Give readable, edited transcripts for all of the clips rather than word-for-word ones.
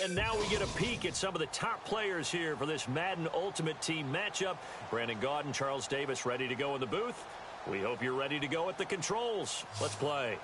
And now we get a peek at some of the top players here for this Madden Ultimate Team matchup. Brandon Gaudin, Charles Davis ready to go in the booth. We hope you're ready to go at the controls. Let's play.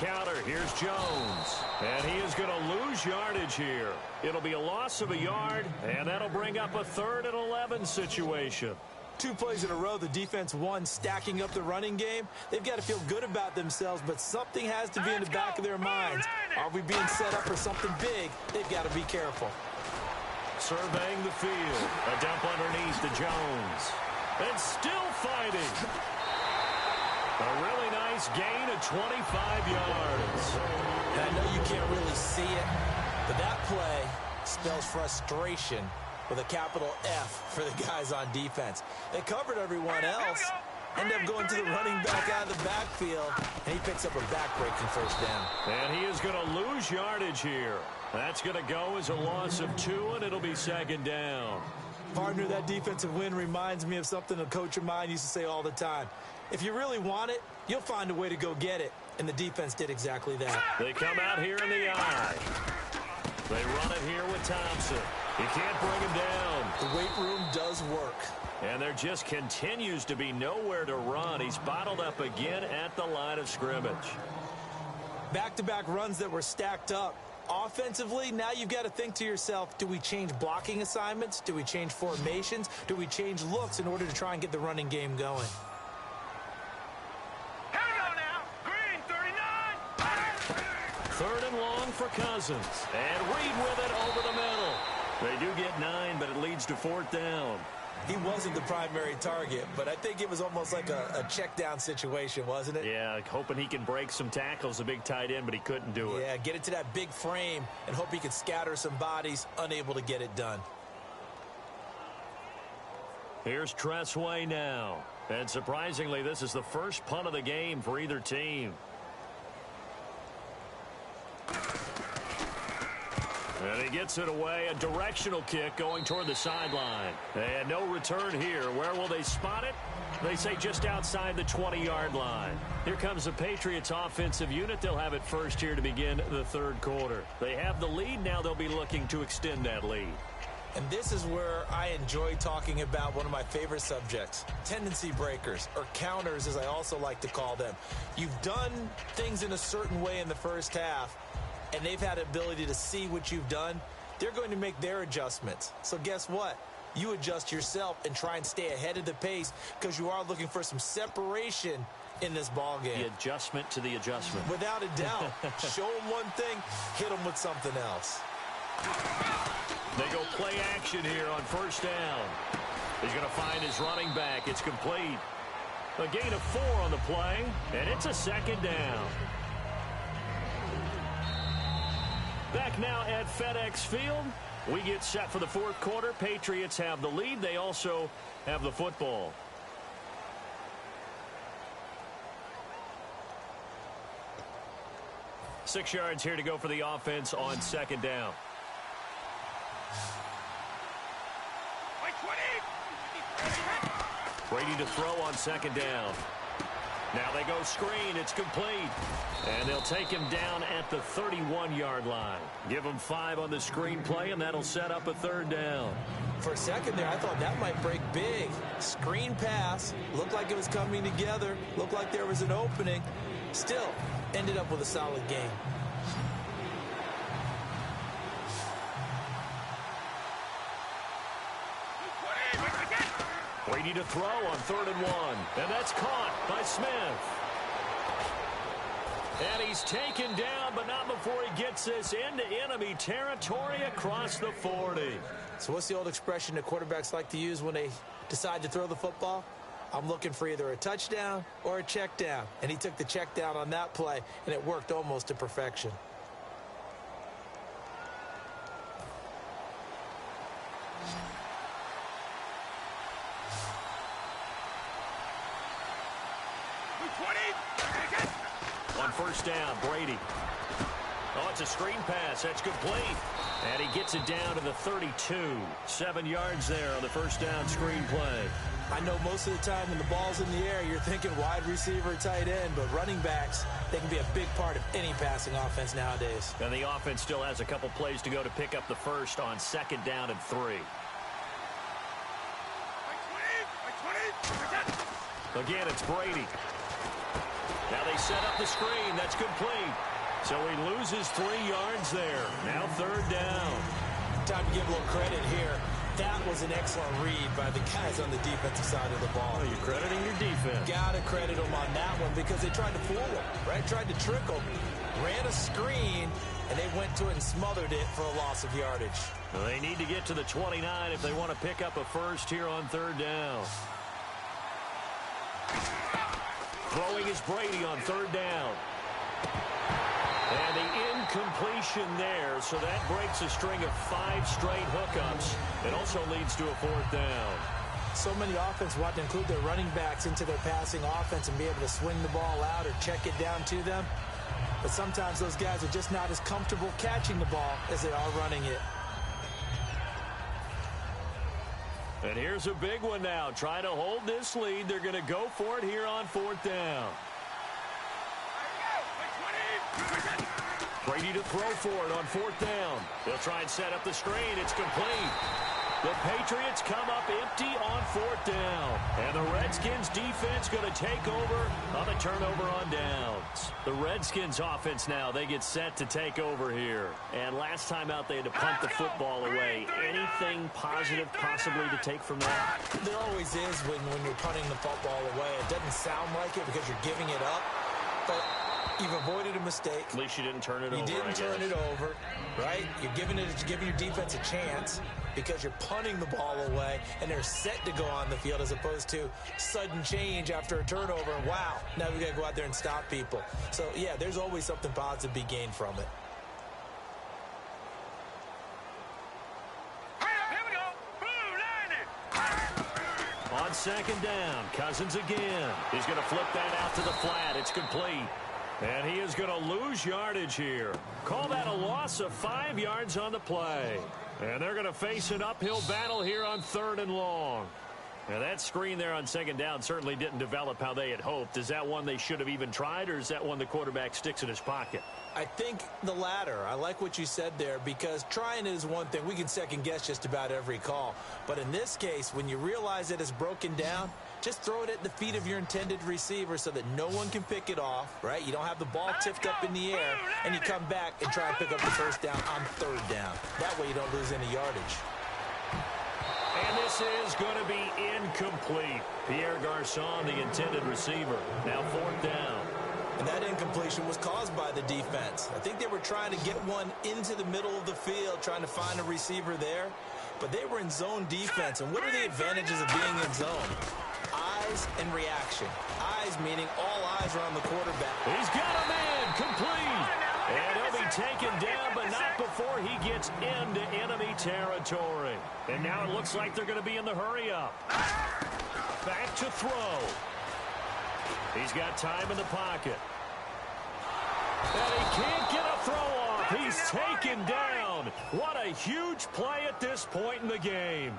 Counter, here's Jones, and he is going to lose yardage here. It'll be a loss of a yard, and that'll bring up a 3rd and 11 situation. 2 plays in a row, the defense won, stacking up the running game. They've got to feel good about themselves, but something has to be in the back of their minds. Are we being set up for something big? They've got to be careful. Surveying the field, a dump underneath to Jones, and still fighting. A really nice gain of 25 yards. And I know you can't really see it, but that play spells frustration with a capital F for the guys on defense. They covered everyone else, end up going to the running back out of the backfield, and he picks up a back-breaking first down. And he is going to lose yardage here. That's going to go as a loss of 2, and it'll be 2nd down. Partner, that defensive win reminds me of something a coach of mine used to say all the time. If you really want it, you'll find a way to go get it. And the defense did exactly that. They come out here in the eye. They run it here with Thompson. He can't bring him down. The weight room does work. And there just continues to be nowhere to run. He's bottled up again at the line of scrimmage. Back-to-back runs that were stacked up. Offensively, now you've got to think to yourself, do we change blocking assignments? Do we change formations? Do we change looks in order to try and get the running game going? Third and long for Cousins. And Reed with it over the middle. They do get 9, but it leads to 4th down. He wasn't the primary target, but I think it was almost like a check down situation, wasn't it? Yeah, hoping he can break some tackles, a big tight end, but he couldn't do it. Yeah, get it to that big frame and hope he could scatter some bodies, unable to get it done. Here's Tressway now. And surprisingly, this is the first punt of the game for either team. And he gets it away, a directional kick going toward the sideline. And no return here. Where will they spot it? They say just outside the 20-yard line. Here comes the Patriots offensive unit. They'll have it first here to begin the 3rd quarter. They have the lead. Now they'll be looking to extend that lead. And this is where I enjoy talking about one of my favorite subjects, tendency breakers, or counters as I also like to call them. You've done things in a certain way in the first half, and they've had the ability to see what you've done. They're going to make their adjustments. So guess what? You adjust yourself and try and stay ahead of the pace because you are looking for some separation in this ball game. The adjustment to the adjustment. Without a doubt. Show them one thing, hit them with something else. They go play action here on 1st down. He's going to find his running back. It's complete. A gain of 4 on the play, and it's a 2nd down. Back now at FedEx Field. We get set for the 4th quarter. Patriots have the lead. They also have the football. Six yards here to go for the offense on 2nd down. Brady to throw on 2nd down. Now they go screen. It's complete. And they'll take him down at the 31-yard line. Give him 5 on the screen play, and that'll set up a 3rd down. For a second there, I thought that might break big. Screen pass. Looked like it was coming together. Looked like there was an opening. Still, ended up with a solid game. Brady to throw on 3rd and 1. And that's caught by Smith. And he's taken down, but not before he gets this into enemy territory across the 40. So what's the old expression that quarterbacks like to use when they decide to throw the football? I'm looking for either a touchdown or a check down. And he took the check down on that play, and it worked almost to perfection. On 1st down, Brady. Oh, it's a screen pass. That's complete. And he gets it down to the 32. 7 yards there on the 1st down screen play. I know most of the time when the ball's in the air, you're thinking wide receiver, tight end, but running backs, they can be a big part of any passing offense nowadays. And the offense still has a couple plays to go to pick up the 1st on 2nd down and 3. Again, it's Brady. Now they set up the screen. That's complete. So he loses 3 yards there. Now 3rd down. Time to give a little credit here. That was an excellent read by the guys on the defensive side of the ball. Oh, you're crediting your defense. Gotta credit them on that one because they tried to fool him, right? Tried to trick him. Ran a screen, and they went to it and smothered it for a loss of yardage. Well, they need to get to the 29 if they want to pick up a 1st here on 3rd down. Throwing is Brady on 3rd down. And the incompletion there, so that breaks a string of 5 straight hookups. It also leads to a 4th down. So many offenses want to include their running backs into their passing offense and be able to swing the ball out or check it down to them. But sometimes those guys are just not as comfortable catching the ball as they are running it. And here's a big one now. Trying to hold this lead. They're going to go for it here on 4th down. Brady to throw for it on 4th down. They'll try and set up the screen. It's complete. The Patriots come up empty on 4th down. And the Redskins defense going to take over on a turnover on downs. The Redskins offense now, they get set to take over here. And last time out, they had to punt the football away. Anything positive possibly to take from that? There always is when you're punting the football away. It doesn't sound like it because you're giving it up. But you've avoided a mistake. At least you didn't turn it over. You didn't turn it over, right? You're giving your defense a chance because you're punting the ball away, and they're set to go on the field as opposed to sudden change after a turnover. And wow, now we got to go out there and stop people. So, yeah, there's always something positive to be gained from it. On 2nd down, Cousins again. He's going to flip that out to the flat. It's complete. And he is going to lose yardage here. Call that a loss of 5 yards on the play. And they're going to face an uphill battle here on 3rd and long. Now, that screen there on 2nd down certainly didn't develop how they had hoped. Is that one they should have even tried, or is that one the quarterback sticks in his pocket? I think the latter. I like what you said there because trying it is one thing. We can second-guess just about every call. But in this case, when you realize it is broken down, just throw it at the feet of your intended receiver so that no one can pick it off, right? You don't have the ball tipped up in the air, and you come back and try and pick up the 1st down on 3rd down. That way you don't lose any yardage. And this is going to be incomplete. Pierre Garçon, the intended receiver. Now 4th down. And that incompletion was caused by the defense. I think they were trying to get one into the middle of the field, trying to find a receiver there. But they were in zone defense. And what are the advantages of being in zone? Eyes and reaction. Eyes meaning all eyes are on the quarterback. He's got a man complete. And he'll be taken down, but not before he gets into enemy territory. And now it looks like they're going to be in the hurry-up. Back to throw. He's got time in the pocket. And he can't get a throw off. He's taken down. What a huge play at this point in the game.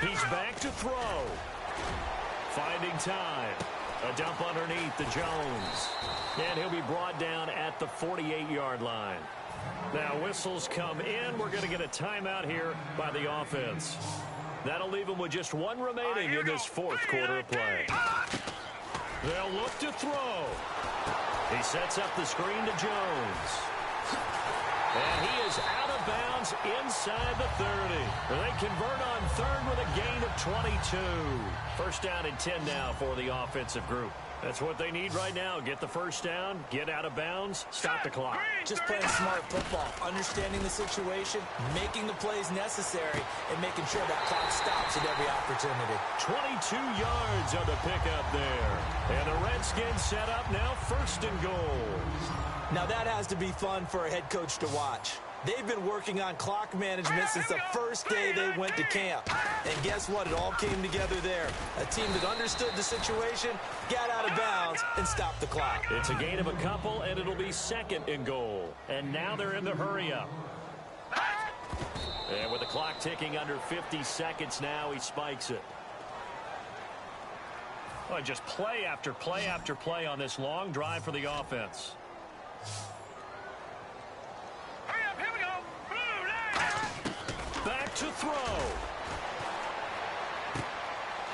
He's back to throw. Finding time. A dump underneath to Jones. And he'll be brought down at the 48-yard line. Now whistles come in. We're going to get a timeout here by the offense. That'll leave them with just one remaining in this fourth quarter of play. They'll look to throw. He sets up the screen to Jones. And he is out of bounds inside the 30. They convert on third with a gain of 22. First down and 10 now for the offensive group. That's what they need right now. Get the first down, get out of bounds, stop the clock. Just playing smart football, understanding the situation, making the plays necessary, and making sure that clock stops at every opportunity. 22 yards on the pickup there. And the Redskins set up now first and goal. Now that has to be fun for a head coach to watch. They've been working on clock management since the first day they went to camp. And guess what? It all came together there. A team that understood the situation, got out of bounds, and stopped the clock. It's a gain of a couple, and it'll be second and goal. And now they're in the hurry-up. And with the clock ticking under 50 seconds now, he spikes it. Well, just play after play after play on this long drive for the offense. Back to throw.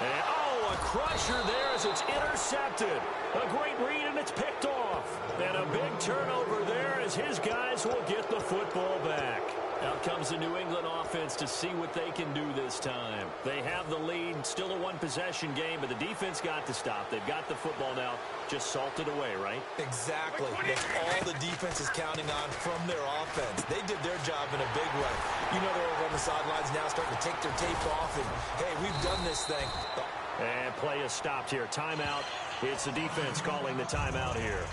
And, a crusher there as it's intercepted. A great read, and it's picked off. And a big turnover there as his guys will get the football back. Out comes the New England offense to see what they can do this time. They have the lead, still a one-possession game, but the defense got to stop. They've got the football now, just salted away, right? Exactly. That's all the defense is counting on from their offense. They did their job in a big way. You know they're over on the sidelines now starting to take their tape off, and, hey, we've done this thing. And play is stopped here. Timeout. It's the defense calling the timeout here.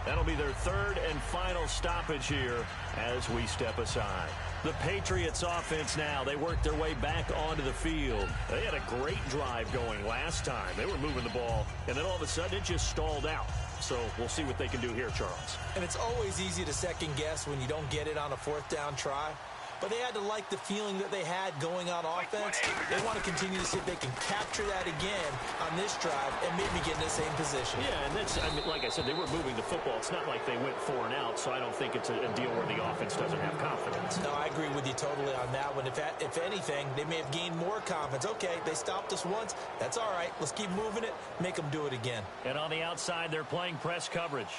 That'll be their third and final stoppage here as we step aside. The Patriots offense now, they worked their way back onto the field. They had a great drive going last time. They were moving the ball, and then all of a sudden it just stalled out. So we'll see what they can do here, Charles. And it's always easy to second guess when you don't get it on a fourth down try. But they had to like the feeling that they had going on offense. They want to continue to see if they can capture that again on this drive and maybe get in the same position. Yeah, and that's, I mean, like I said, they were moving the football. It's not like they went 4 and out, so I don't think it's a deal where the offense doesn't have confidence. No, I agree with you totally on that one. If anything, they may have gained more confidence. Okay, they stopped us once. That's all right. Let's keep moving it, make them do it again. And on the outside, they're playing press coverage.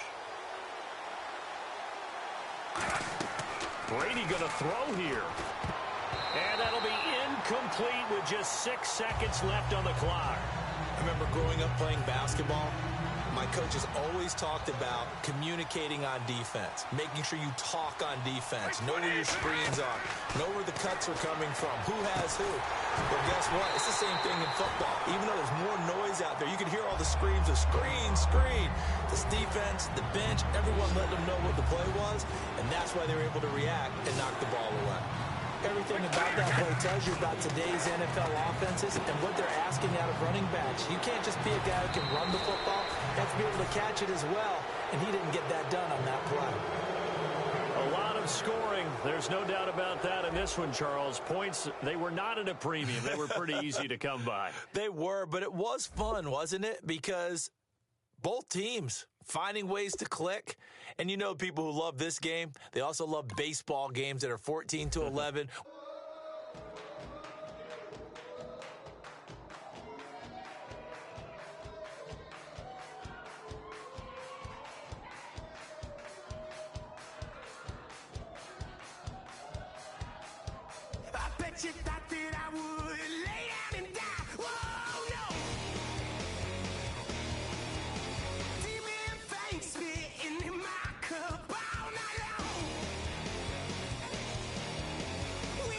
Brady going to throw here. And that'll be incomplete with just 6 seconds left on the clock. I remember growing up playing basketball. My coaches always talked about communicating on defense, making sure you talk on defense, know where your screens are, know where the cuts are coming from, who has who. But guess what? It's the same thing in football. Even though there's more noise out there, you can hear all the screams of screen, screen. This defense, the bench, everyone let them know what the play was, and that's why they were able to react and knock the ball away. Everything about that play tells you about today's NFL offenses and what they're asking out of running backs. You can't just be a guy who can run the football. You have to be able to catch it as well, and he didn't get that done on that play. A lot of scoring. There's no doubt about that in this one, Charles. Points, they were not at a premium. They were pretty easy to come by. They were, but it was fun, wasn't it? Because both teams finding ways to click. And you know people who love this game, they also love baseball games that are 14-11. I bet you thought that I would lay down and die. Whoa, no. Demon face spitting in my cup all night long. We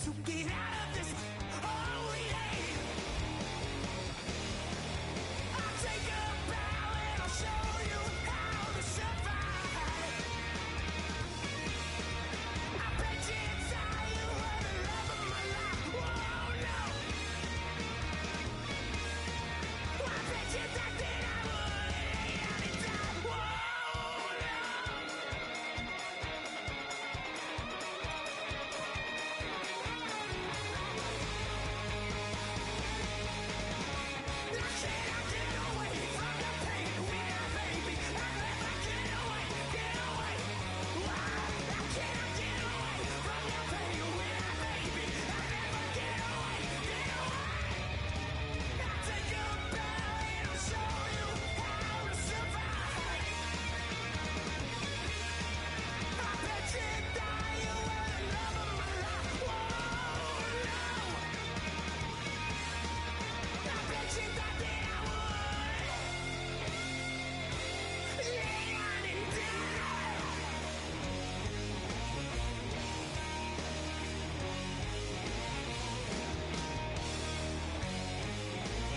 to get out of this holy day. I'll take a bow and I'll show you how to survive. I bet you inside you were the love of my life. Whoa, no. I bet you thought that I would lay down and die. Whoa, no. I cannot get away from the pain when I, baby, I'll never get away. Why? I cannot get away from the pain when I, baby, I'll never get away. I'll take a bow and I'll show you how to survive. I bet you thought you were the love of my life. Whoa, no. I bet you thought that I would lay down and die.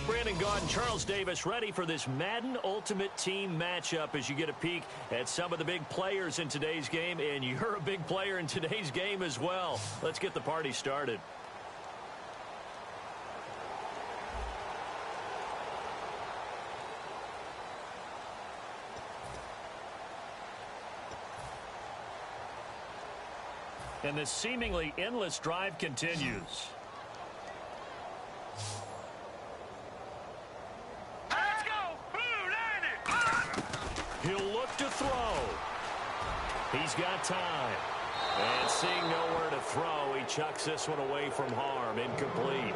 Brandon Gaudin, Charles Davis ready for this Madden Ultimate Team matchup as you get a peek at some of the big players in today's game, and you're a big player in today's game as well. Let's get the party started. And this seemingly endless drive continues. Let's go! He'll look to throw. He's got time. And seeing nowhere to throw, he chucks this one away from harm. Incomplete.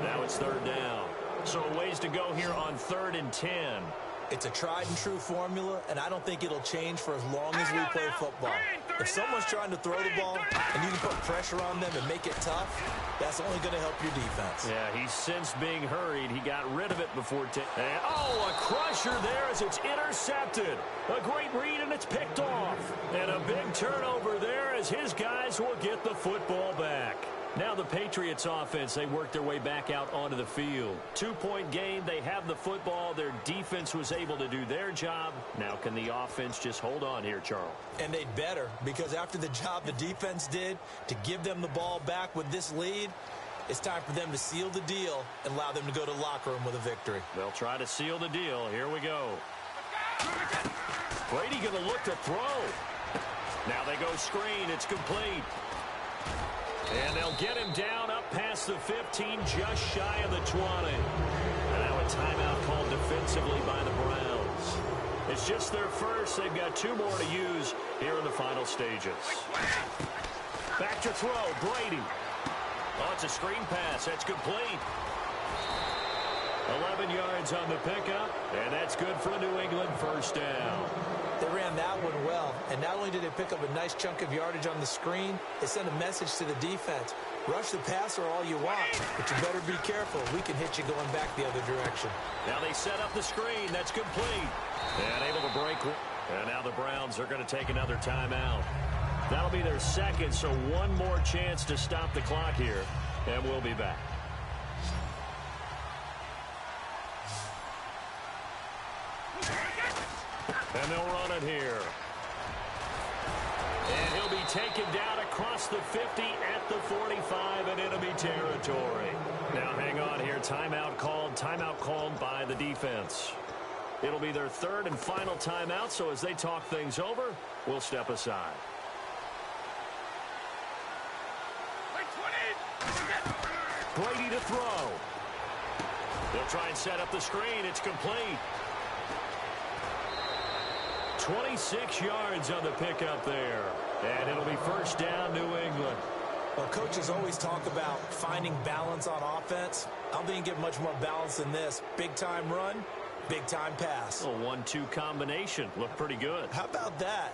Now it's third down. So a ways to go here on 3rd and 10. It's a tried and true formula, and I don't think it'll change for as long as we play football. If someone's trying to throw the ball and you can put pressure on them and make it tough, that's only going to help your defense. Yeah, he's sensed being hurried. He got rid of it before. And, oh, a crusher there as it's intercepted. A great read, and it's picked off. And a big turnover there as his guys will get the football back. Now the Patriots offense, they work their way back out onto the field. 2-point game, they have the football. Their defense was able to do their job. Now can the offense just hold on here, Charles? And they'd better, because after the job the defense did to give them the ball back with this lead, it's time for them to seal the deal and allow them to go to the locker room with a victory. They'll try to seal the deal. Here we go. Brady going to look to throw. Now they go screen. It's complete. And they'll get him down up past the 15, just shy of the 20. And now a timeout called defensively by the Browns. It's just their first. They've got 2 more to use here in the final stages. Back to throw, Brady. Oh, it's a screen pass. That's complete. 11 yards on the pickup, and that's good for a New England first down. They ran that one well, and not only did they pick up a nice chunk of yardage on the screen, they sent a message to the defense. Rush the passer all you want, but you better be careful. We can hit you going back the other direction. Now they set up the screen. That's complete. And able to break. And now the Browns are going to take another timeout. That'll be their second, so one more chance to stop the clock here, and we'll be back. And they'll run it here. And he'll be taken down across the 50 at the 45 in enemy territory. Now hang on here. Timeout called by the defense. It'll be their third and final timeout, so as they talk things over, we'll step aside. Brady to throw. They'll try and set up the screen. It's complete. 26 yards on the pickup there. And it'll be first down, New England. Well, coaches always talk about finding balance on offense. I don't think you get much more balance than this. Big-time run, big-time pass. A 1-2 combination. Looked pretty good. How about that?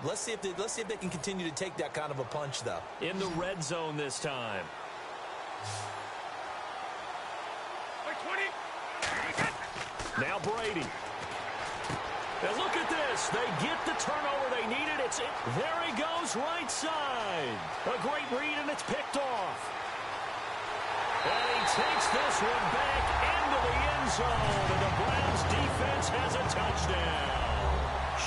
Let's see if they can continue to take that kind of a punch, though. In the red zone this time. Now Brady. And look at this. They get the turnover they needed. There he goes, right side. A great read, and it's picked off. And he takes this one back into the end zone, and the Browns defense has a touchdown.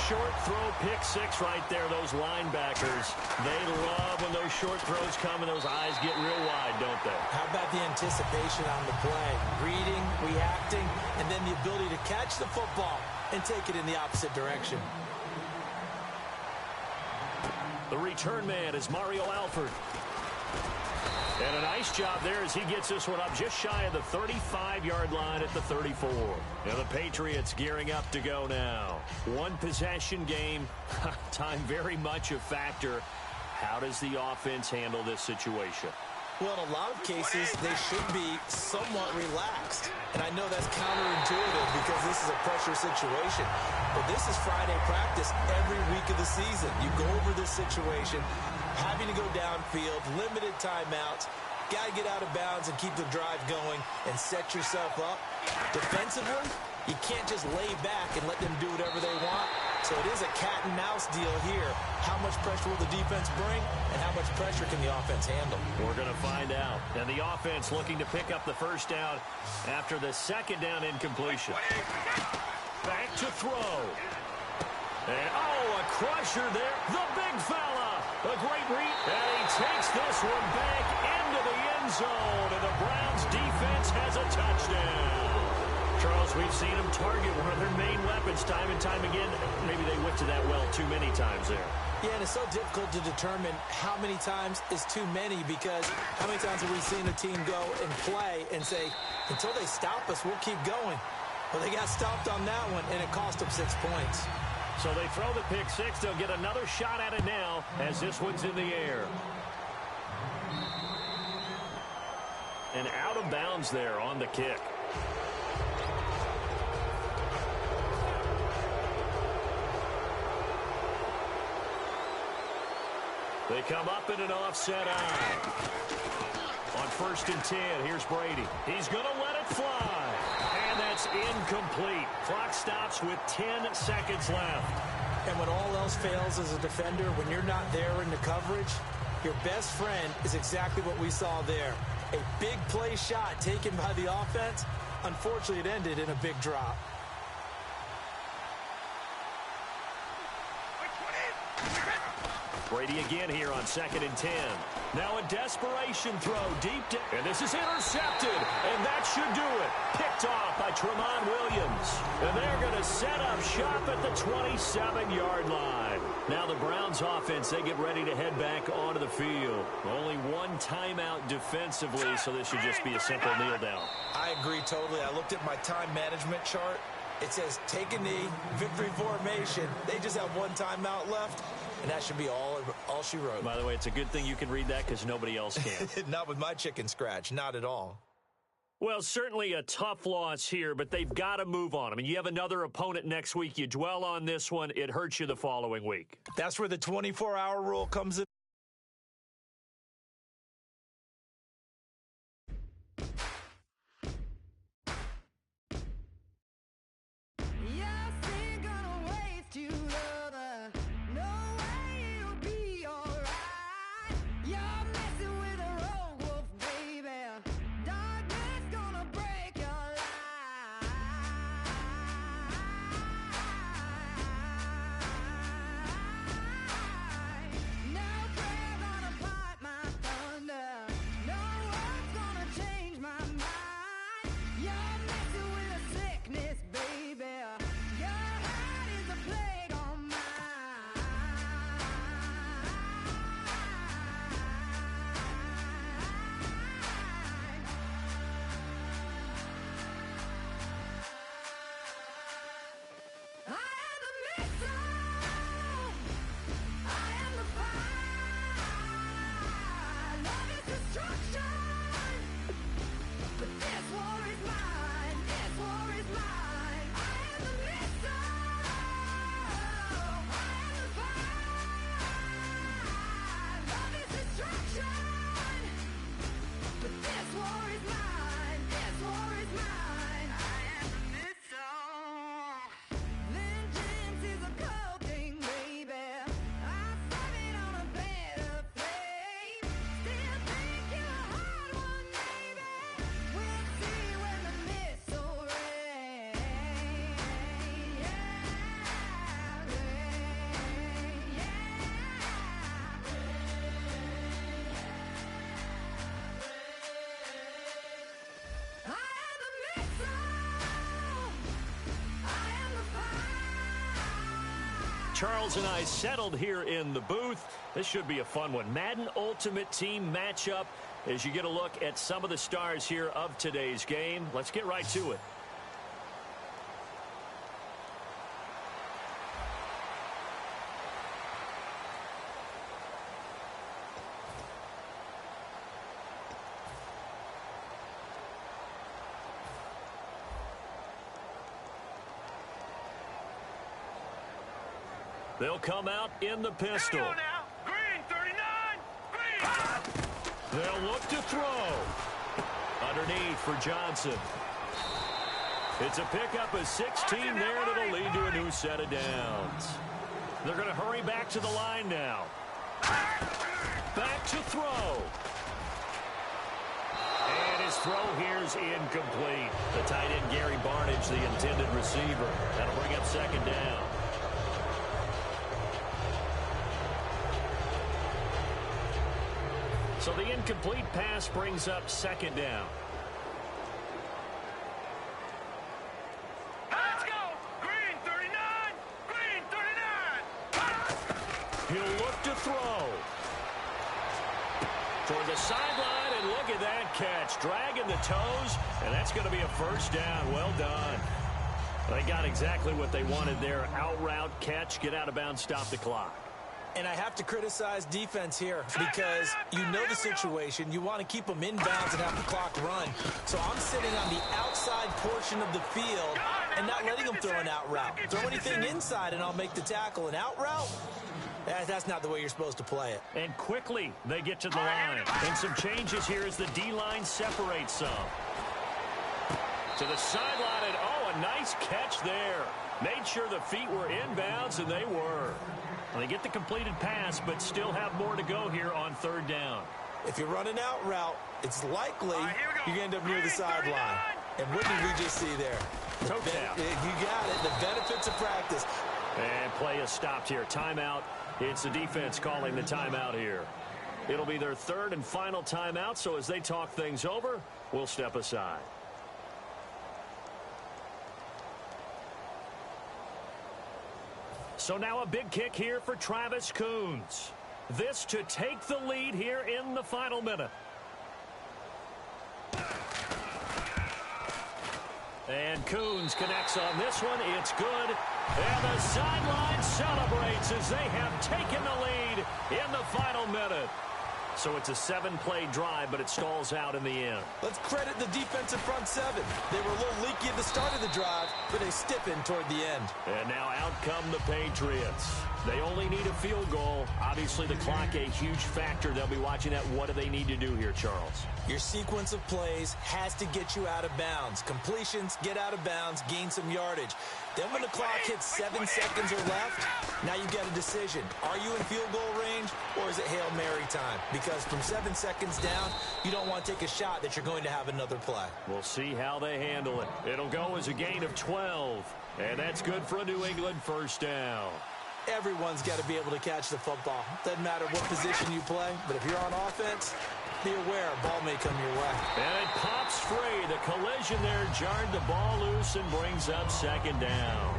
Short throw, pick six right there, those linebackers. They love when those short throws come and those eyes get real wide, don't they? How about the anticipation on the play? Reading, reacting, and then the ability to catch the football and take it in the opposite direction. The return man is Mario Alford. And a nice job there as he gets this one up just shy of the 35-yard line at the 34. Now the Patriots gearing up to go now. One possession game. Time very much a factor. How does the offense handle this situation? Well, in a lot of cases, they should be somewhat relaxed. And I know that's counterintuitive because this is a pressure situation. But this is Friday practice every week of the season. You go over this situation, having to go downfield, limited timeouts, got to get out of bounds and keep the drive going and set yourself up. Defensively, you can't just lay back and let them do whatever they want. So it is a cat-and-mouse deal here. How much pressure will the defense bring, and how much pressure can the offense handle? We're going to find out. And the offense looking to pick up the first down after the second down incompletion. Back to throw. And, a crusher there. The big fella. A great read. And he takes this one back into the end zone, and the Browns defense has a touchdown. Charles, we've seen them target one of their main weapons time and time again. Maybe they went to that well too many times there. Yeah, and it's so difficult to determine how many times is too many because how many times have we seen a team go and play and say, until they stop us, we'll keep going. Well, they got stopped on that one, and it cost them 6 points. So they throw the pick six. They'll get another shot at it now as this one's in the air. And out of bounds there on the kick. They come up in an offset eye. On 1st and 10, here's Brady. He's going to let it fly. And that's incomplete. Clock stops with 10 seconds left. And when all else fails as a defender, when you're not there in the coverage, your best friend is exactly what we saw there. A big play shot taken by the offense. Unfortunately, it ended in a big drop. Brady again here on 2nd and 10. Now a desperation throw deep and this is intercepted, and that should do it. Picked off by Tramon Williams. And they're going to set up shop at the 27-yard line. Now the Browns offense, they get ready to head back onto the field. Only one timeout defensively, so this should just be a simple kneel down. I agree totally. I looked at my time management chart. It says take a knee, victory formation. They just have one timeout left. And that should be all she wrote. By the way, it's a good thing you can read that because nobody else can. Not with my chicken scratch. Not at all. Well, certainly a tough loss here, but they've got to move on. I mean, you have another opponent next week. You dwell on this one, it hurts you the following week. That's where the 24-hour rule comes in. Now Charles and I settled here in the booth. This should be a fun one. Madden Ultimate Team matchup as you get a look at some of the stars here of today's game. Let's get right to it. They'll come out in the pistol. Green 39. Green. They'll look to throw. Underneath for Johnson. It's a pickup of 16 there that'll lead to a new set of downs. They're going to hurry back to the line now. Back to throw. And his throw here is incomplete. The tight end Gary Barnage, the intended receiver. That'll bring up second down. So the incomplete pass brings up second down. Let's go. Green 39. Green 39. He'll look to throw. Toward the sideline, and look at that catch. Dragging the toes, and that's going to be a first down. Well done. They got exactly what they wanted there. Out route, catch, get out of bounds, stop the clock. And I have to criticize defense here because you know the situation. You want to keep them inbounds and have the clock run. So I'm sitting on the outside portion of the field and not letting them throw an out route. Throw anything inside and I'll make the tackle. An out route? That's not the way you're supposed to play it. And quickly they get to the line. And some changes here as the D-line separates some. To the sideline, and oh, a nice catch there. Made sure the feet were inbounds, and they were. They get the completed pass, but still have more to go here on third down. If you run an out route, it's likely you're going to end up near the sideline. And what did we just see there? Toe tap. You got it. The benefits of practice. And play is stopped here. Timeout. It's the defense calling the timeout here. It'll be their third and final timeout, so as they talk things over, we'll step aside. So now a big kick here for Travis Coons. This to take the lead here in the final minute. And Coons connects on this one. It's good. And the sideline celebrates as they have taken the lead in the final minute. So it's a 7-play drive, but it stalls out in the end. Let's credit the defensive front seven. They were a little leaky at the start of the drive, but they stiffened toward the end. And now out come the Patriots. They only need a field goal. Obviously, the clock a huge factor. They'll be watching that. What do they need to do here, Charles? Your sequence of plays has to get you out of bounds. Completions, get out of bounds, gain some yardage. Then when the clock hits 7 seconds or left, now you get a decision. Are you in field goal range, or is it Hail Mary time? Because from 7 seconds down, you don't want to take a shot that you're going to have another play. We'll see how they handle it. It'll go as a gain of 12, and that's good for a New England first down. Everyone's got to be able to catch the football. Doesn't matter what position you play, but if you're on offense, be aware a ball may come your way. And it pops free. The collision there jarred the ball loose and brings up second down.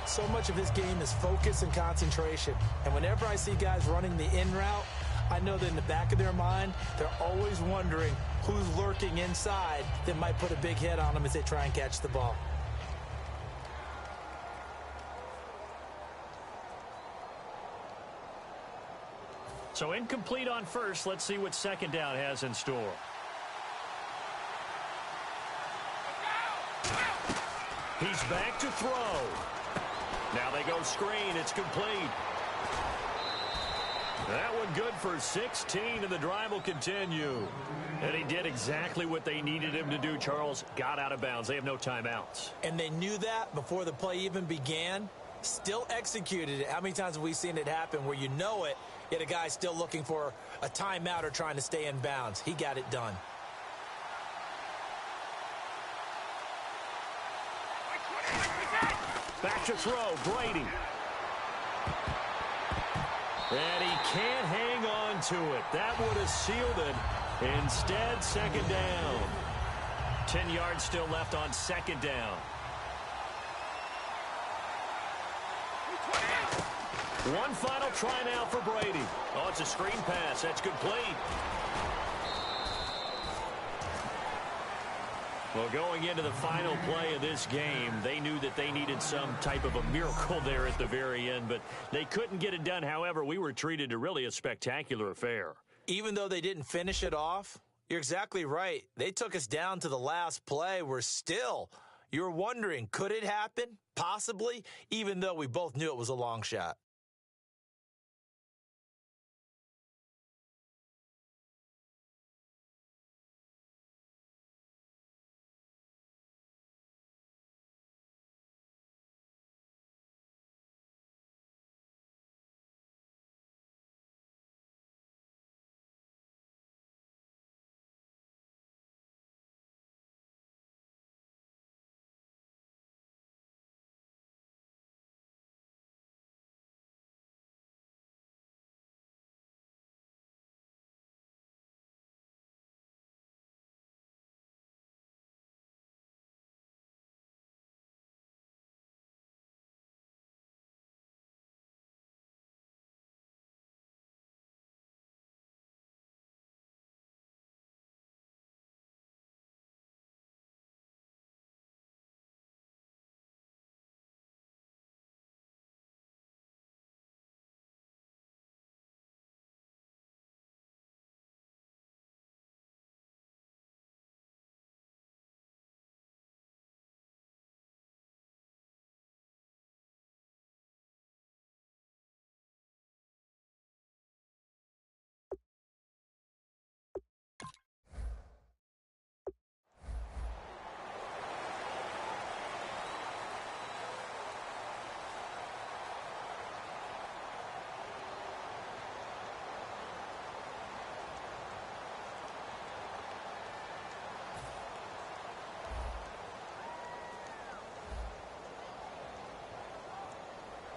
So much of this game is focus and concentration. And whenever I see guys running the in route, I know that in the back of their mind, they're always wondering who's lurking inside that might put a big hit on them as they try and catch the ball. So incomplete on first. Let's see what second down has in store. He's back to throw. Now they go screen. It's complete. That one good for 16, and the drive will continue. And he did exactly what they needed him to do, Charles. Got out of bounds. They have no timeouts. And they knew that before the play even began. Still executed it. How many times have we seen it happen where you know it, yet a guy's still looking for a timeout or trying to stay in bounds? He got it done. Back to throw, Brady. And he can't hang on to it. That would have sealed it. Instead, second down. 10 yards still left on second down. One final try now for Brady. Oh, it's a screen pass. That's complete. Well, going into the final play of this game, they knew that they needed some type of a miracle there at the very end, but they couldn't get it done. However, we were treated to really a spectacular affair. Even though they didn't finish it off, you're exactly right. They took us down to the last play. You're wondering, could it happen? Possibly, even though we both knew it was a long shot.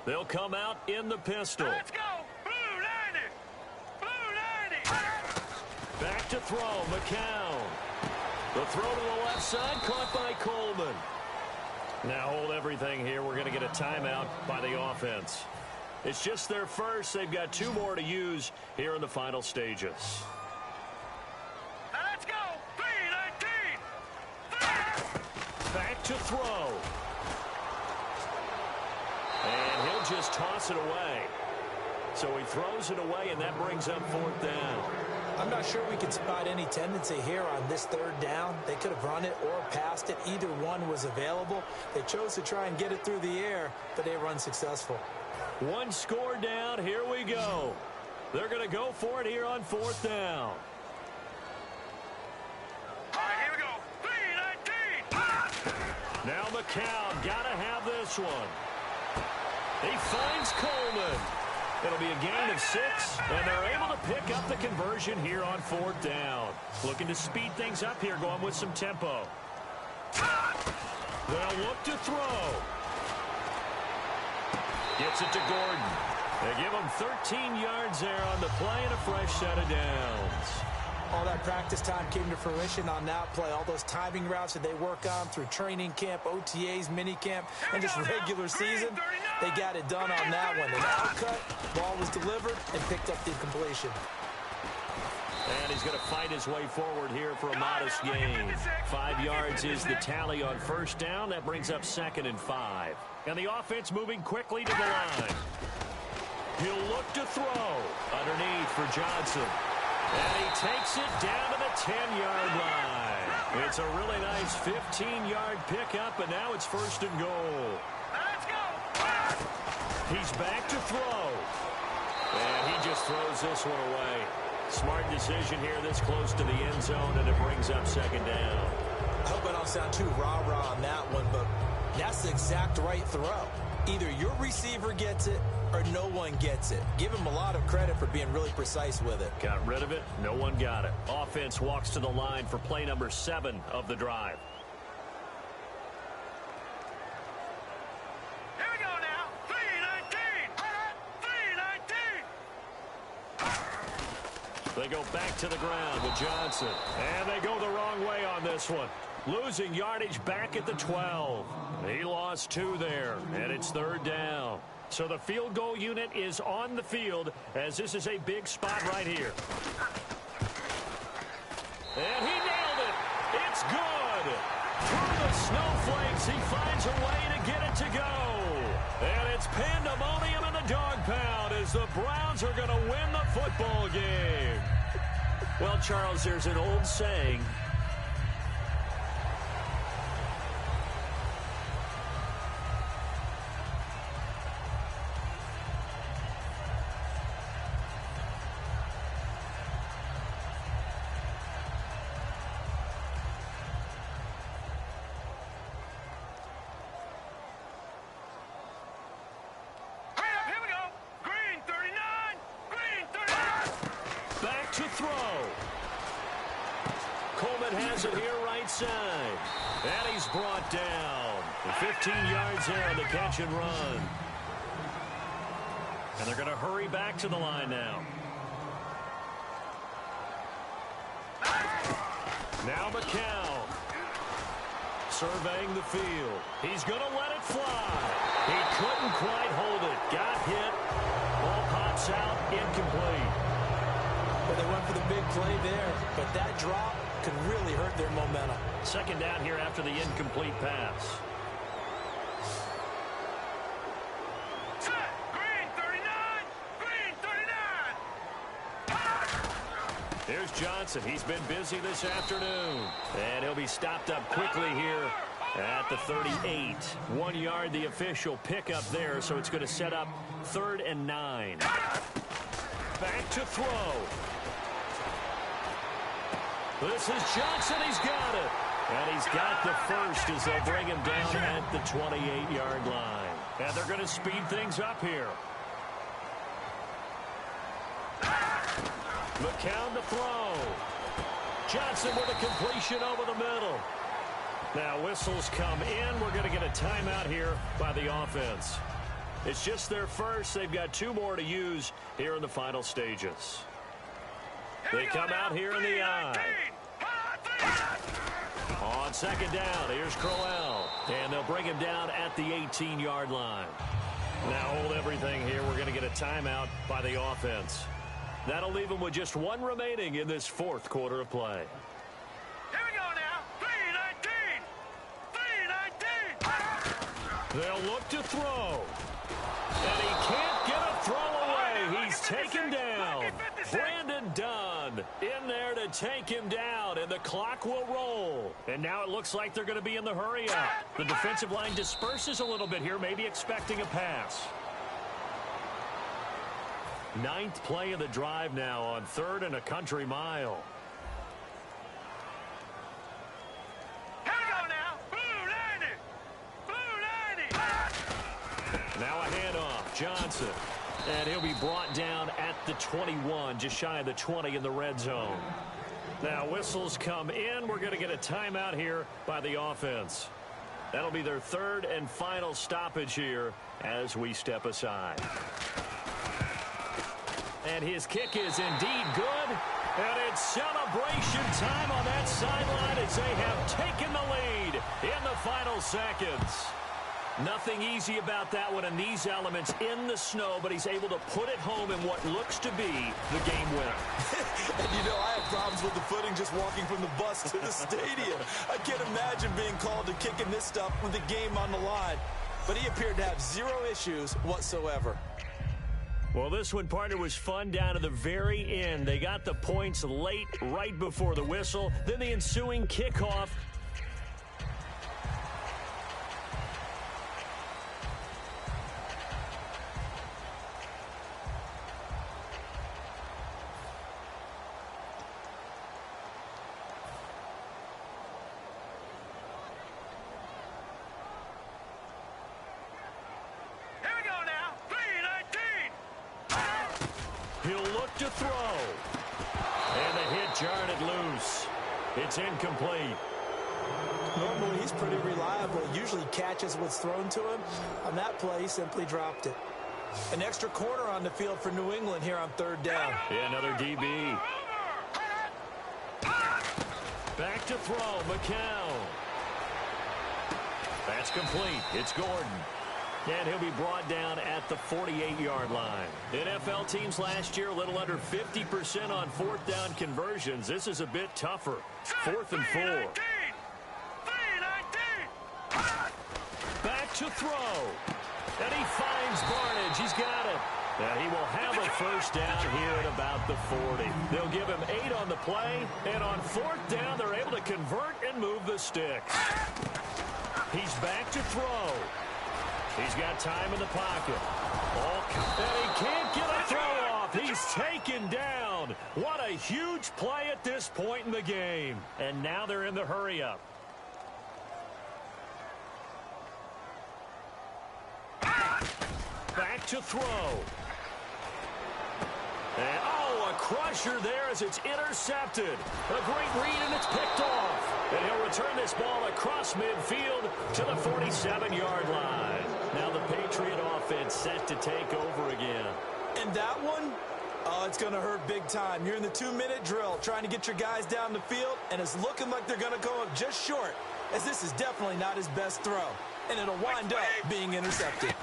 They'll come out in the pistol. Let's go! Blue 90! Blue 90! Back to throw, McCown. The throw to the left side, caught by Coleman. Now hold everything here. We're going to get a timeout by the offense. It's just their first. They've got 2 more to use here in the final stages. Now let's go! 3-19! Back to throw. And he'll just toss it away. So he throws it away, and that brings up 4th down. I'm not sure we can spot any tendency here on this 3rd down. They could have run it or passed it. Either one was available. They chose to try and get it through the air, but they were unsuccessful. 1 score down. Here we go. They're going to go for it here on 4th down. All right, here we go. 3-19! Now McCown got to have this one. He finds Coleman. It'll be a gain of 6, and they're able to pick up the conversion here on 4th down. Looking to speed things up here, going with some tempo. They'll look to throw. Gets it to Gordon. They give him 13 yards there on the play and a fresh set of downs. All that practice time came to fruition on that play. All those timing routes that they work on through training camp, OTAs, mini camp, and just regular season, they got it done on that one. An outcut, ball was delivered, and picked up the completion. And he's going to fight his way forward here for a modest gain. 5 yards is the tally on 1st down. That brings up 2nd and 5. And the offense moving quickly to the line. He'll look to throw. Underneath for Johnson. And he takes it down to the 10-yard line. It's a really nice 15-yard pickup, and now it's 1st and goal. Let's go! He's back to throw. And he just throws this one away. Smart decision here this close to the end zone, and it brings up 2nd down. I hope I don't sound too rah-rah on that one, but that's the exact right throw. Either your receiver gets it or no one gets it. Give him a lot of credit for being really precise with it. Got rid of it. No one got it. Offense walks to the line for play number 7 of the drive. Here we go now. 3-19! 3-19! They go back to the ground with Johnson. And they go the wrong way on this one. Losing yardage back at the 12. He lost 2 there, and it's 3rd down. So the field goal unit is on the field as this is a big spot right here. And he nailed it. It's good. Through the snowflakes, he finds a way to get it to go. And it's pandemonium in the dog pound as the Browns are going to win the football game. Well, Charles, there's an old saying. To throw. Coleman has it here right side. And he's brought down. 15 yards there on the catch and run. And they're going to hurry back to the line now. Now McCown. Surveying the field. He's going to let it fly. He couldn't quite hold it. Got hit. Ball pops out. Incomplete. Well, they went for the big play there, but that drop could really hurt their momentum. Second down here after the incomplete pass. Set. Green 39. Green 39. There's Johnson. He's been busy this afternoon. And he'll be stopped up quickly here at the 38. 1 yard, the official pickup there, so it's going to set up 3rd and 9. Back to throw. This is Johnson. He's got it. And he's got the first as they'll bring him down at the 28-yard line. And they're going to speed things up here. McCown to throw. Johnson with a completion over the middle. Now whistles come in. We're going to get a timeout here by the offense. It's just their first. They've got 2 more to use here in the final stages. They come out here in the eye. On second down, here's Crowell. And they'll bring him down at the 18-yard line. Now hold everything here. We're going to get a timeout by the offense. That'll leave them with just 1 remaining in this 4th quarter of play. Here we go now. 3-19. 3-19. They'll look to throw. And he can't get a throw away. He's taken down. Brandon Dunn in there to take him down, and the clock will roll. And now it looks like they're going to be in the hurry up. The defensive line disperses a little bit here, maybe expecting a pass. 9th play of the drive now on 3rd and a country mile. Here we go now. Blue 90. Blue 90. Now a handoff. Johnson. And he'll be brought down at the 21, just shy of the 20 in the red zone. Now whistles come in. We're going to get a timeout here by the offense. That'll be their 3rd and final stoppage here as we step aside. And his kick is indeed good. And it's celebration time on that sideline as they have taken the lead in the final seconds. Nothing easy about that one in these elements in the snow, but he's able to put it home in what looks to be the game winner. And you know, I have problems with the footing just walking from the bus to the stadium. I can't imagine being called to kicking this stuff with the game on the line. But he appeared to have 0 issues whatsoever. Well, this one, partner, was fun down to the very end. They got the points late, right before the whistle. Then the ensuing kickoff. He'll look to throw. And the hit jarred it loose. It's incomplete. Normally, he's pretty reliable. Usually catches what's thrown to him. On that play, he simply dropped it. An extra corner on the field for New England here on 3rd down. Yeah, another DB. Back to throw, McCown. That's complete. It's Gordon. And he'll be brought down at the 48-yard line. NFL teams last year a little under 50% on fourth down conversions. This is a bit tougher. 4th and 4. Back to throw. And he finds Barnage. He's got it. And he will have a first down here at about the 40. They'll give him 8 on the play. And on 4th down, they're able to convert and move the sticks. He's back to throw. He's got time in the pocket. And he can't get a throw off. He's taken down. What a huge play at this point in the game. And now they're in the hurry-up. Back to throw. And, a crusher there as it's intercepted. A great read, and it's picked off. And he'll return this ball across midfield to the 47-yard line. Now the Patriot offense set to take over again. And that one, it's going to hurt big time. You're in the 2-minute drill trying to get your guys down the field, and it's looking like they're going to come up just short, as this is definitely not his best throw. And it'll wind up being intercepted.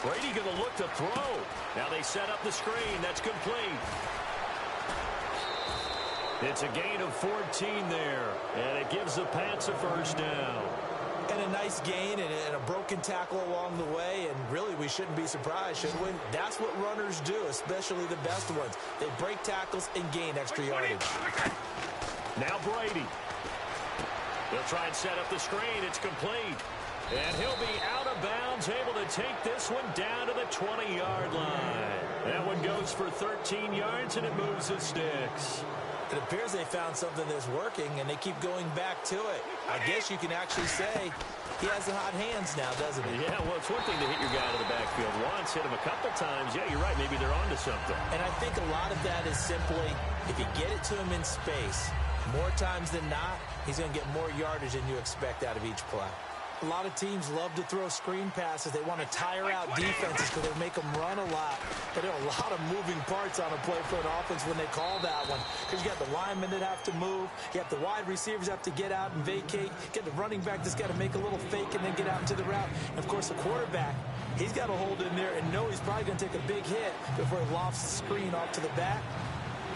Brady going to look to throw. Now they set up the screen. That's complete. It's a gain of 14 there, and it gives the Pats a first down. And a nice gain and a broken tackle along the way, and really we shouldn't be surprised, should we? That's what runners do, especially the best ones. They break tackles and gain extra yardage. Now Brady. He'll try and set up the screen. It's complete. And he'll be out of bounds, able to take this one down to the 20-yard line. That one goes for 13 yards, and it moves the sticks. It appears they found something that's working, and they keep going back to it. I guess you can actually say he has the hot hands now, doesn't he? Yeah, well, it's one thing to hit your guy to the backfield once, hit him a couple times. Yeah, you're right. Maybe they're onto something. And I think a lot of that is simply, if you get it to him in space, more times than not, he's going to get more yardage than you expect out of each play. A lot of teams love to throw screen passes. They want to tire out defenses because they make them run a lot. But there are a lot of moving parts on a play for an offense when they call that one. Because you got the linemen that have to move. You have the wide receivers have to get out and vacate. You get the running back that's got to make a little fake and then get out into the route. And, of course, the quarterback, he's got to hold in there and know he's probably going to take a big hit before he lofts the screen off to the back.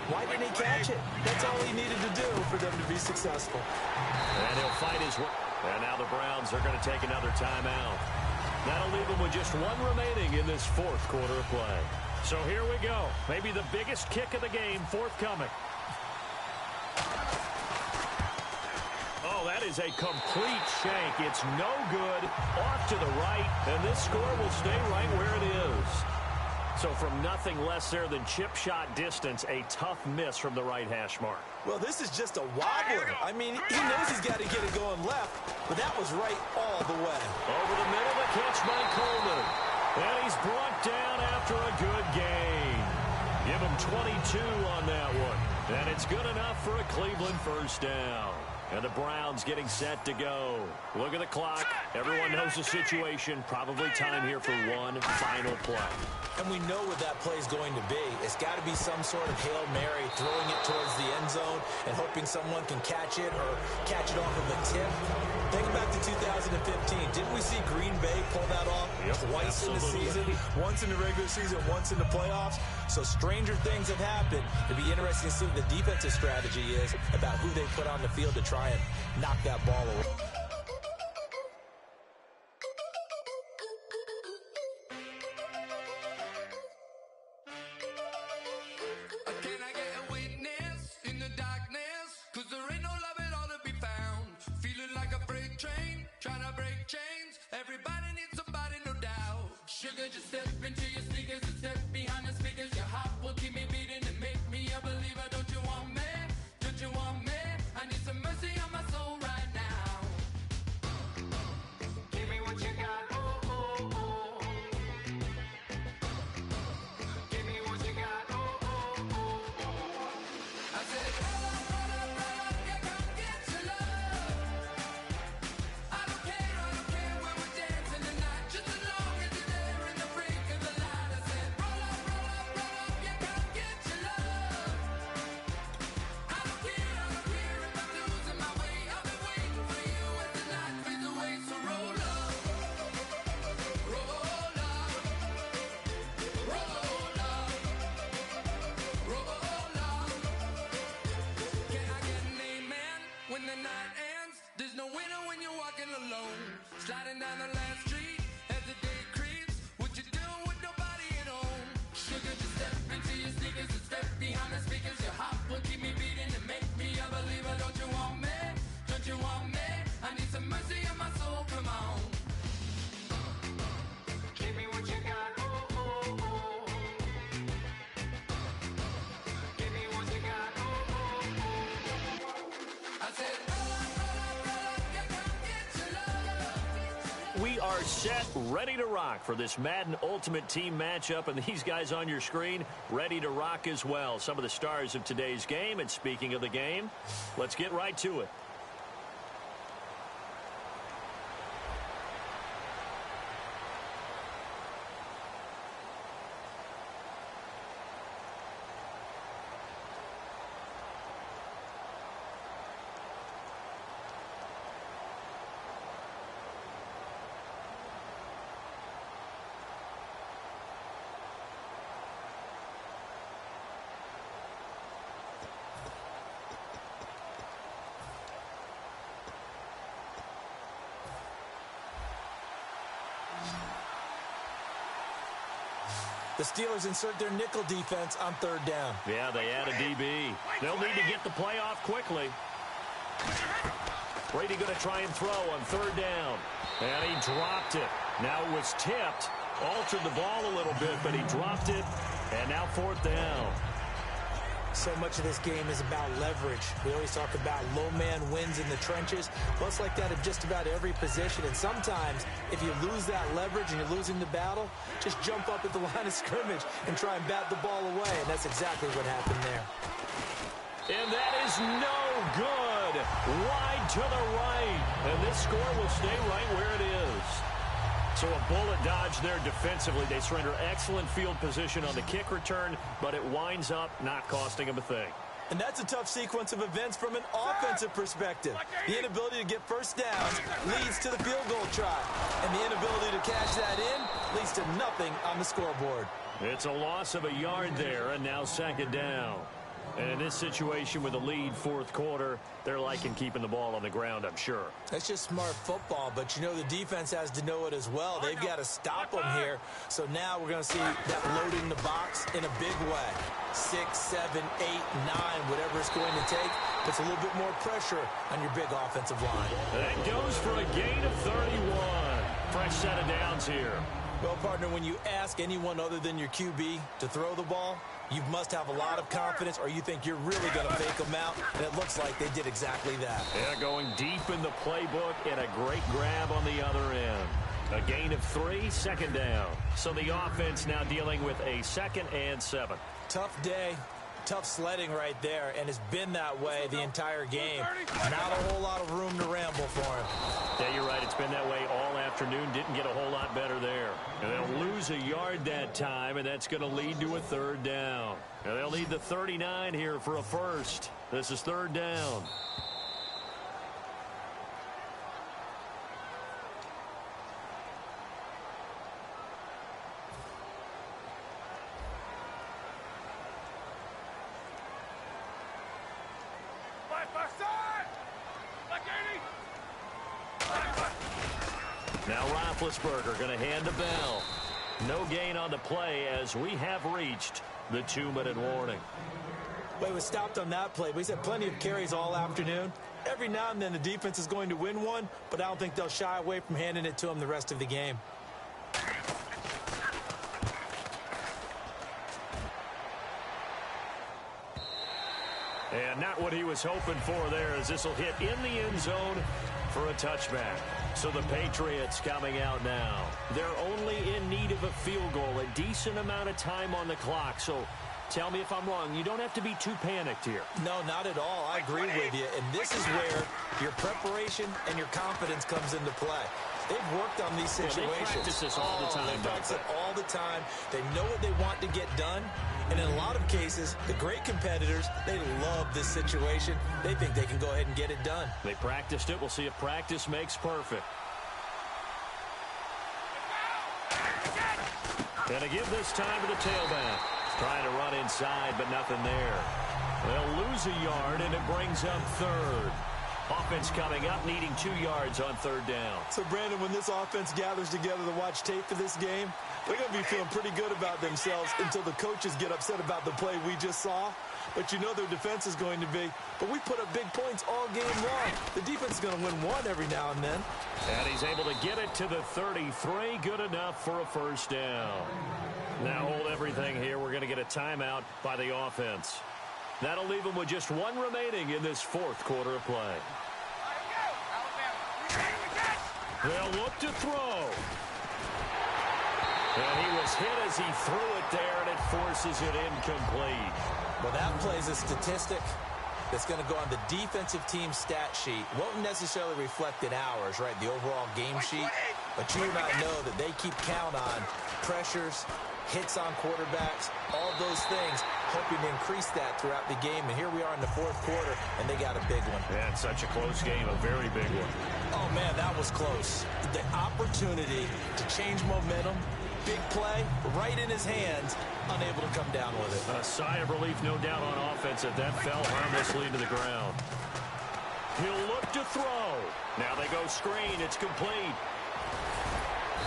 Why didn't he catch it? That's all he needed to do for them to be successful. And he'll fight his way. And now the Browns are going to take another timeout. That'll leave them with just one remaining in this fourth quarter of play. So here we go. Maybe the biggest kick of the game forthcoming. Oh, that is a complete shank. It's no good. Off to the right. And this score will stay right where it is. So from nothing less there than chip shot distance, a tough miss from the right hash mark. Well, this is just a wobbler. I mean, he knows he's got to get it going left, but that was right all the way. Over the middle, the catch by Coleman. And he's brought down after a good gain. Give him 22 on that one. And it's good enough for a Cleveland first down. And the Browns getting set to go. Look at the clock. Everyone knows the situation. Probably time here for one final play. And we know what that play is going to be. It's got to be some sort of Hail Mary, throwing it towards the end zone and hoping someone can catch it or catch it off of a tip. Think back to 2015. Didn't we see Green Bay pull that off twice in the season? Once in the regular season, once in the playoffs. So stranger things have happened. It'd be interesting to see what the defensive strategy is about who they put on the field to try and knock that ball away. last treat as the day creeps. What you doing with nobody at home? Sugar, just step into your sneakers and step behind the speakers. Your heart will keep me beating and make me a believer. Don't you want me? Don't you want me? I need some mercy in my soul. Come on. Give me what you got. Oh, oh, oh. Give me what you got. Oh, oh, oh. I said, you come get your love. We are set, ready to rock for this Madden Ultimate Team matchup, and these guys on your screen ready to rock as well. Some of the stars of today's game, and speaking of the game, let's get right to it. The Steelers insert their nickel defense on third down. Yeah, they add a DB. They'll need to get the play off quickly. Brady going to try and throw on third down. And he dropped it. Now it was tipped. Altered the ball a little bit, but he dropped it. And now fourth down. So much of this game is about leverage. We always talk about low man wins in the trenches. Well, it's like that in just about every position. And sometimes, if you lose that leverage and you're losing the battle, just jump up at the line of scrimmage and try and bat the ball away. And that's exactly what happened there. And that is no good. Wide to the right. And this score will stay right where it is. So a bullet dodge there defensively. They surrender excellent field position on the kick return, but it winds up not costing them a thing. And that's a tough sequence of events from an offensive perspective. The inability to get first down leads to the field goal try. And the inability to cash that in leads to nothing on the scoreboard. It's a loss of a yard there, and now second down. And in this situation with a lead fourth quarter, they're liking keeping the ball on the ground, I'm sure. That's just smart football, but you know the defense has to know it as well. They've got to stop them here. So now we're going to see that loading the box in a big way. 6, 7, 8, 9, whatever it's going to take, puts a little bit more pressure on your big offensive line. That goes for a gain of 31. Fresh set of downs here. Well, partner, when you ask anyone other than your QB to throw the ball, you must have a lot of confidence, or you think you're really going to fake them out, and it looks like they did exactly that. Yeah, going deep in the playbook and a great grab on the other end. A gain of 3, second down. So the offense now dealing with a 2nd and 7. Tough day, tough sledding right there, and it's been that way the entire game. Not a whole lot of room to ramble for him. Yeah, you're right. It's been that way all afternoon. Didn't get a whole lot better there. And they'll lose a yard that time, and that's going to lead to a third down. And they'll need the 39 here for a first. This is third down. Now Roethlisberger going to hand the bell. No gain on the play as we have reached the 2-minute warning. Well, he was stopped on that play, but he's had plenty of carries all afternoon. Every now and then the defense is going to win one, but I don't think they'll shy away from handing it to him the rest of the game. And not what he was hoping for there, as this will hit in the end zone for a touchback. So the Patriots coming out now. They're only in need of a field goal, a decent amount of time on the clock. So tell me if I'm wrong. You don't have to be too panicked here. No, not at all. I agree with you. And this is where your preparation and your confidence comes into play. They've worked on these situations. Yeah, they practice this all the time. They practice it all the time. They know what they want to get done. And in a lot of cases, the great competitors, they love this situation. They think they can go ahead and get it done. They practiced it. We'll see if practice makes perfect. And to give this time to the tailback. Trying to run inside, but nothing there. They'll lose a yard, and it brings up third. Offense coming up, needing 2 yards on third down. So, Brandon, when this offense gathers together to watch tape for this game, they're going to be feeling pretty good about themselves until the coaches get upset about the play we just saw. But you know their defense is going to be. But we put up big points all game long. The defense is going to win one every now and then. And he's able to get it to the 33. Good enough for a first down. Now hold everything here. We're going to get a timeout by the offense. That'll leave them with just one remaining in this fourth quarter of play. They'll look to throw. And he was hit as he threw it there, and it forces it incomplete. Well, that plays a statistic that's going to go on the defensive team stat sheet. Won't necessarily reflect in ours, right, the overall game sheet. But you and I know that they keep count on pressures, hits on quarterbacks, all those things, hoping to increase that throughout the game. And here we are in the fourth quarter, and they got a big one. And such a close game, a very big one. Oh, man, that was close. The opportunity to change momentum, big play, right in his hands, unable to come down with it. A sigh of relief, no doubt, on offense that fell harmlessly to the ground. He'll look to throw. Now they go screen. It's complete.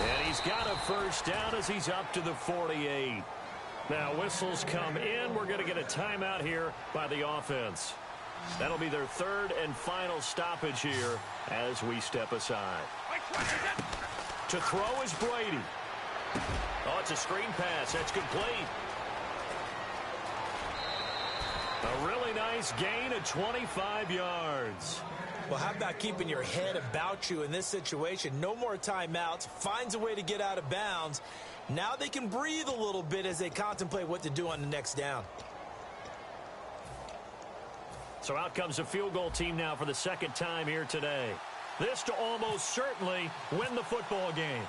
And he's got a first down as he's up to the 48. Now whistles come in. We're going to get a timeout here by the offense. That'll be their third and final stoppage here as we step aside. To throw is Brady. Oh, it's a screen pass. That's complete. A really nice gain of 25 yards. Well, how about keeping your head about you in this situation? No more timeouts. Finds a way to get out of bounds. Now they can breathe a little bit as they contemplate what to do on the next down. So out comes the field goal team now for the second time here today. This to almost certainly win the football game.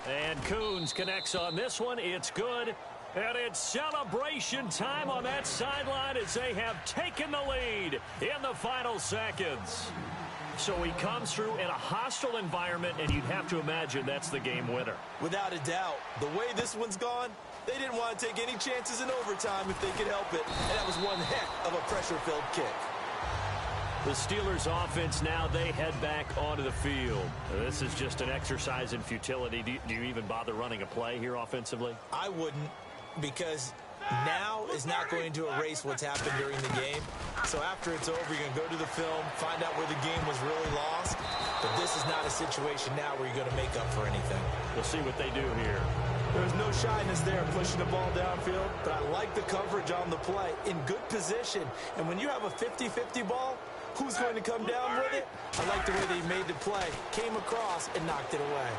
And Coons connects on this one. It's good. And it's celebration time on that sideline as they have taken the lead in the final seconds. So he comes through in a hostile environment, and you'd have to imagine that's the game winner. Without a doubt. The way this one's gone, they didn't want to take any chances in overtime if they could help it. And that was one heck of a pressure-filled kick. The Steelers offense now, they head back onto the field. This is just an exercise in futility. Do you even bother running a play here offensively? I wouldn't, because now is not going to erase what's happened during the game. So after it's over, you're going to go to the film, find out where the game was really lost. But this is not a situation now where you're going to make up for anything. We'll see what they do here. There's no shyness there pushing the ball downfield, but I like the coverage on the play. In good position. And when you have a 50-50 ball, who's going to come down with it? I like the way they made the play, came across, and knocked it away.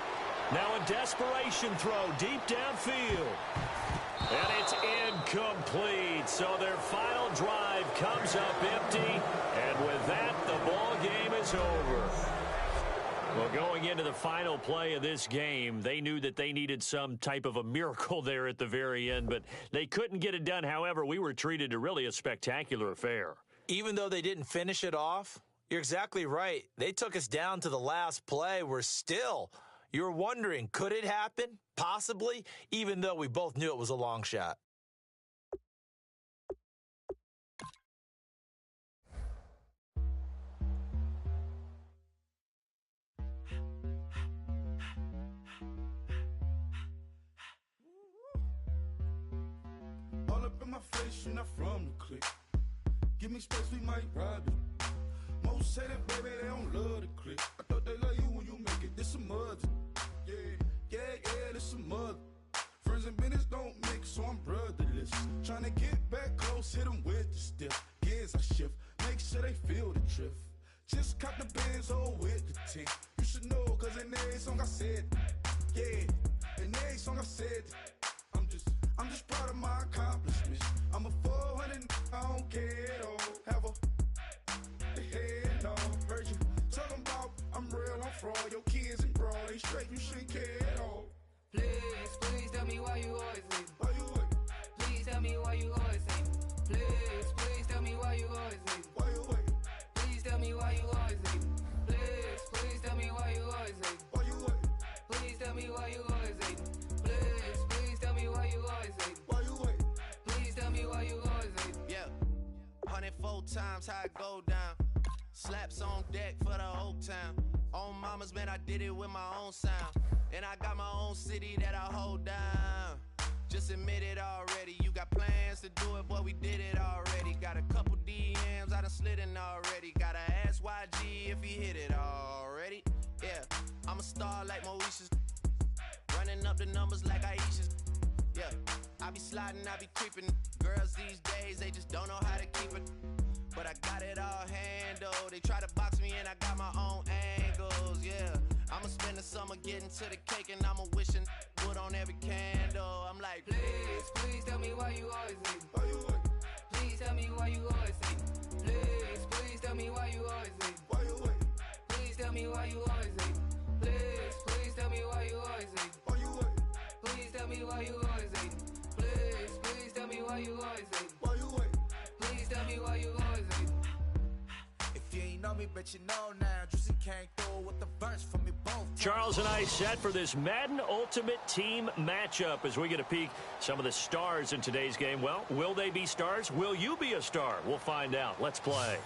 Now a desperation throw deep downfield. And it's incomplete. So their final drive comes up empty. And with that, the ball game is over. Well, going into the final play of this game, they knew that they needed some type of a miracle there at the very end, but they couldn't get it done. However, we were treated to really a spectacular affair. Even though they didn't finish it off, you're exactly right. They took us down to the last play. We're still, you're wondering, could it happen? Possibly, even though we both knew it was a long shot. All up in my face, you're not from the clique. Give me space, we might ride it. Most say that, baby, they don't love the clique. I thought they love you when you make it. This some mud. Yeah, this some mud. Friends and business don't mix, so I'm brotherless. Trying to get back close, hit them with the stiff. Gears I shift, make sure they feel the drift. Just cop the Benz, oh, with the tint. You should know, cause in every song I said, yeah, in every song I said, I'm just proud of my accomplishments. I'm a 400, I don't care at all. Have a head on. Heard you talking about I'm real, I'm fraud. Your kids and broad, they straight, you shouldn't care at all. Please tell me why you always leave. Why you wait? Please tell me why you always leave. Please tell me why you always leave. Why you wait? Please tell me why you always leave. Please tell me why you always leave. Why you wait? Please tell me why you always leave. Please tell me why you always leave. Why you wait? Please tell me why you always leave. Yeah, 104 times how it go down. Slaps on deck for the whole town. On mamas, man, I did it with my own sound. And I got my own city that I hold down. Just admit it already. You got plans to do it, boy, we did it already. Got a couple DMs, I done slid in already. Gotta ask YG if he hit it already. Yeah, I'm a star like Moesha's. Running up the numbers like Aisha's. Yeah, I be sliding, I be creeping. Girls these days, they just don't know how to keep it. But I got it all handled. They try to box me in, I got my own angles, yeah. I'ma spend the summer getting to the cake and I'ma wishing wood on every candle. I'm like, Please, please tell me why you always leave. Why you wait? Please tell me why you always leave. Please, please tell me why you always leave. Why you wait? Please tell me why you always leave. Please, please tell me why you always leave. Why you wait? Please tell me why you always leave. Please, please tell me why you always leave. Why you wait? Please tell me why you always leave. If you ain't know me, bet you know now. Juicy came through with the verse from me both. Charles and I set for this Madden Ultimate Team matchup as we get a peek some of the stars in today's game. Well, will they be stars? Will you be a star? We'll find out. Let's play.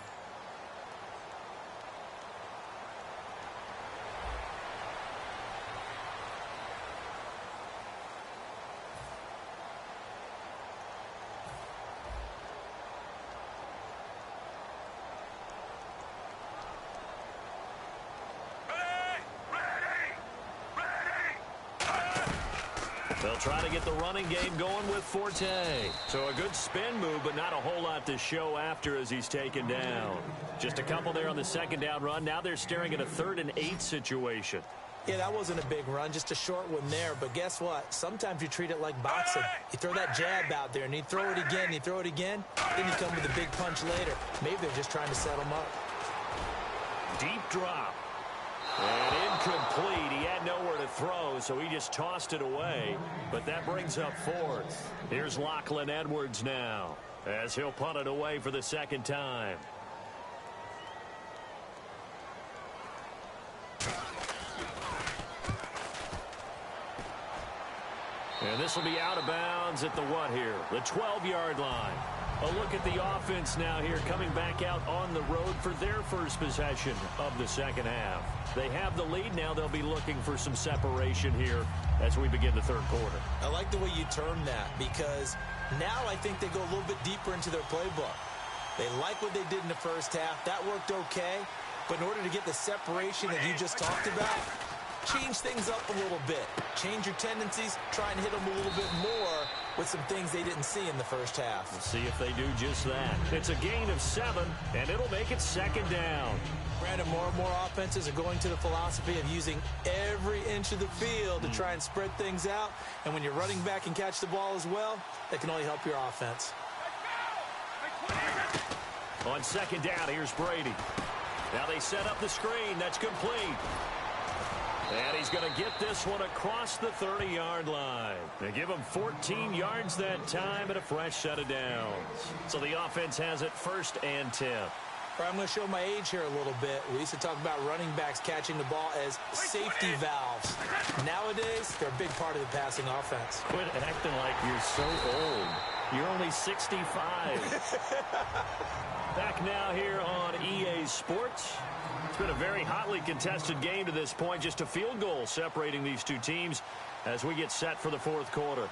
They'll try to get the running game going with Forte. So a good spin move, but not a whole lot to show after as he's taken down. Just a couple there on the second down run. Now they're staring at a 3rd and 8 situation. Yeah, that wasn't a big run, just a short one there. But guess what? Sometimes you treat it like boxing. You throw that jab out there, and you throw it again, you throw it again, then you come with a big punch later. Maybe they're just trying to set them up. Deep drop. And incomplete. He had nowhere to throw, so he just tossed it away. But that brings up 4th. Here's Lachlan Edwards now as he'll punt it away for the second time. And this will be out of bounds at the what here? The 12-yard line. A look at the offense now here, coming back out on the road for their first possession of the second half. They have the lead now. They'll be looking for some separation here as we begin the third quarter. I like the way you term that, because now I think they go a little bit deeper into their playbook. They like what they did in the first half. That worked okay. But in order to get the separation that you just talked about, change things up a little bit. Change your tendencies. Try and hit them a little bit more with some things they didn't see in the first half. We'll see if they do just that. It's a gain of 7, and it'll make it second down. Brandon, more and more offenses are going to the philosophy of using every inch of the field to try and spread things out. And when you're running back and catch the ball as well, that can only help your offense. On second down, here's Brady. Now they set up the screen. That's complete. And he's going to get this one across the 30-yard line. They give him 14 yards that time and a fresh set of downs. So the offense has it 1st and 10. I'm going to show my age here a little bit. We used to talk about running backs catching the ball as safety valves. Nowadays, they're a big part of the passing offense. Quit acting like you're so old. You're only 65. Back now here on EA Sports. It's been a very hotly contested game to this point. Just a field goal separating these two teams as we get set for the fourth quarter.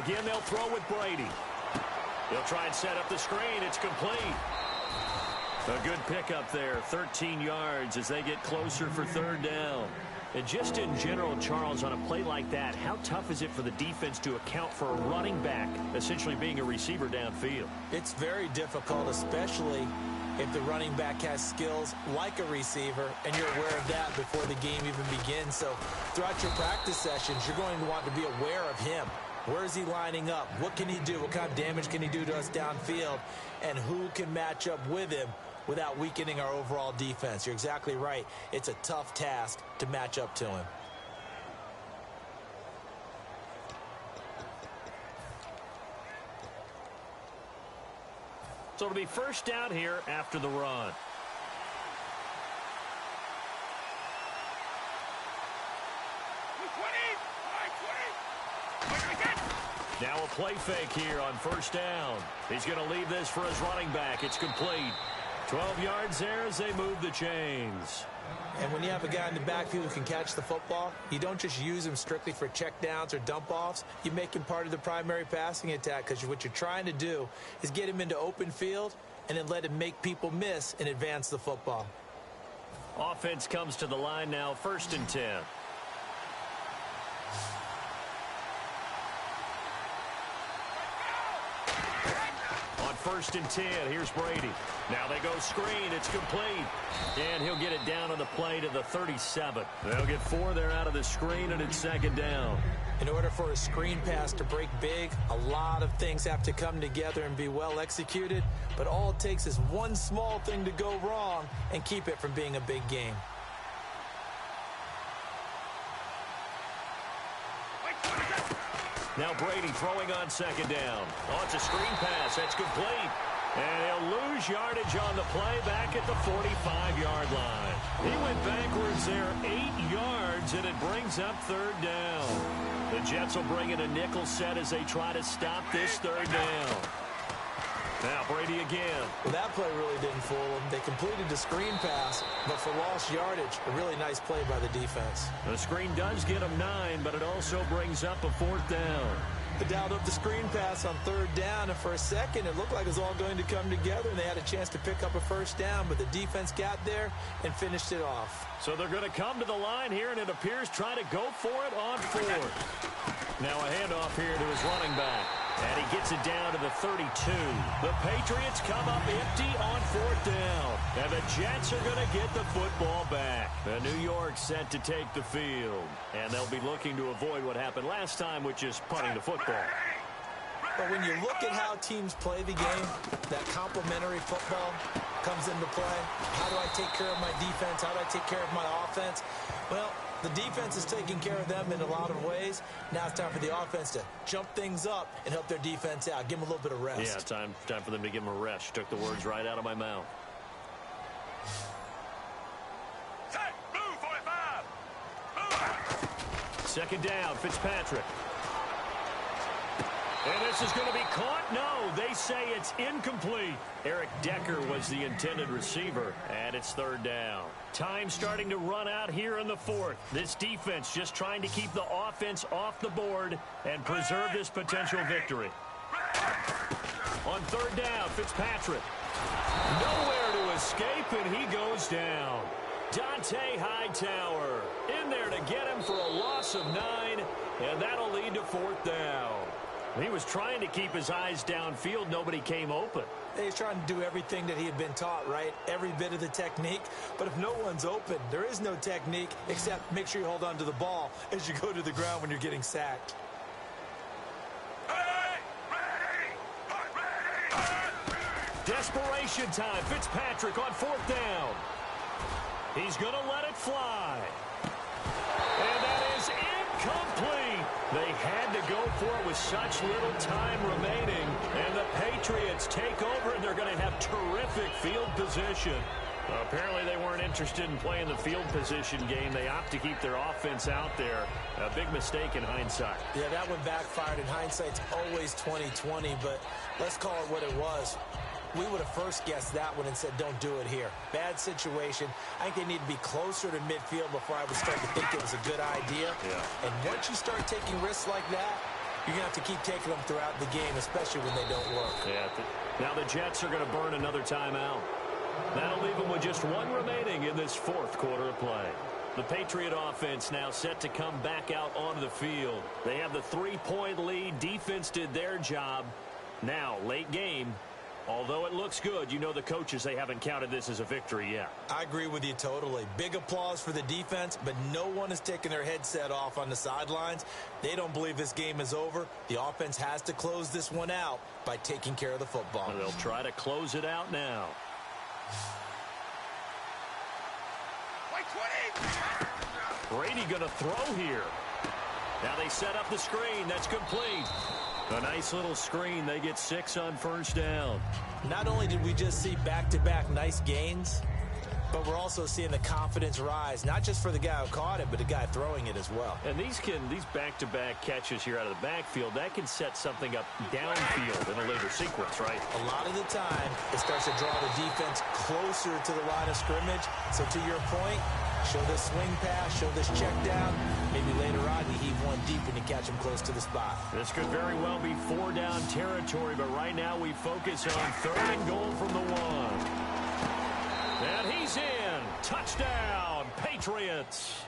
Again, they'll throw with Brady. He'll try and set up the screen. It's complete. A good pickup there, 13 yards as they get closer for 3rd down. And just in general, Charles, on a play like that, how tough is it for the defense to account for a running back essentially being a receiver downfield? It's very difficult, especially if the running back has skills like a receiver, and you're aware of that before the game even begins. So throughout your practice sessions, you're going to want to be aware of him. Where is he lining up? What can he do? What kind of damage can he do to us downfield? And who can match up with him without weakening our overall defense? You're exactly right. It's a tough task to match up to him. So it'll be 1st down here after the run. Now a play fake here on first down. He's going to leave this for his running back. It's complete. 12 yards there as they move the chains. And when you have a guy in the backfield who can catch the football, you don't just use him strictly for checkdowns or dump-offs. You make him part of the primary passing attack because what you're trying to do is get him into open field and then let him make people miss and advance the football. Offense comes to the line now, 1st and 10. On 1st and 10, here's Brady. Now they go screen. It's complete. And he'll get it down on the play to the 37. They'll get 4 there out of the screen, and it's 2nd down. In order for a screen pass to break big, a lot of things have to come together and be well executed. But all it takes is one small thing to go wrong and keep it from being a big game. Now Brady throwing on 2nd down. Oh, it's a screen pass. That's complete. And he'll lose yardage on the play back at the 45-yard line. He went backwards there 8 yards, and it brings up 3rd down. The Jets will bring in a nickel set as they try to stop this 3rd down. Now Brady again. Well, that play really didn't fool them. They completed the screen pass, but for lost yardage, a really nice play by the defense. The screen does get them 9, but it also brings up a 4th down. They dialed up the screen pass on 3rd down, and for a second, it looked like it was all going to come together, and they had a chance to pick up a 1st down, but the defense got there and finished it off. So they're going to come to the line here, and it appears try to go for it on 4th. Now a handoff here to his running back. And he gets it down to the 32. The Patriots come up empty on 4th down. And the Jets are going to get the football back. The New York set to take the field. And they'll be looking to avoid what happened last time, which is punting the football. But when you look at how teams play the game, that complementary football comes into play. How do I take care of my defense? How do I take care of my offense? Well, the defense is taking care of them in a lot of ways. Now it's time for the offense to jump things up and help their defense out. Give them a little bit of rest. Yeah, time for them to give them a rest. Took the words right out of my mouth. Set, blue 45. Blue. 2nd down, Fitzpatrick. And this is going to be caught. No, they say it's incomplete. Eric Decker was the intended receiver, and it's 3rd down. Time starting to run out here in the 4th. This defense just trying to keep the offense off the board and preserve this potential victory. On 3rd down, Fitzpatrick. Nowhere to escape, and he goes down. Dante Hightower in there to get him for a loss of 9, and that'll lead to 4th down. He was trying to keep his eyes downfield. Nobody came open. He's trying to do everything that he had been taught, right? Every bit of the technique. But if no one's open, there is no technique except make sure you hold on to the ball as you go to the ground when you're getting sacked. Desperation time. Fitzpatrick on 4th down. He's going to let it fly. And that is incomplete. They had to go for it with such little time remaining. And the Patriots take over, and they're going to have terrific field position. Apparently they weren't interested in playing the field position game. They opt to keep their offense out there. A big mistake in hindsight. Yeah, that one backfired. In hindsight's always 20/20, but let's call it what it was. We would have first guessed that one and said, don't do it here. Bad situation. I think they need to be closer to midfield before I would start to think it was a good idea. Yeah. And once you start taking risks like that, you're going to have to keep taking them throughout the game, especially when they don't work. Yeah. Now the Jets are going to burn another timeout. That'll leave them with just 1 remaining in this 4th quarter of play. The Patriot offense now set to come back out onto the field. They have the 3-point lead. Defense did their job. Now, late game. Although it looks good, you know the coaches, they haven't counted this as a victory yet. I agree with you totally. Big applause for the defense, but no one is taking their headset off on the sidelines. They don't believe this game is over. The offense has to close this one out by taking care of the football. They'll try to close it out now. Brady going to throw here. Now they set up the screen. That's complete. A nice little screen. They get 6 on 1st down. Not only did we just see back-to-back nice gains, But we're also seeing the confidence rise, not just for the guy who caught it, but the guy throwing it as well. And these back-to-back catches here out of the backfield, that can set something up downfield in a later sequence, right? A lot of the time, it starts to draw the defense closer to the line of scrimmage. So to your point, show this swing pass, show this check down. Maybe later on you heave one deep and you catch him close to the spot. This could very well be 4-down territory, but right now we focus on 3rd and goal from the 1. And he's in. Touchdown, Patriots.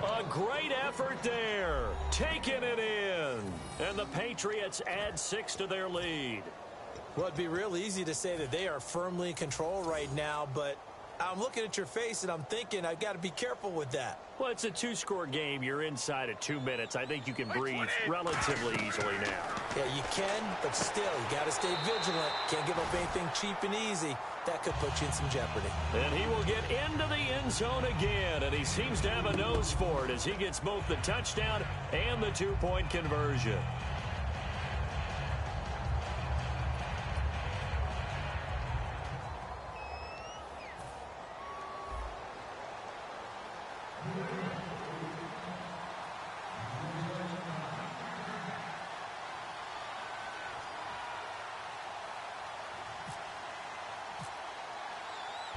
A great effort there. Taking it in. And the Patriots add 6 to their lead. Well, it'd be real easy to say that they are firmly in control right now, but I'm looking at your face and I'm thinking I've got to be careful with that. Well, it's a 2-score game. You're inside at 2 minutes. I think you can breathe relatively easily now. Yeah, you can, but still, you got to stay vigilant. Can't give up anything cheap and easy. That could put you in some jeopardy. And he will get into the end zone again, and he seems to have a nose for it as he gets both the touchdown and the 2-point conversion.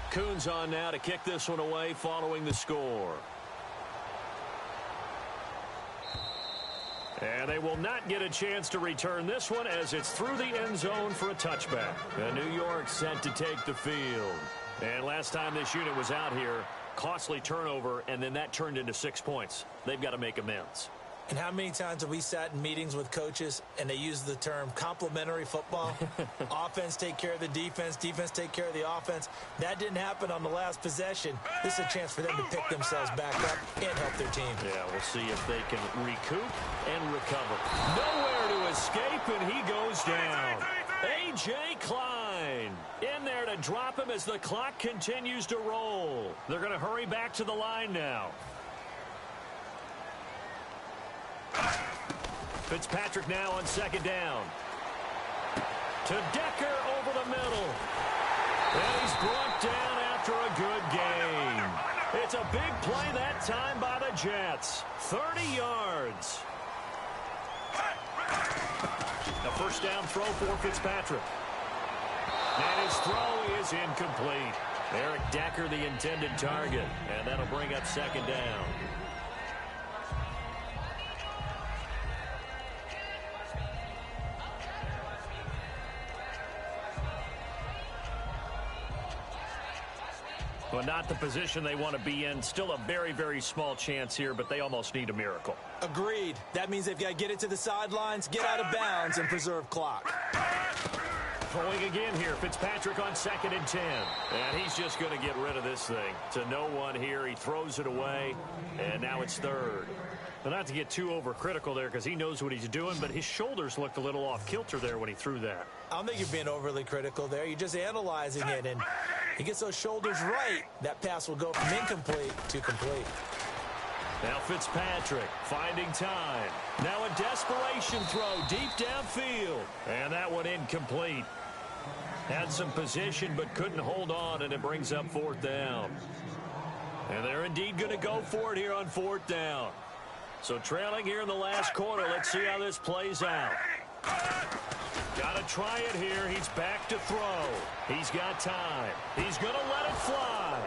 Coons on now to kick this one away following the score. And they will not get a chance to return this one as it's through the end zone for a touchback. And New York set to take the field. And last time this unit was out here, costly turnover, and then that turned into 6 points. They've got to make amends. And how many times have we sat in meetings with coaches and they use the term complementary football? Offense take care of the defense, defense take care of the offense. That didn't happen on the last possession. This is a chance for them to pick themselves back up and help their team. Yeah, we'll see if they can recoup and recover. Nowhere to escape, and he goes down. A.J. Klein in there to drop him as the clock continues to roll. They're going to hurry back to the line now. Fitzpatrick now on 2nd down. To Decker over the middle. And he's brought down after a good game. It's a big play that time by the Jets. 30 yards. A 1st down throw for Fitzpatrick. And his throw is incomplete. Eric Decker the intended target. And that'll bring up 2nd down. Well, not the position they want to be in. Still a very, very small chance here, but they almost need a miracle. Agreed. That means they've got to get it to the sidelines, get out of bounds, and preserve clock. Throwing again here. Fitzpatrick on 2nd and 10. And he's just going to get rid of this thing. To no one here. He throws it away, and now it's 3rd. But not to get too overcritical there because he knows what he's doing, but his shoulders looked a little off kilter there when he threw that. I don't think you're being overly critical there. You're just analyzing it, and he gets those shoulders right. That pass will go from incomplete to complete. Now Fitzpatrick finding time. Now a desperation throw deep downfield. And that one incomplete. Had some position but couldn't hold on, and it brings up 4th down. And they're indeed going to go for it here on 4th down. So trailing here in the last quarter. Let's see how this plays out. Got to try it here. He's back to throw. He's got time. He's going to let it fly.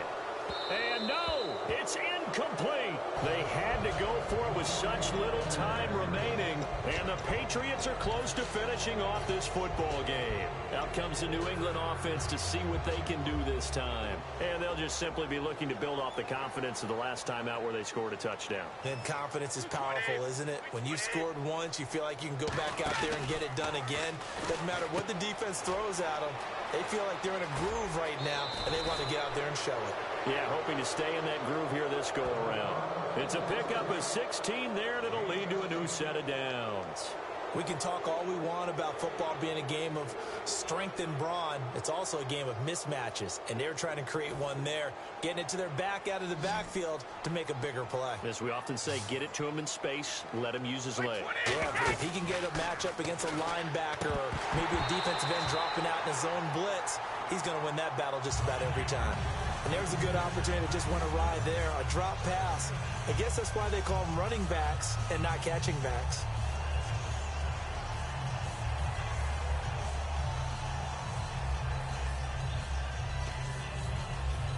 And no, it's incomplete. They had to go for it with such little time remaining. And the Patriots are close to finishing off this football game. Out comes the New England offense to see what they can do this time. And they'll just simply be looking to build off the confidence of the last time out where they scored a touchdown. And confidence is powerful, isn't it? When you've scored once, you feel like you can go back out there and get it done again. Doesn't matter what the defense throws at them. They feel like they're in a groove right now, and they want to get out there and show it. Yeah, hoping to stay in that groove here this go-around. It's a pickup of 16 there, and it'll lead to a new set of downs. We can talk all we want about football being a game of strength and brawn. It's also a game of mismatches, and they're trying to create one there, getting it to their back out of the backfield to make a bigger play. As we often say, get it to him in space, let him use his leg. Yeah, if he can get a matchup against a linebacker or maybe a defensive end dropping out in a zone blitz, he's going to win that battle just about every time. And there's a good opportunity to just win a ride there, a drop pass. I guess that's why they call them running backs and not catching backs.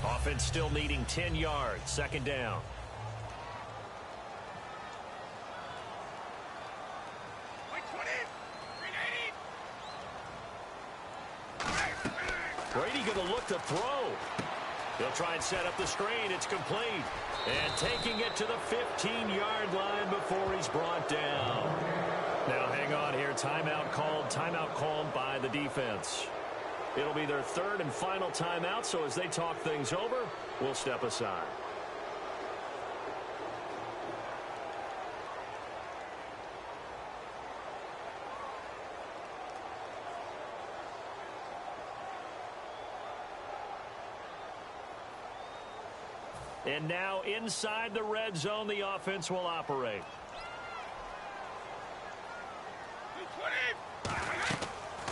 Offense still needing 10 yards. Second down. Brady going to look to throw. He'll try and set up the screen. It's complete. And taking it to the 15-yard line before he's brought down. Now hang on here. Timeout called by the defense. It'll be their third and final timeout, so as they talk things over, we'll step aside. And now inside the red zone, the offense will operate.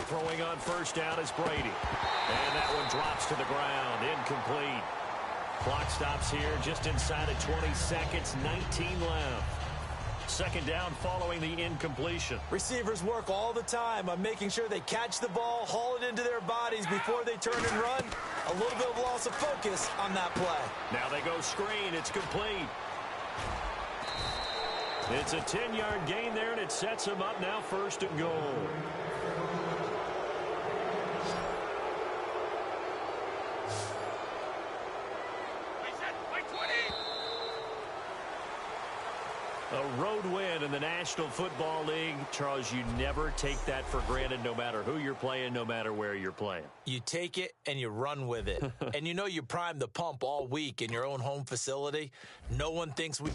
Throwing on first down is Brady. And that one drops to the ground. Incomplete. Clock stops here just inside of 20 seconds. 19 left. Second down following the incompletion. Receivers work all the time on making sure they catch the ball, haul it into their bodies before they turn and run. A little bit of loss of focus on that play. Now they go screen. It's complete. It's a 10-yard gain there, and it sets them up now first and goal. A road win in the National Football League. Charles, you never take that for granted, no matter who you're playing, no matter where you're playing. You take it and you run with it. And you know you primed the pump all week in your own home facility. No one thinks we...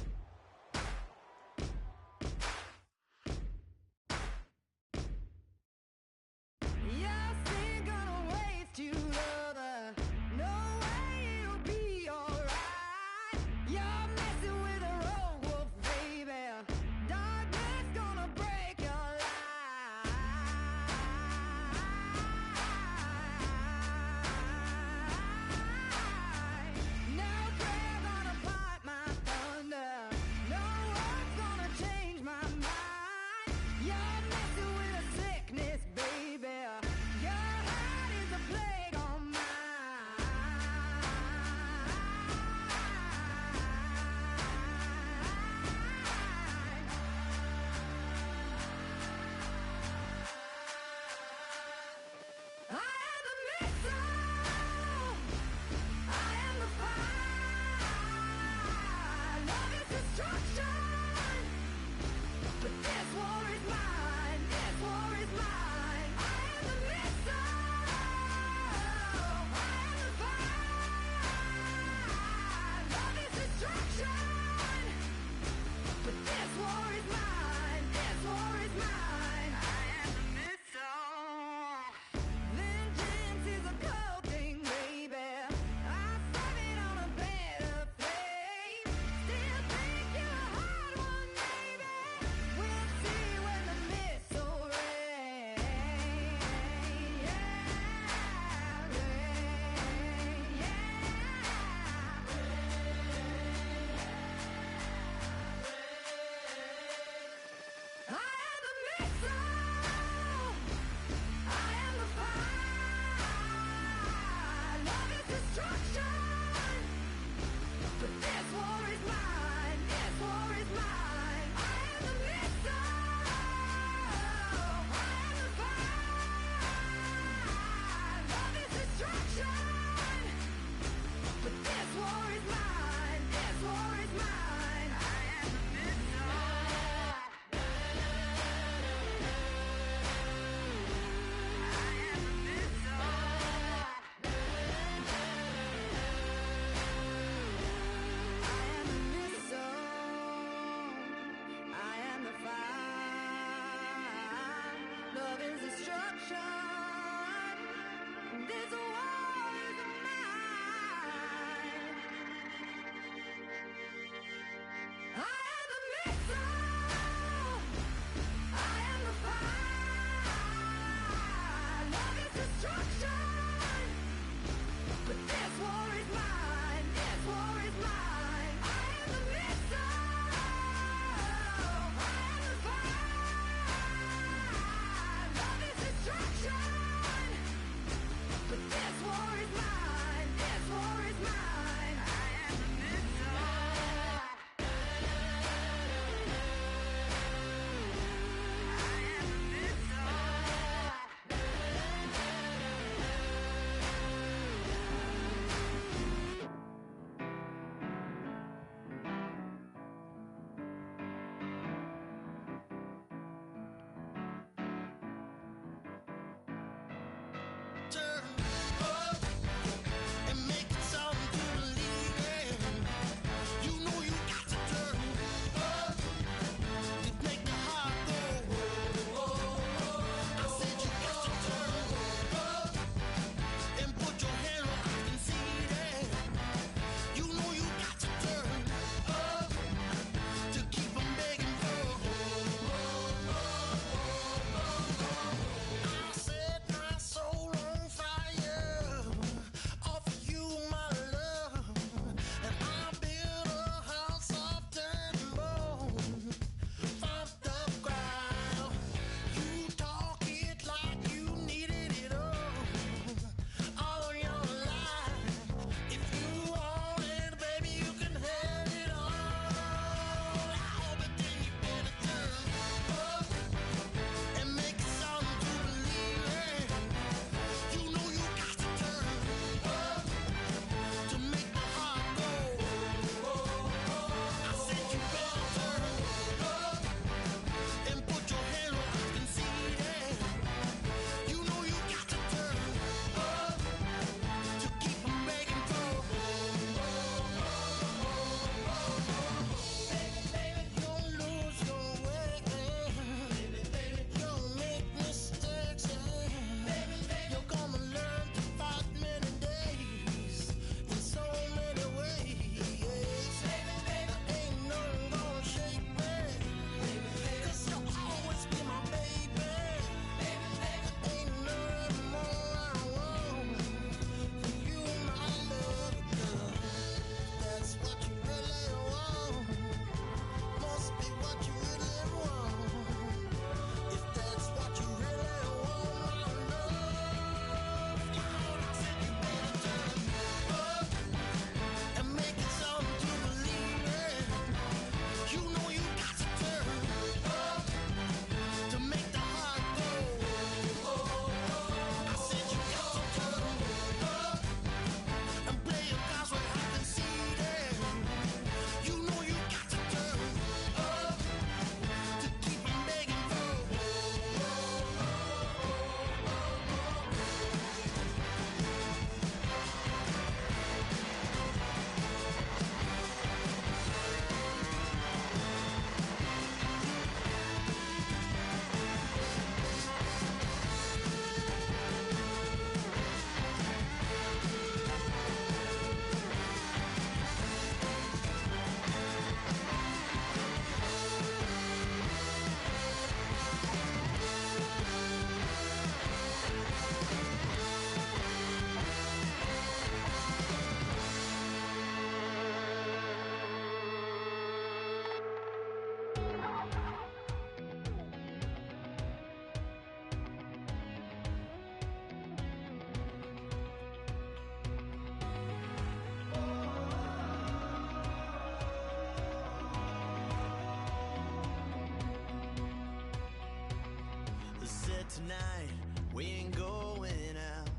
But tonight we ain't going out,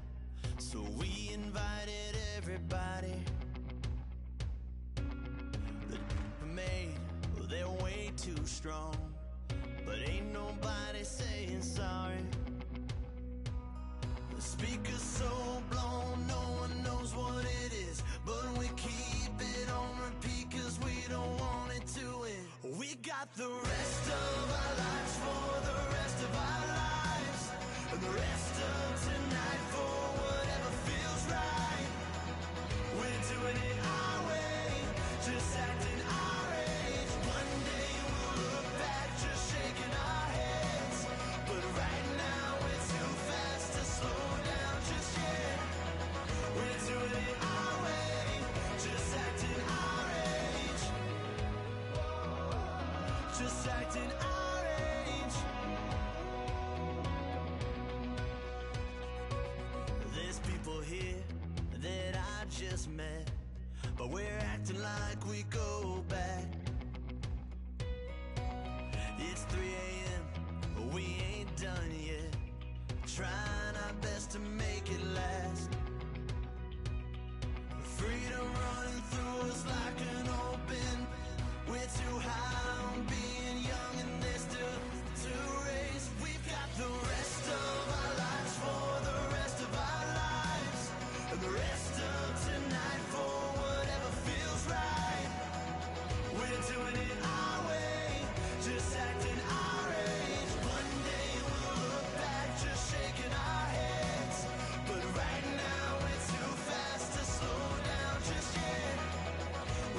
so we invited everybody. The made, well, they're way too strong, but ain't nobody saying sorry. The speaker's so blown, no one knows what it is, but we keep it on repeat cause we don't want it to end. We got the rest of our lives for the rest of our lives, and the rest of tonight for whatever feels right. We're doing it our way, just acting our age. One day we'll look back just shaking our heads, but right now we're too fast to slow down just yet. We're doing it our way, just acting our age. Just acting our age. There's people here that I just met, but we're acting like we go back. It's 3 a.m., but we ain't done yet, trying our best to make it last. Freedom running through us like an open. We're too high on being young and there's still to race. We've got the rest of our lives for the rest of our lives, and the rest of tonight for whatever feels right. We're doing it our way, just acting our age. One day we'll look back just shaking our heads, but right now we're too fast to slow down just yet.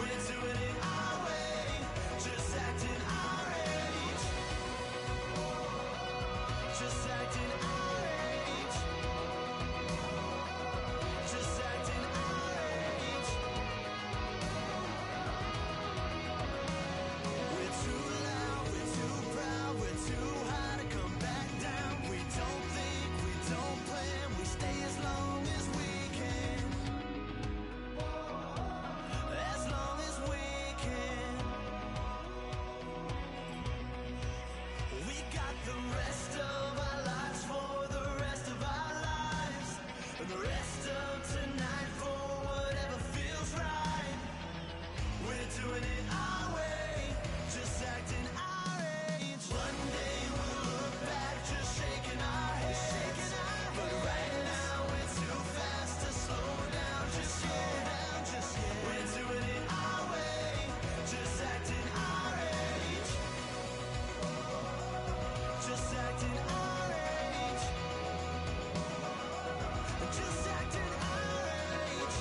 We're doing it our way, just acting our age. Just acting our age. Just acting our age. We're too loud, we're too proud, we're too high to come back down. We don't think, we don't plan, we stay as long as we can. As long as we can. We got the rest of our lives for the rest of our lives, and the rest of tonight for whatever feels right. We're doing it our way, just acting our age. One day we'll look back just shaking our heads, but right now we're too fast to slow down just yet. We're doing it our way, just acting our age. Just acting our age. Just acting our age.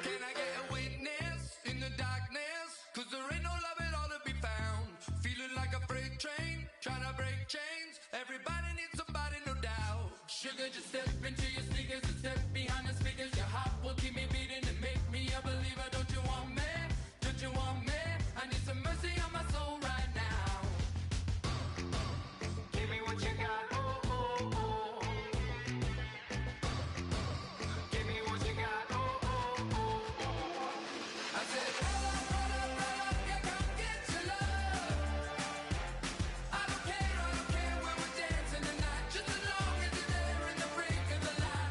Can I get a witness in the darkness? Cause there ain't no love at all to be found. Feeling like a freight train, trying to break chains. Everybody needs somebody, no doubt. Sugar, just step into your sneakers and step behind the speakers. Your heart will keep me beating and make me a believer. Don't you want me? Don't you want me? I need some mercy on my soul right now. Give me what you got, oh, oh, oh. Give me what you got, oh, oh, oh, oh. I said, hold up, yeah, come get your love. I don't care where we're dancing tonight, just as long as you're there in the brink of the light.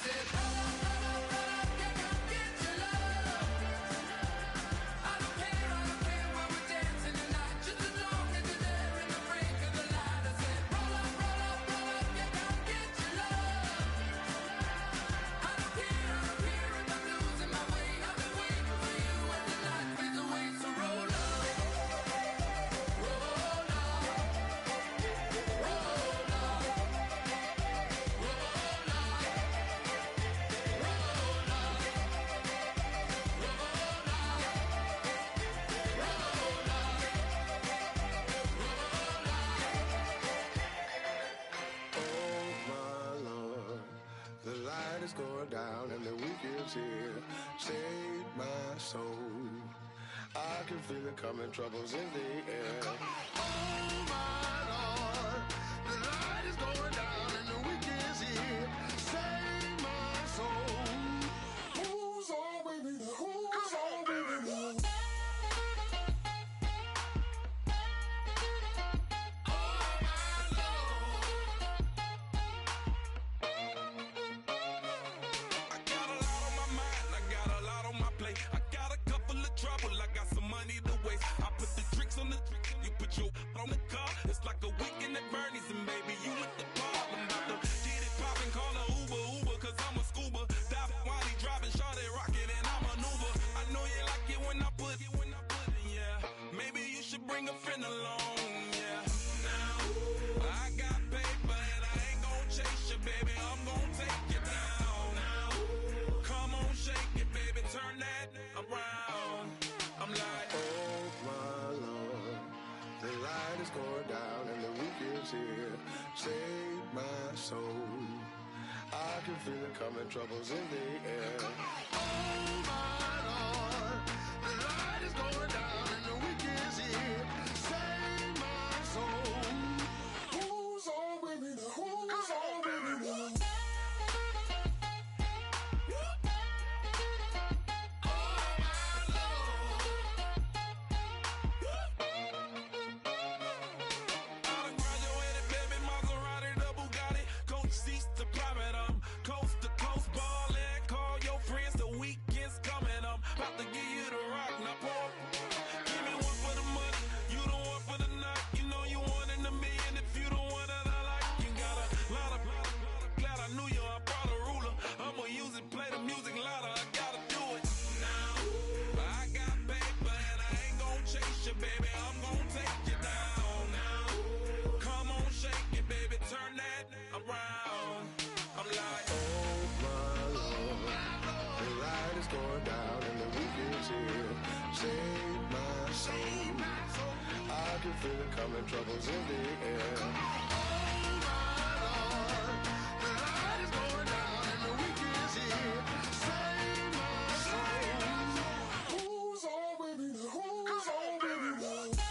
said, roll up, yeah, come get your love. I don't care where we're dancing tonight, just as long as you're there in the brink of the light. I said, roll up, yeah, come get your love. I don't care if I'm losing my way. I've been waiting for you as the night fades away. So roll up, roll up, roll up, roll up, roll up. Oh my Lord, the light is going down and the week is here. Save my soul. I can feel it coming, troubles in the air. Oh my Lord, the light is going down and the week is here. Save my soul. Who's all with me? Who's all with me? I got a lot on my mind, I got a lot on my plate. I got a couple of trouble, I got some money to waste. I put the drinks on the you put your on the car. It's like a weekend at Bernie's and baby, you look the part. I'm about to get it poppin', call a Uber, cause I'm a scuba. Dive while he driving, shawty rockin' and I maneuver. I know you like it when I put it, yeah. Maybe you should bring a friend along, yeah. Now, I got paper and I ain't gon' chase you, baby. I'm gon' take you down. Come on, shake it, baby. Turn that around. I'm like, Oh my Lord, the light is going down and the week is here. Save my soul. I can feel it coming, troubles in the air. Oh my Lord, the light is going down and the week is here. Save my soul. Who's all with me now? Who's all with me now? I done graduated, baby, Maserati, the Bugatti, coach seats to private, coast to coast ballin'. Call your friends, the weekend's coming, about to give you the rock, now pour. Give me one for the money, you the one for the night. You know you one in a million if you the one that I like. You got a lot of glad I knew you, I brought a ruler. I'ma use it, play the music louder, I gotta do it. Now, I got paper and I ain't gon' chase you, baby, I'm gon' take you down. Now, come on, shake it, baby, turn that around. I'm like, Oh my Lord, the light is going down and the week is here. Save my soul. I can feel it coming, troubles in the air. Oh my Lord, the light is going down and the week is here. Save my soul. Who's all with me now? Who's all with me now?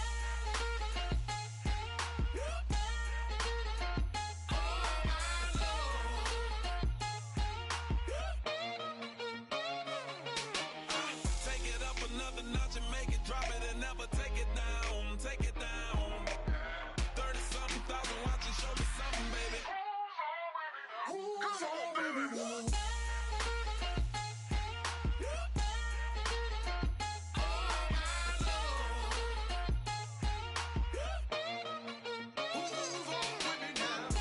take it up another notch and make it drop it and never take it down. Take it down. 30-something thousand watching, show me something, baby. Who's all with me now? Who's all with me now?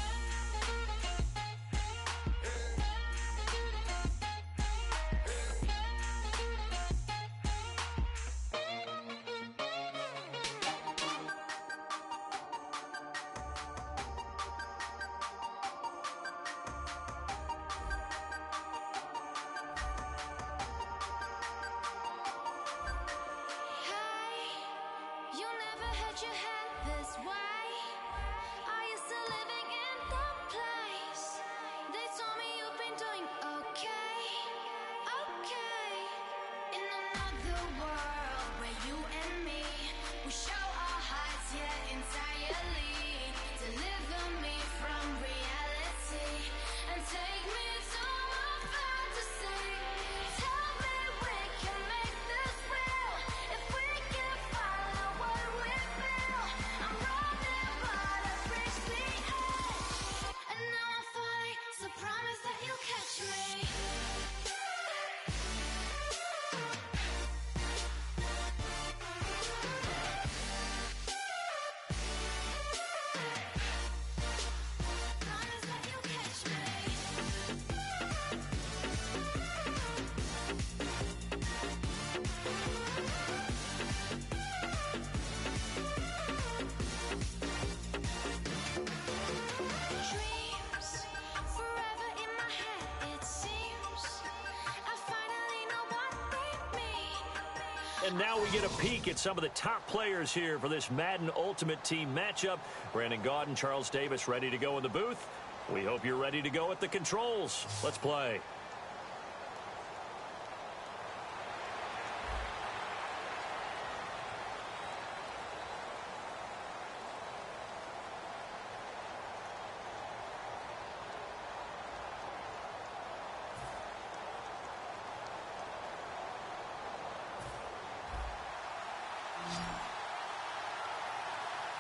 And now we get a peek at some of the top players here for this Madden Ultimate Team matchup. Brandon Gaudin, Charles Davis ready to go in the booth. We hope you're ready to go at the controls. Let's play.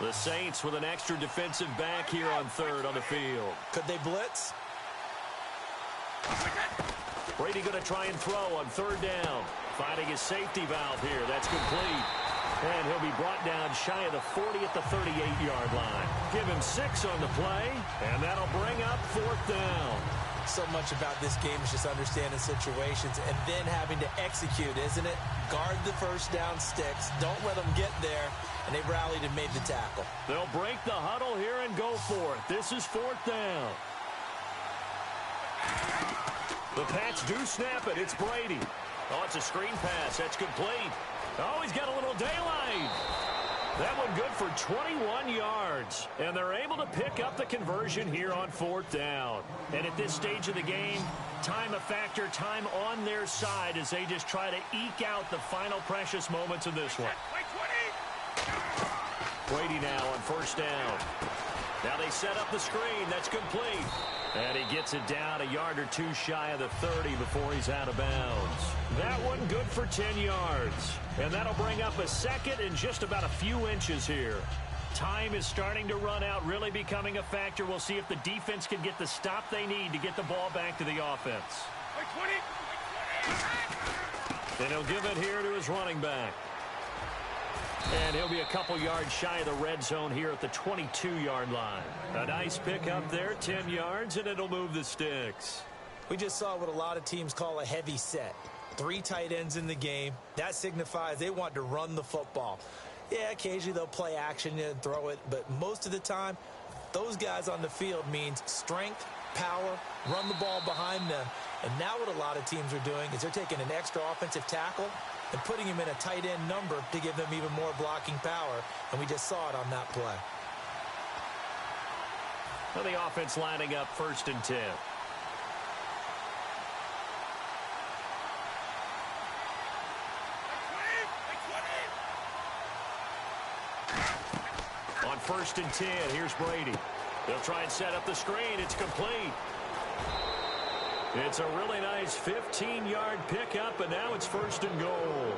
The Saints with an extra defensive back here on third on the field. Could they blitz? Brady going to try and throw on third down. Finding his safety valve here. That's complete. And he'll be brought down shy of the 40 at the 38-yard line. Give him 6 on the play, and that'll bring up fourth down. So much about this game is just understanding situations and then having to execute, isn't it? Guard the first down sticks. Don't let them get there. And they rallied and made the tackle. They'll break the huddle here and go for it. This is fourth down. The Pats do snap it. It's Brady. Oh, it's a screen pass. That's complete. Oh, he's got a little daylight. That one good for 21 yards. And they're able to pick up the conversion here on fourth down. And at this stage of the game, time a factor, time on their side as they just try to eke out the final precious moments of this one. Brady now on first down. Now they set up the screen. That's complete. And he gets it down a yard or two shy of the 30 before he's out of bounds. That one good for 10 yards. And that'll bring up a second and just about a few inches here. Time is starting to run out, really becoming a factor. We'll see if the defense can get the stop they need to get the ball back to the offense. And he'll give it here to his running back. And he'll be a couple yards shy of the red zone here at the 22-yard line. A nice pickup there, 10 yards, and it'll move the sticks. We just saw what a lot of teams call a heavy set. 3 tight ends in the game. That signifies they want to run the football. Yeah, occasionally they'll play action and throw it, but most of the time, those guys on the field means strength, power, run the ball behind them. And now what a lot of teams are doing is they're taking an extra offensive tackle and putting him in a tight end number to give them even more blocking power. And we just saw it on that play. Well, the offense lining up 1st and 10. On 1st and 10, here's Brady. They'll try and set up the screen. It's complete. It's a really nice 15-yard pickup, and now it's 1st and goal.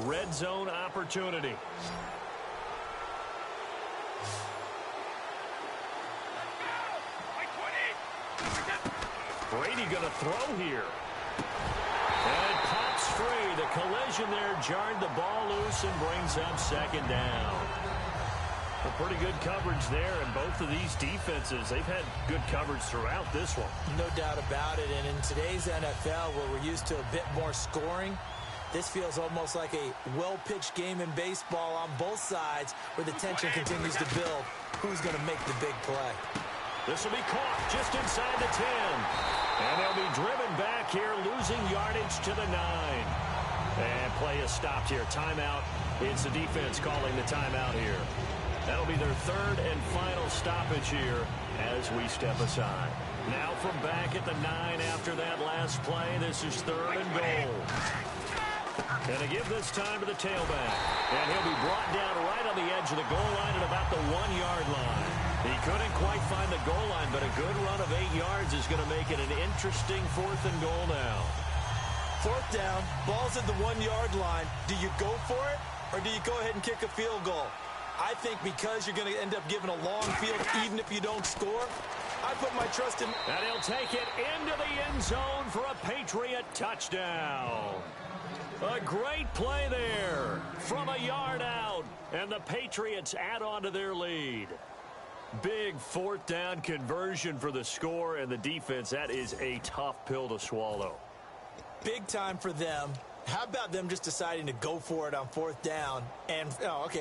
Red zone opportunity. Brady going to throw here. And it pops free. The collision there jarred the ball loose and brings up 2nd down. A pretty good coverage there, and both of these defenses, they've had good coverage throughout this one. No doubt about it, and in today's NFL, where we're used to a bit more scoring, this feels almost like a well-pitched game in baseball on both sides, where the tension continues to build. Who's going to make the big play? This will be caught just inside the 10. And they'll be driven back here, losing yardage to the 9. And play is stopped here. Timeout. It's the defense calling the timeout here. That'll be their 3rd and final stoppage here as we step aside. Now from back at the 9 after that last play, this is 3rd and goal. And to give this time to the tailback. And he'll be brought down right on the edge of the goal line at about the 1-yard line. He couldn't quite find the goal line, but a good run of 8 yards is going to make it an interesting 4th and goal now. 4th down, ball's at the 1-yard line. Do you go for it, or do you go ahead and kick a field goal? I think because you're going to end up giving a long field even if you don't score, I put my trust in... And he'll take it into the end zone for a Patriot touchdown. A great play there from a yard out, and the Patriots add on to their lead. Big 4th down conversion for the score, and the defense, that is a tough pill to swallow. Big time for them. How about them just deciding to go for it on 4th down and,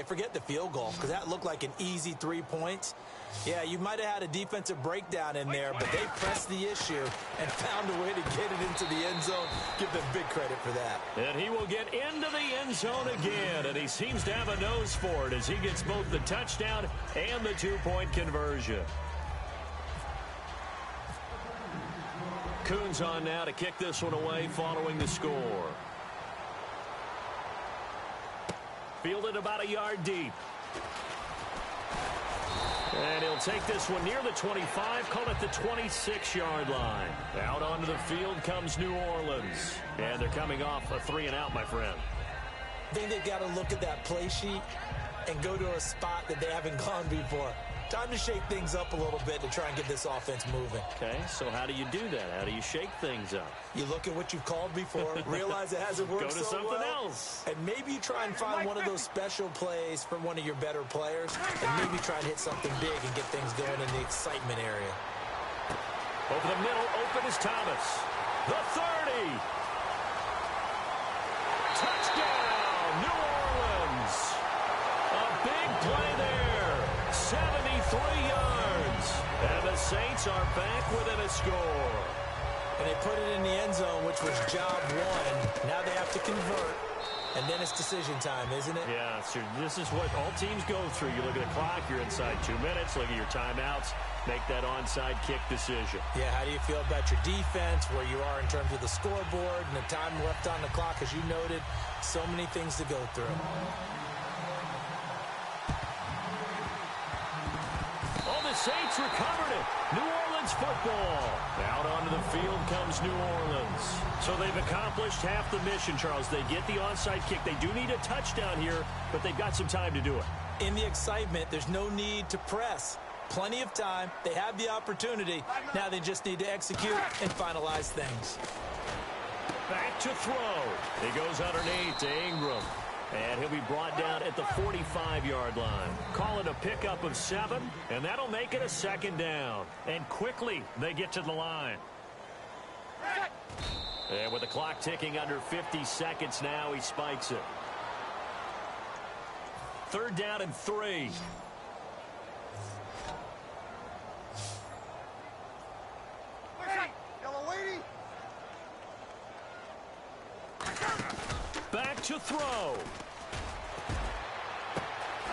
forget the field goal, because that looked like an easy 3 points. Yeah, you might have had a defensive breakdown in there, but they pressed the issue and found a way to get it into the end zone. Give them big credit for that. And he will get into the end zone again, and he seems to have a nose for it as he gets both the touchdown and the 2-point conversion. Coons on now to kick this one away following the score. Fielded about a yard deep. And he'll take this one near the 25, call it the 26-yard line. Out onto the field comes New Orleans. And they're coming off a 3-and-out, my friend. I think they've got to look at that play sheet and go to a spot that they haven't gone before. Time to shake things up a little bit to try and get this offense moving. Okay, so how do you do that? How do you shake things up? You look at what you've called before, realize it hasn't worked so well. Go to something else. And maybe you try and find one of those special plays from one of your better players, and maybe try and hit something big and get things going in the excitement area. Over the middle, open is Thomas. The 30. Touchdown, New Orleans. A big play there. 73 yards. And the Saints are back within a score. And they put it in the end zone, which was job one. Now they have to convert. And then it's decision time, isn't it? Yeah, so this is what all teams go through. You look at the clock, you're inside 2 minutes, look at your timeouts, make that onside kick decision. Yeah, how do you feel about your defense, where you are in terms of the scoreboard and the time left on the clock? As you noted, so many things to go through. Saints recovered it. New Orleans football. Out onto the field comes New Orleans. So they've accomplished half the mission, Charles. They get the onside kick. They do need a touchdown here, but they've got some time to do it. In the excitement, there's no need to press. Plenty of time. They have the opportunity. Now they just need to execute and finalize things. Back to throw. He goes underneath to Ingram. And he'll be brought down at the 45-yard line. Call it a pickup of 7, and that'll make it a 2nd down. And quickly, they get to the line. And with the clock ticking under 50 seconds now, he spikes it. 3rd down and 3. Back to throw.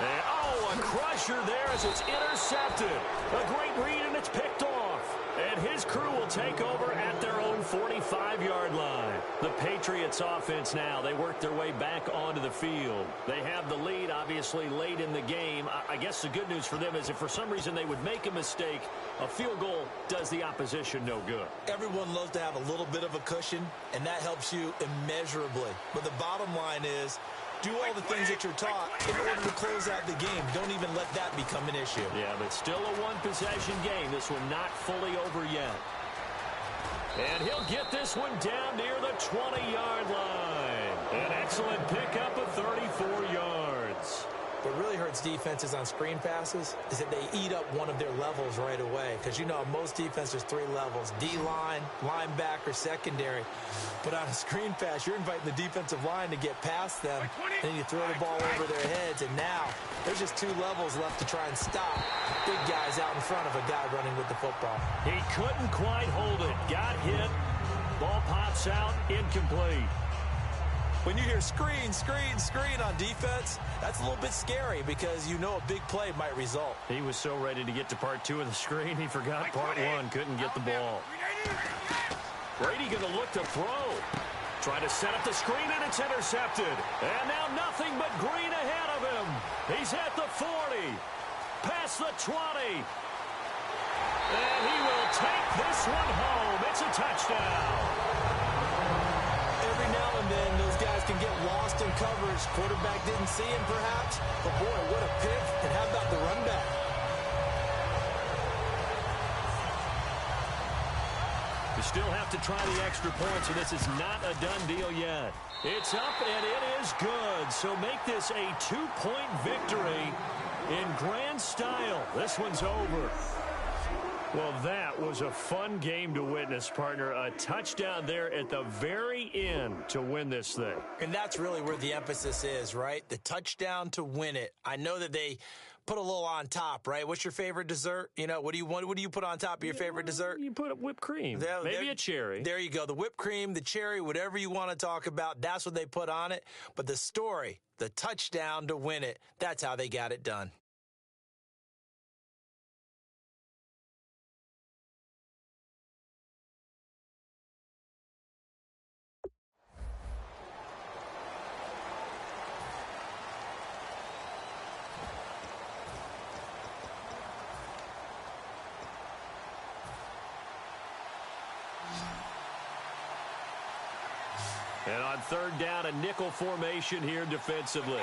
And, a crusher there as it's intercepted. A great read, and it's picked off. And his crew will take over at their own 45-yard line. The Patriots offense now, they work their way back onto the field. They have the lead, obviously, late in the game. I guess the good news for them is if for some reason they would make a mistake, a field goal does the opposition no good. Everyone loves to have a little bit of a cushion, and that helps you immeasurably. But the bottom line is, do all the things that you're taught in order to close out the game. Don't even let that become an issue. Yeah, but still a one-possession game. This one not fully over yet. And he'll get this one down near the 20-yard line. An excellent pickup of 34 yards. What really hurts defenses on screen passes is that they eat up one of their levels right away. Because, you know, most defenses, 3 levels. D-line, linebacker, secondary. But on a screen pass, you're inviting the defensive line to get past them. Then you throw the ball over their heads. And now there's just 2 levels left to try and stop big guys out in front of a guy running with the football. He couldn't quite hold it. Got hit. Ball pops out. Incomplete. When you hear screen, screen, screen on defense, that's a little bit scary because you know a big play might result. He was so ready to get to part 2 of the screen, he forgot part 1. Couldn't get the ball. Brady going to look to throw. Try to set up the screen, and it's intercepted. And now nothing but green ahead of him. He's at the 40. Past the 20. And he will take this one home. It's a touchdown. Every now and then, those guys can get lost in coverage. Quarterback didn't see him, perhaps. But, boy, what a pick. And how about the run back? You still have to try the extra point, so this is not a done deal yet. It's up, and it is good. So make this a 2-point victory in grand style. This one's over. Well, that was a fun game to witness, partner. A touchdown there at the very end to win this thing. And that's really where the emphasis is, right? The touchdown to win it. I know that they put a little on top, right? What's your favorite dessert? You know, what do you put on top of your favorite dessert? You put whipped cream, maybe a cherry. There you go. The whipped cream, the cherry, whatever you want to talk about, that's what they put on it. But the story, the touchdown to win it, that's how they got it done. And on third down, a nickel formation here defensively.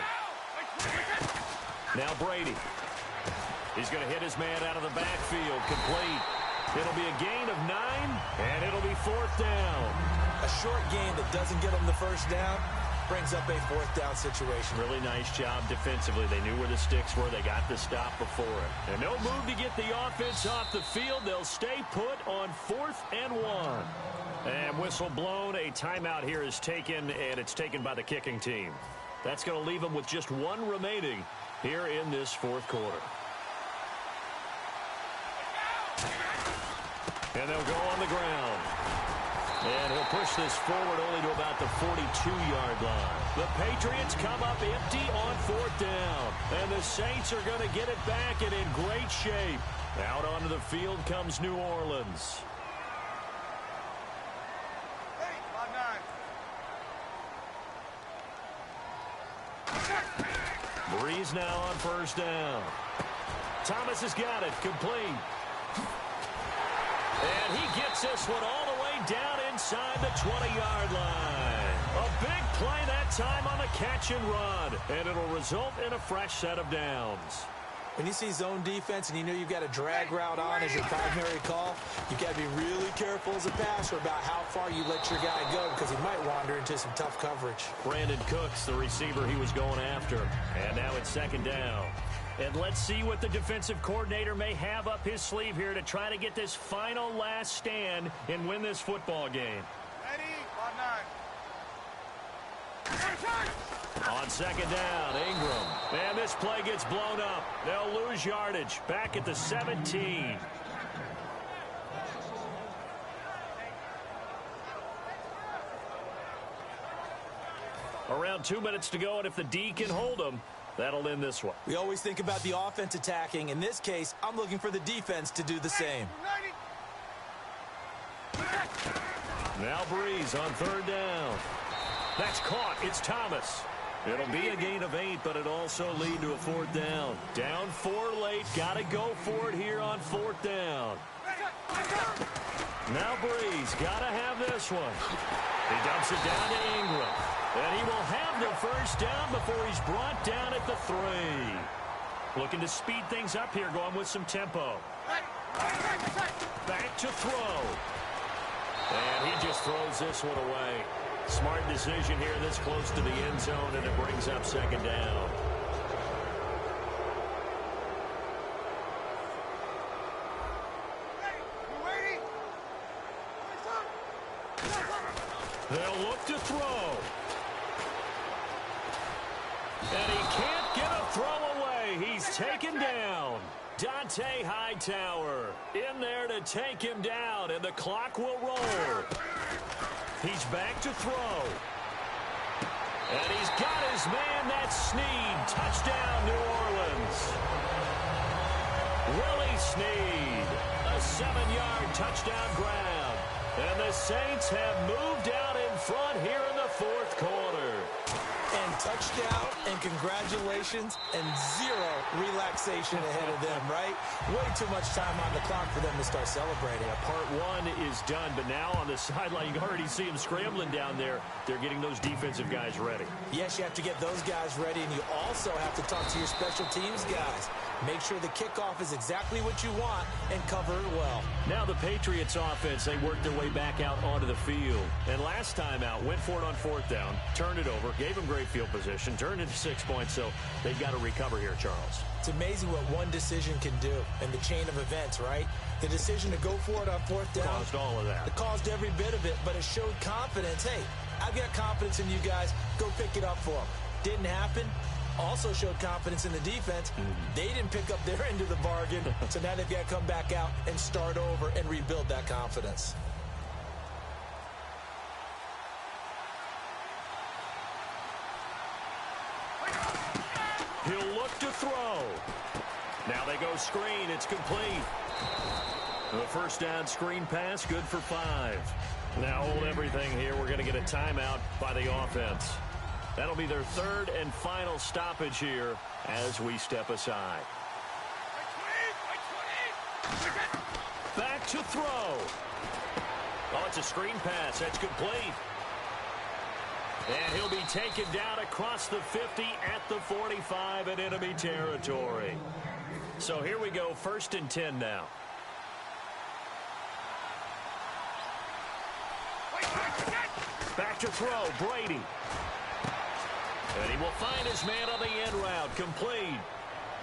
Now Brady. He's going to hit his man out of the backfield. Complete. It'll be a gain of 9, and it'll be fourth down. A short gain that doesn't get them the first down brings up a fourth down situation. Really nice job defensively. They knew where the sticks were. They got the stop before it. And no move to get the offense off the field. They'll stay put on 4th and 1. And whistle blown. A timeout here is taken, and it's taken by the kicking team. That's going to leave them with just 1 remaining here in this fourth quarter. And they'll go on the ground. And he'll push this forward only to about the 42-yard line. The Patriots come up empty on 4th down. And the Saints are going to get it back and in great shape. Out onto the field comes New Orleans. Breeze now on first down. Thomas has got it. Complete. And he gets this one all the way down inside the 20-yard line. A big play that time on the catch and run. And it'll result in a fresh set of downs. When you see zone defense and you know you've got a drag route on as your primary call, you've got to be really careful as a passer about how far you let your guy go because he might wander into some tough coverage. Brandon Cooks, the receiver he was going after. And now it's second down. And let's see what the defensive coordinator may have up his sleeve here to try to get this final last stand and win this football game. Ready, 5-9. On second down, Ingram. And this play gets blown up. They'll lose yardage. Back at the 17. Around 2 minutes to go, and if the D can hold them, that'll end this one. We always think about the offense attacking. In this case, I'm looking for the defense to do the same. Now Breeze on third down. That's caught. It's Thomas. It'll be a gain of 8, but it'll also lead to a fourth down. Down 4 late. Got to go for it here on fourth down. Now Breeze. Got to have this one. He dumps it down to Ingram. And he will have the first down before he's brought down at the 3. Looking to speed things up here, going with some tempo. Back to throw. And he just throws this one away. Smart decision here this close to the end zone, and it brings up second down. They'll look to throw. And he can't get a throw away. He's taken down. Dante Hightower in there to take him down, and the clock will roll. He's back to throw. And he's got his man, that's Snead. Touchdown, New Orleans. Willie Snead, a 7-yard touchdown grab. And the Saints have moved out in front here in the fourth quarter. And touchdown, and congratulations, and 0 relaxation ahead of them, right? Way too much time on the clock for them to start celebrating. Part 1 is done, but now on the sideline, you can already see them scrambling down there. They're getting those defensive guys ready. Yes, you have to get those guys ready, and you also have to talk to your special teams guys. Make sure the kickoff is exactly what you want and cover it well. Now the Patriots offense, they worked their way back out onto the field. And last time out, went for it on fourth down, turned it over, gave them great field position, turned into 6 points, so they've got to recover here, Charles. It's amazing what one decision can do in the chain of events, right? The decision to go for it on fourth down. Caused all of that. It caused every bit of it, but it showed confidence. Hey, I've got confidence in you guys. Go pick it up for them. Didn't happen. Also showed confidence in the defense. They didn't pick up their end of the bargain, so now they've got to come back out and start over and rebuild that confidence. He'll look to throw. Now they go screen. It's complete. The first down screen pass, good for 5. Now hold everything here. We're going to get a timeout by the offense. That'll be their third and final stoppage here as we step aside. Back to throw. Oh, it's a screen pass. That's complete. And he'll be taken down across the 50 at the 45 in enemy territory. So here we go, 1st and 10 now. Back to throw, Brady. And he will find his man on the end route, complete.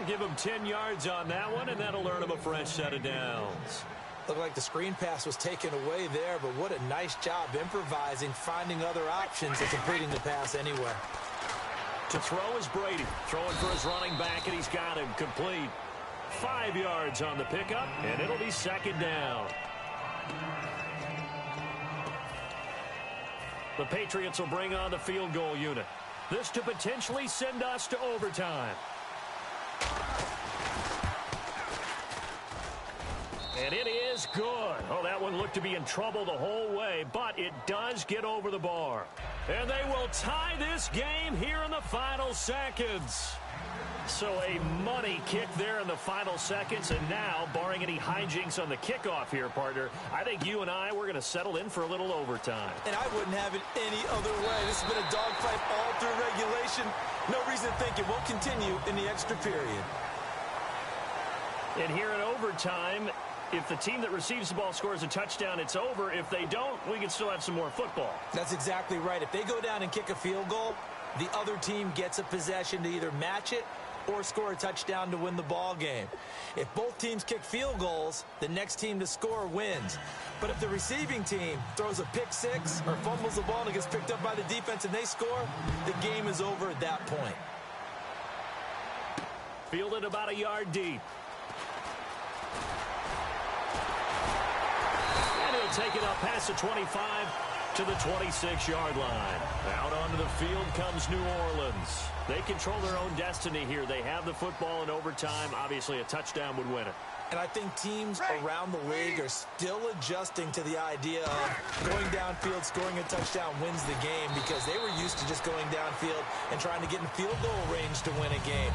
Give him 10 yards on that one, and that'll earn him a fresh set of downs. Looked like the screen pass was taken away there, but what a nice job improvising, finding other options and completing the pass anyway. To throw is Brady, throwing for his running back, and he's got him complete. 5 yards on the pickup, and it'll be 2nd down. The Patriots will bring on the field goal unit. This to potentially send us to overtime. And it is good. Oh, that one looked to be in trouble the whole way, but it does get over the bar. And they will tie this game here in the final seconds. So a money kick there in the final seconds, and now, barring any hijinks on the kickoff here, partner, I think you and we're going to settle in for a little overtime. And I wouldn't have it any other way. This has been a dogfight all through regulation. No reason to think it won't continue in the extra period. And here in overtime, if the team that receives the ball scores a touchdown, it's over. If they don't, we can still have some more football. That's exactly right. If they go down and kick a field goal, the other team gets a possession to either match it or score a touchdown to win the ball game. If both teams kick field goals, the next team to score wins. But if the receiving team throws a pick six or fumbles the ball and it gets picked up by the defense and they score, the game is over at that point. Fielded about a yard deep. And he'll take it up past the 25 to the 26-yard line. Out onto the field comes New Orleans. They control their own destiny here. They have the football in overtime. Obviously, a touchdown would win it. And I think teams around the league are still adjusting to the idea of going downfield, scoring a touchdown wins the game, because they were used to just going downfield and trying to get in field goal range to win a game.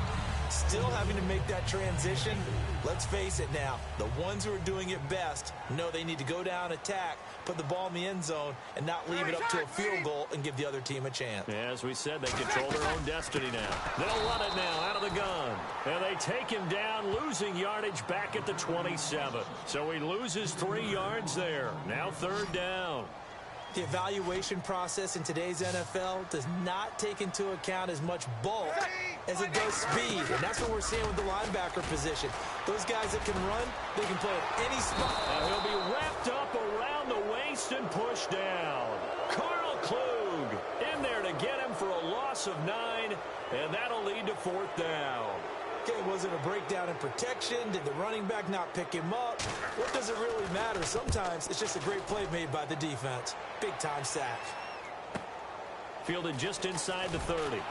Still having to make that transition. Let's face it now, the ones who are doing it best know they need to go down, attack, put the ball in the end zone, and not leave it up to a field goal and give the other team a chance. Yeah, as we said, they control their own destiny now. They'll run it now out of the gun. And they take him down, losing yardage back at the 27. So he loses 3 yards there. Now 3rd down. The evaluation process in today's NFL does not take into account as much bulk as it does speed. And that's what we're seeing with the linebacker position. Those guys that can run, they can play at any spot. And he'll be wrapped up around the waist and pushed down. Carl Klug in there to get him for a loss of 9, and that'll lead to 4th down. Okay, was it a breakdown in protection? Did the running back not pick him up? What does it really matter? Sometimes it's just a great play made by the defense. Big-time sack. Fielded just inside the 30.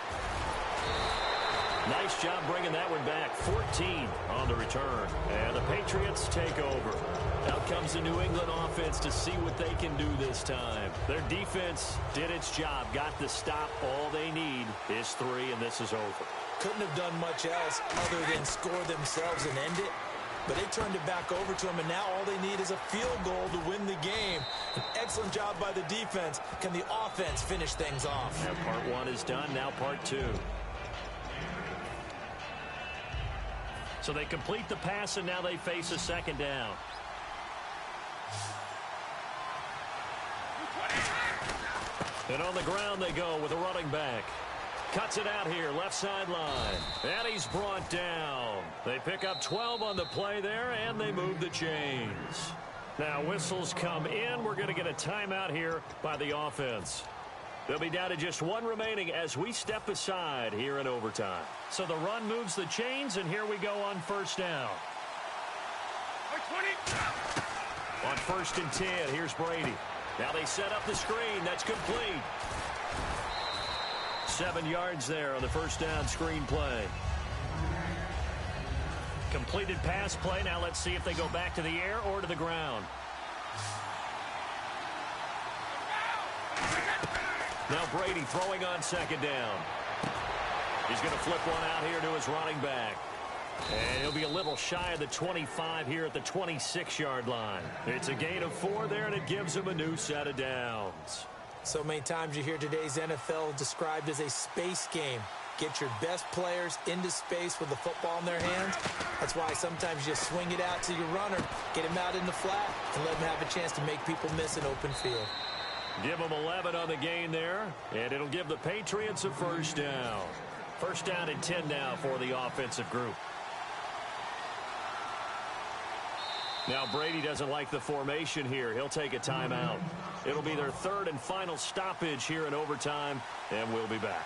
Nice job bringing that one back. 14 on the return. And the Patriots take over. Out comes the New England offense to see what they can do this time. Their defense did its job, got the stop. All they need is 3, and this is over. Couldn't have done much else other than score themselves and end it. But they turned it back over to them, and now all they need is a field goal to win the game. An excellent job by the defense. Can the offense finish things off? Now part 1 is done, now part 2. So they complete the pass, and now they face a second down. And on the ground they go with a running back. Cuts it out here, left sideline. And he's brought down. They pick up 12 on the play there, and they move the chains. Now whistles come in. We're going to get a timeout here by the offense. They'll be down to just one remaining as we step aside here in overtime. So the run moves the chains, and here we go on first down. On 1st and 10, here's Brady. Now they set up the screen. That's complete. 7 yards there on the first down screen play. Completed pass play. Now let's see if they go back to the air or to the ground. Now Brady throwing on second down. He's going to flip one out here to his running back. And he'll be a little shy of the 25 here at the 26-yard line. It's a gain of 4 there, and it gives him a new set of downs. So many times you hear today's NFL described as a space game. Get your best players into space with the football in their hands. That's why sometimes you just swing it out to your runner, get him out in the flat, and let him have a chance to make people miss an open field. Give them 11 on the gain there, and it'll give the Patriots a first down. First down and 10 now for the offensive group. Now Brady doesn't like the formation here. He'll take a timeout. It'll be their third and final stoppage here in overtime, and we'll be back.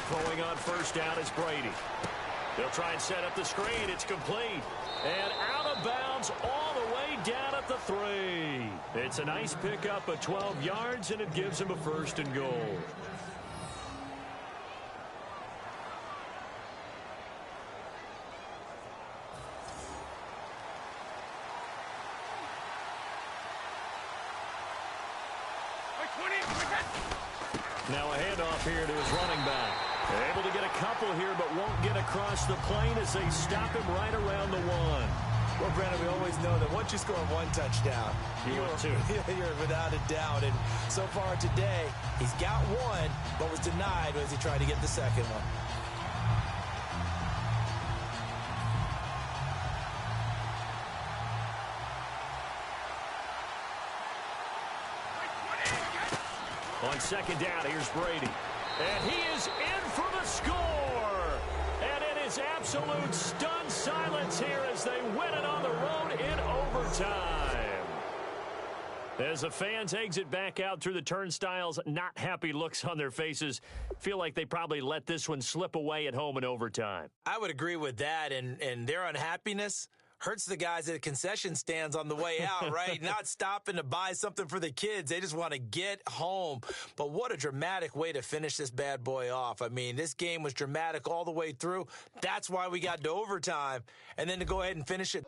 Throwing on first down is Brady. They'll try and set up the screen. It's complete. And out of bounds all the way down at the 3. It's a nice pickup of 12 yards, and it gives him a first and goal. Now a handoff here to his running back. Able to get a couple here, but won't get across the plane as they stop him right around the 1. Well, Brandon, we always know that once you score one touchdown, you're without a doubt. And so far today, he's got one, but was denied as he tried to get the second one. On second down, here's Brady. And he is in for the score. And it is absolute stunned silence here as they win it on the road in overtime. As the fans exit back out through the turnstiles, not happy looks on their faces. Feel like they probably let this one slip away at home in overtime. I would agree with that, and their unhappiness hurts the guys at the concession stands on the way out, right? Not stopping to buy something for the kids. They just want to get home. But what a dramatic way to finish this bad boy off. I mean, this game was dramatic all the way through. That's why we got to overtime. And then to go ahead and finish it.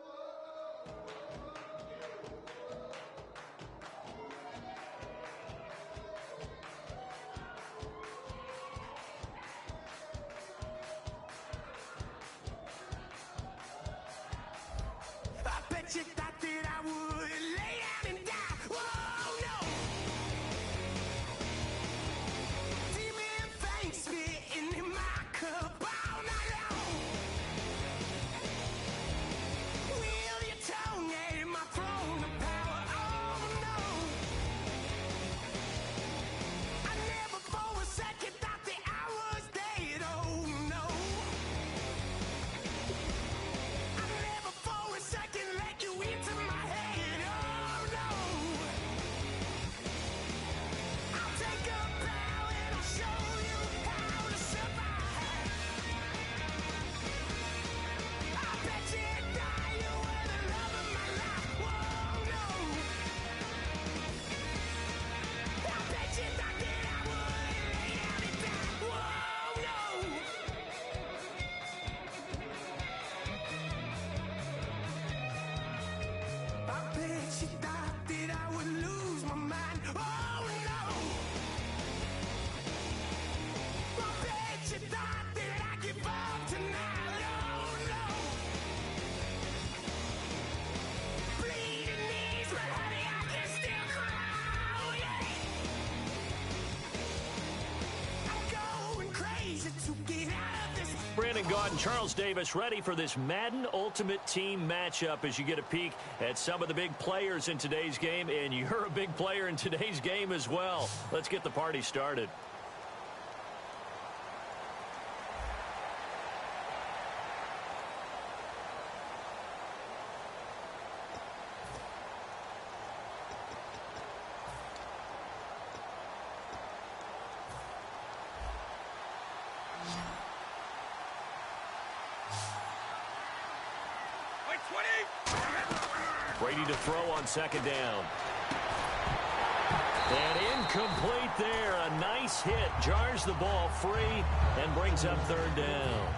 You thought that I would lay down and die. Whoa, no. Demon things spitting in my cup all night long. Will your tongue Brandon Gaudin and Charles Davis ready for this Madden Ultimate Team matchup as you get a peek at some of the big players in today's game, and you're a big player in today's game as well. Let's get the party started. Brady to throw on second down. And incomplete there. A nice hit. Jars the ball free and brings up third down.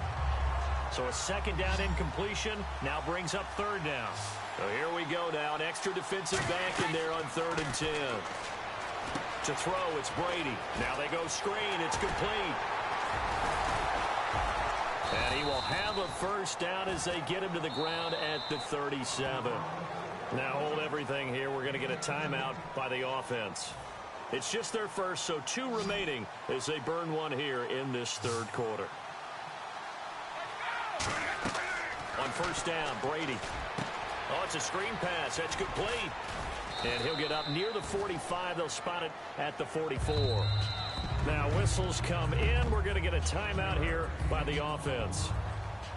So a second down incompletion now brings up third down. So here we go now. An extra defensive back in there on 3rd and 10. To throw, it's Brady. Now they go screen. It's complete. And he will have a first down as they get him to the ground at the 37. Now hold everything here. We're going to get a timeout by the offense. It's just their first, so 2 remaining as they burn one here in this 3rd quarter. On first down, Brady. Oh, it's a screen pass. That's complete. And he'll get up near the 45. They'll spot it at the 44. Now whistles come in. We're going to get a timeout here by the offense.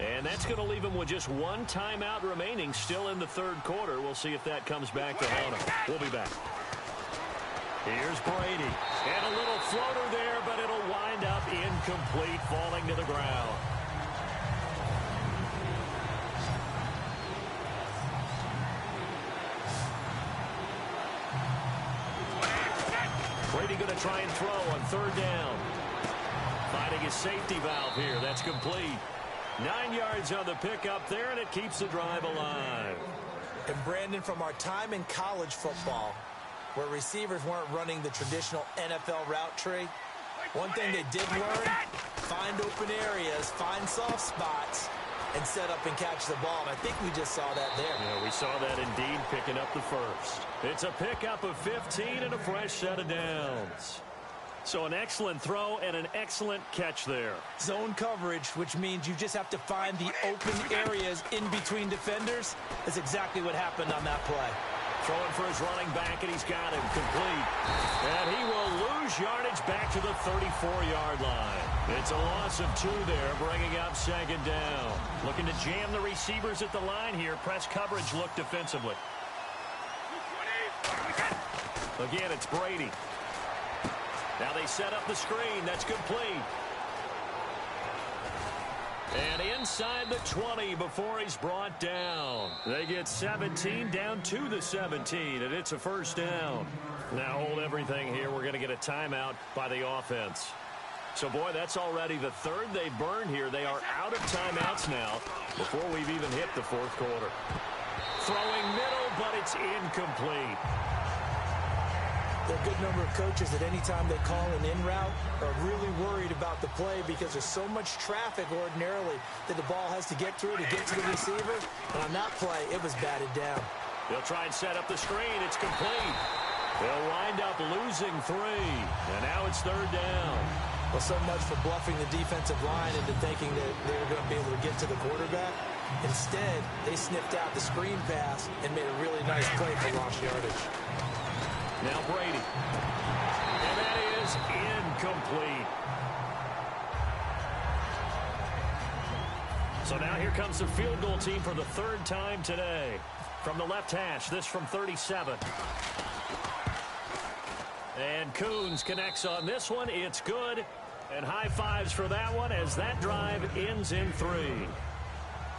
And that's going to leave him with just 1 timeout remaining still in the 3rd quarter. We'll see if that comes back to haunt him. We'll be back. Here's Brady. And a little floater there, but it'll wind up incomplete, falling to the ground. Brady going to try and throw on 3rd down. Finding his safety valve here. That's complete. 9 yards on the pickup there, and it keeps the drive alive. And Brandon, from our time in college football, where receivers weren't running the traditional NFL route tree, one thing they did learn, find open areas, find soft spots, and set up and catch the ball. And I think we just saw that there. Yeah, we saw that indeed, picking up the first. It's a pickup of 15 and a fresh set of downs. So an excellent throw and an excellent catch there. Zone coverage, which means you just have to find the open areas in between defenders. That's exactly what happened on that play. Throwing for his running back, and he's got him complete. And he will lose yardage back to the 34-yard line. It's a loss of 2 there, bringing up 2nd down. Looking to jam the receivers at the line here. Press coverage look defensively. Again, it's Brady. Now they set up the screen. That's complete. And inside the 20 before he's brought down. They get 17 down to the 17, and it's a first down. Now hold everything here. We're going to get a timeout by the offense. So, boy, that's already the 3rd they burned here. They are out of timeouts now before we've even hit the 4th quarter. Throwing middle, but it's incomplete. There are a good number of coaches that any time they call an in route are really worried about the play because there's so much traffic ordinarily that the ball has to get through to get to the receiver. And on that play, it was batted down. They'll try and set up the screen. It's complete. They'll wind up losing 3. And now it's 3rd down. Well, so much for bluffing the defensive line into thinking that they were going to be able to get to the quarterback. Instead, they sniffed out the screen pass and made a really nice play for lost yardage. Now Brady. And that is incomplete. So now here comes the field goal team for the 3rd time today. From the left hash, this from 37. And Coons connects on this one. It's good. And high fives for that one as that drive ends in 3.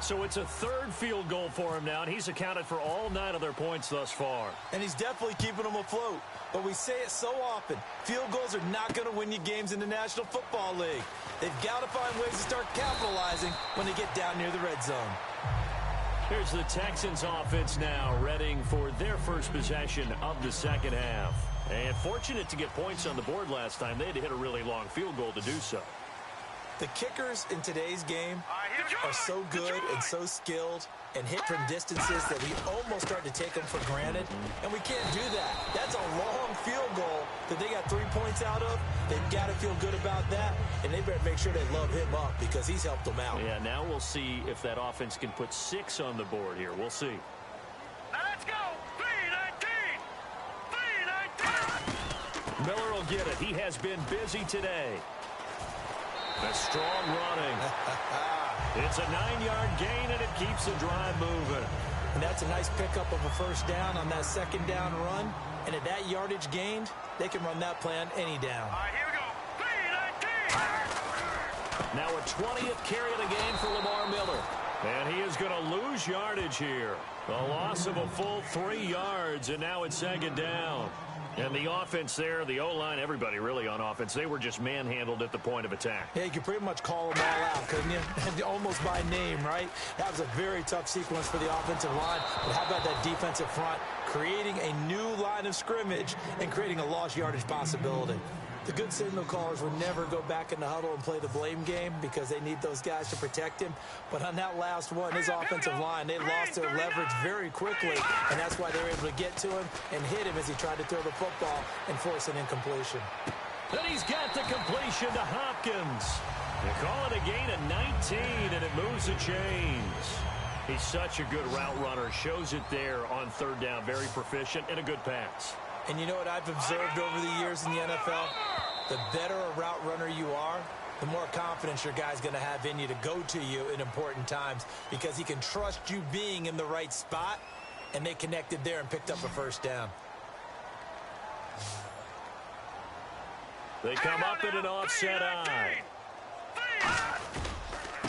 So it's a 3rd field goal for him now, and he's accounted for all 9 of their points thus far. And he's definitely keeping them afloat. But we say it so often, field goals are not going to win you games in the National Football League. They've got to find ways to start capitalizing when they get down near the red zone. Here's the Texans offense now, readying for their first possession of the 2nd half. And fortunate to get points on the board last time. They had to hit a really long field goal to do so. The kickers in today's game are so good and so skilled and hit from distances that we almost start to take them for granted, and we can't do that. That's a long field goal that they got 3 points out of. They've got to feel good about that, and they better make sure they love him up because he's helped them out. Yeah, now we'll see if that offense can put 6 on the board here. We'll see. Now let's go. 3-19. 3-19. Miller will get it. He has been busy today. A strong running. It's a 9-yard gain, and it keeps the drive moving. And that's a nice pickup of a first down on that second down run. And at that yardage gained, they can run that play on any down. All right, here we go. 3-19. Now a 20th carry of the game for Lamar Miller. And he is going to lose yardage here. A loss of a full 3 yards, and now it's second down. And the offense there, the O-line, everybody really on offense, they were just manhandled at the point of attack. Yeah, you could pretty much call them all out, couldn't you? Almost by name, right? That was a very tough sequence for the offensive line. But how about that defensive front creating a new line of scrimmage and creating a lost yardage possibility? The good signal callers would never go back in the huddle and play the blame game because they need those guys to protect him. But on that last one, his offensive line, they lost their leverage very quickly, and that's why they were able to get to him and hit him as he tried to throw the football and force an incompletion. And he's got the completion to Hopkins. They call it a gain of 19, and it moves the chains. He's such a good route runner. Shows it there on third down. Very proficient and a good pass. And you know what I've observed over the years in the NFL? The better a route runner you are, the more confidence your guy's going to have in you to go to you in important times because he can trust you being in the right spot, and they connected there and picked up a first down. They come up in an offset eye.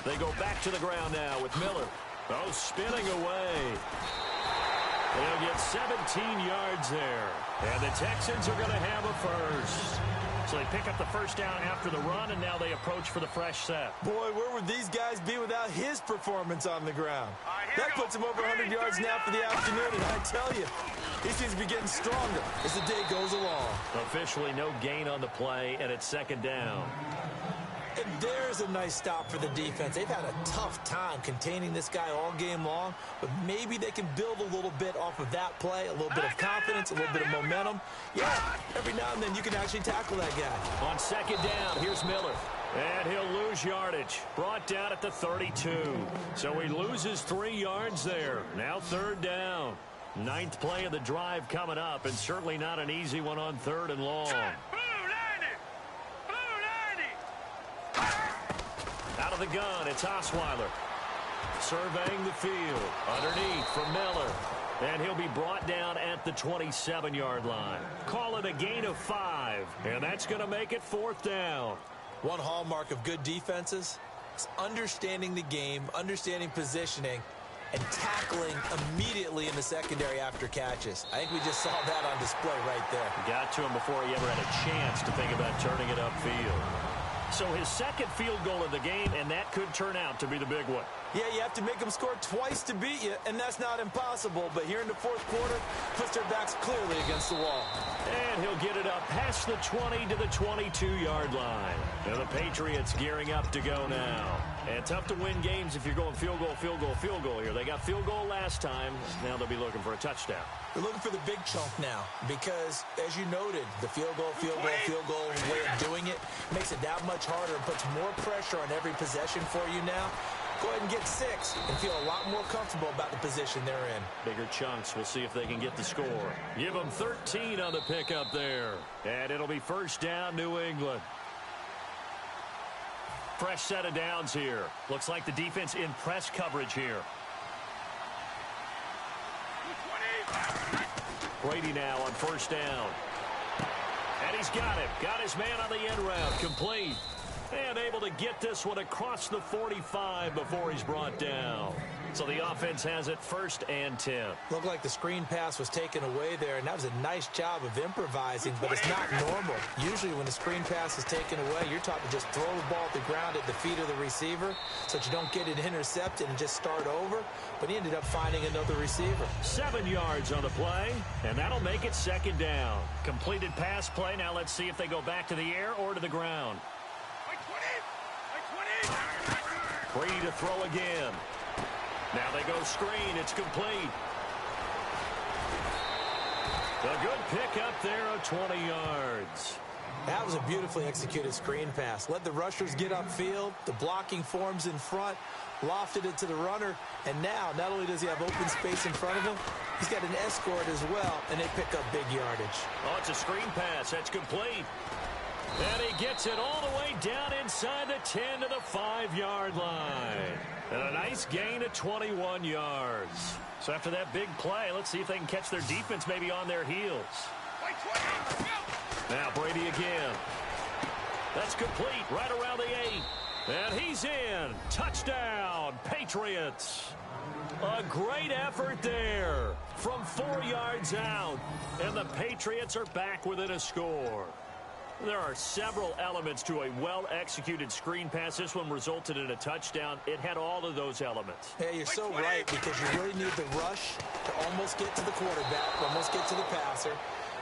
They go back to the ground now with Miller. Oh, spinning away. They'll get 17 yards there. And the Texans are going to have a first. So they pick up the first down after the run, and now they approach for the fresh set. Boy, where would these guys be without his performance on the ground? That puts him over 100 yards now for the afternoon, and I tell you, he seems to be getting stronger as the day goes along. Officially no gain on the play, and it's second down. And there's a nice stop for the defense. They've had a tough time containing this guy all game long, but maybe they can build a little bit off of that play, a little bit of confidence, a little bit of momentum. Yeah, every now and then you can actually tackle that guy. On second down, here's Miller. And he'll lose yardage. Brought down at the 32. So he loses 3 yards there. Now third down. 9th play of the drive coming up, and certainly not an easy one on third and long. Out of the gun, it's Osweiler. Surveying the field. Underneath from Miller. And he'll be brought down at the 27-yard line. Call it a gain of 5. And that's going to make it 4th down. One hallmark of good defenses is understanding the game, understanding positioning, and tackling immediately in the secondary after catches. I think we just saw that on display right there. Got to him before he ever had a chance to think about turning it upfield. So his second field goal of the game, and that could turn out to be the big one. Yeah, you have to make them score twice to beat you, and that's not impossible. But here in the fourth quarter, puts their backs clearly against the wall. And he'll get it up past the 20 to the 22-yard line. Now the Patriots gearing up to go now. And tough to win games if you're going field goal, field goal, field goal here. They got field goal last time. Now they'll be looking for a touchdown. They're looking for the big chunk now because, as you noted, the field goal way of doing it makes it that much harder and puts more pressure on every possession for you now. Go ahead and get 6 and feel a lot more comfortable about the position they're in. Bigger chunks. We'll see if they can get the score. Give them 13 on the pickup there. And it'll be first down, New England. Fresh set of downs here. Looks like the defense in press coverage here. Brady now on first down. And he's got it. Got his man on the end route. Complete. And able to get this one across the 45 before he's brought down. So the offense has it 1st and 10. Looked like the screen pass was taken away there, and that was a nice job of improvising, but it's not normal. Usually when the screen pass is taken away, you're taught to just throw the ball at the ground at the feet of the receiver so that you don't get it intercepted and just start over. But he ended up finding another receiver. 7 yards on the play, and that'll make it second down. Completed pass play. Now let's see if they go back to the air or to the ground. Brady to throw again. Now they go screen. It's complete. A good pick up there of 20 yards. That was a beautifully executed screen pass. Let the rushers get upfield. The blocking forms in front. Lofted it to the runner. And now, not only does he have open space in front of him, he's got an escort as well, and they pick up big yardage. Oh, it's a screen pass. That's complete. And he gets it all the way down inside the 10 to the 5-yard line. And a nice gain of 21 yards. So after that big play, let's see if they can catch their defense maybe on their heels. Now Brady again. That's complete right around the 8. And he's in. Touchdown, Patriots. A great effort there from 4 yards out. And the Patriots are back within a score. There are several elements to a well-executed screen pass. This one resulted in a touchdown. It had all of those elements. Yeah, you're so right, because you really need the rush to almost get to the quarterback, almost get to the passer.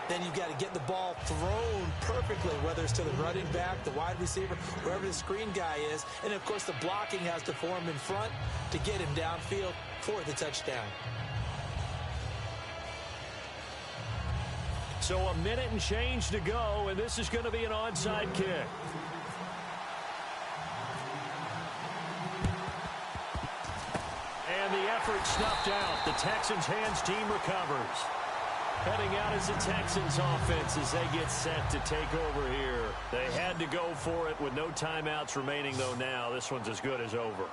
Then you've got to get the ball thrown perfectly, whether it's to the running back, the wide receiver, wherever the screen guy is. And, of course, the blocking has to form in front to get him downfield for the touchdown. So a minute and change to go, and this is going to be an onside kick. And the effort snuffed out. The Texans' hands team recovers. Heading out as the Texans offense as they get set to take over here. They had to go for it with no timeouts remaining, though now. This one's as good as over.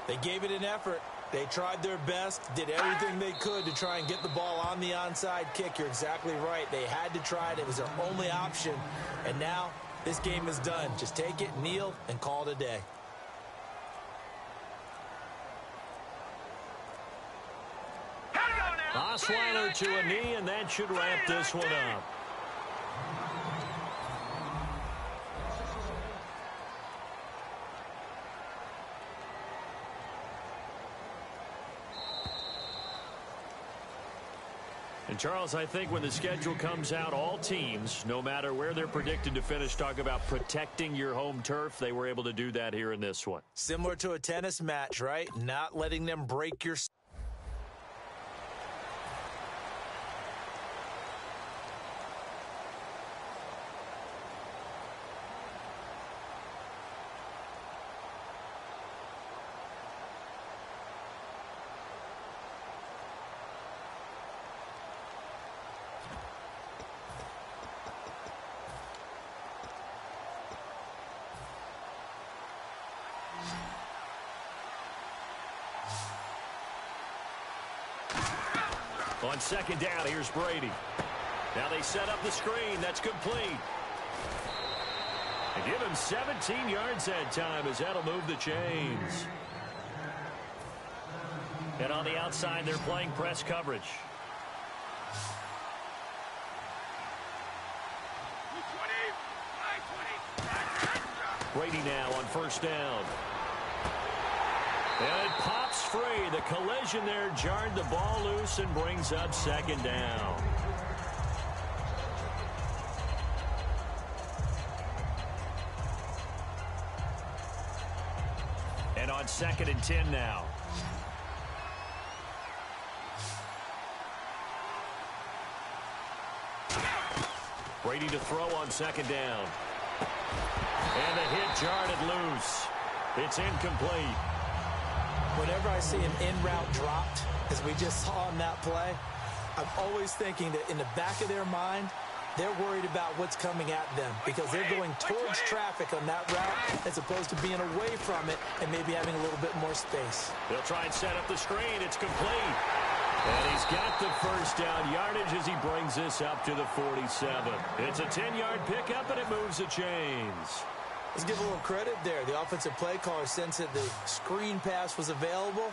They gave it an effort. They tried their best, did everything they could to try and get the ball on the onside kick. You're exactly right. They had to try it. It was their only option. And now this game is done. Just take it, kneel, and call it a day. Osweiler to a knee, and that should wrap this one up. And, Charles, I think when the schedule comes out, all teams, no matter where they're predicted to finish, talk about protecting your home turf. They were able to do that here in this one. Similar to a tennis match, right? Not letting them break your... On second down, here's Brady. Now they set up the screen. That's complete. And give him 17 yards that time as that'll move the chains. And on the outside, they're playing press coverage. Brady now on first down. And it pops free. The collision there jarred the ball loose and brings up second down. And on second and 10 now. Brady to throw on second down. And the hit jarred it loose. It's incomplete. Whenever I see an in-route dropped, as we just saw in that play, I'm always thinking that in the back of their mind, they're worried about what's coming at them because they're going towards traffic on that route as opposed to being away from it and maybe having a little bit more space. They'll try and set up the screen. It's complete. And he's got the first down yardage as he brings this up to the 47. It's a 10-yard pickup, and it moves the chains. Let's give a little credit there. The offensive play caller sensed that the screen pass was available.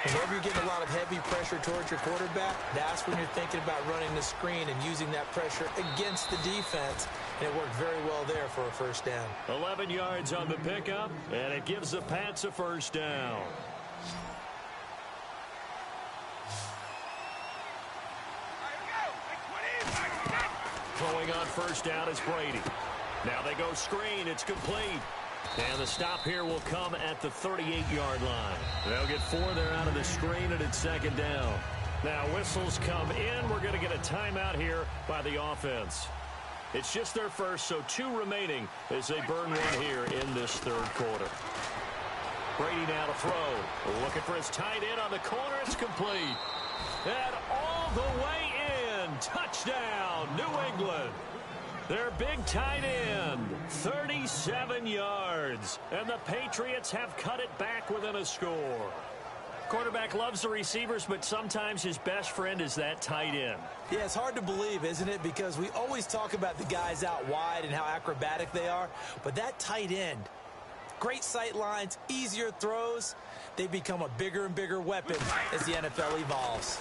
Whenever you're getting a lot of heavy pressure towards your quarterback, that's when you're thinking about running the screen and using that pressure against the defense. And it worked very well there for a first down. 11 yards on the pickup, and it gives the Pats a first down. Throwing on first down is Brady. Now they go screen. It's complete. And the stop here will come at the 38-yard line. They'll get 4 there out of the screen, and it's second down. Now whistles come in. We're going to get a timeout here by the offense. It's just their first, so 2 remaining as they burn one here in this third quarter. Brady now to throw. Looking for his tight end on the corner. It's complete. And all the way in. Touchdown, New England. Their big tight end, 37 yards. And the Patriots have cut it back within a score. Quarterback loves the receivers, but sometimes his best friend is that tight end. Yeah, it's hard to believe, isn't it? Because we always talk about the guys out wide and how acrobatic they are. But that tight end, great sight lines, easier throws, they become a bigger and bigger weapon as the NFL evolves.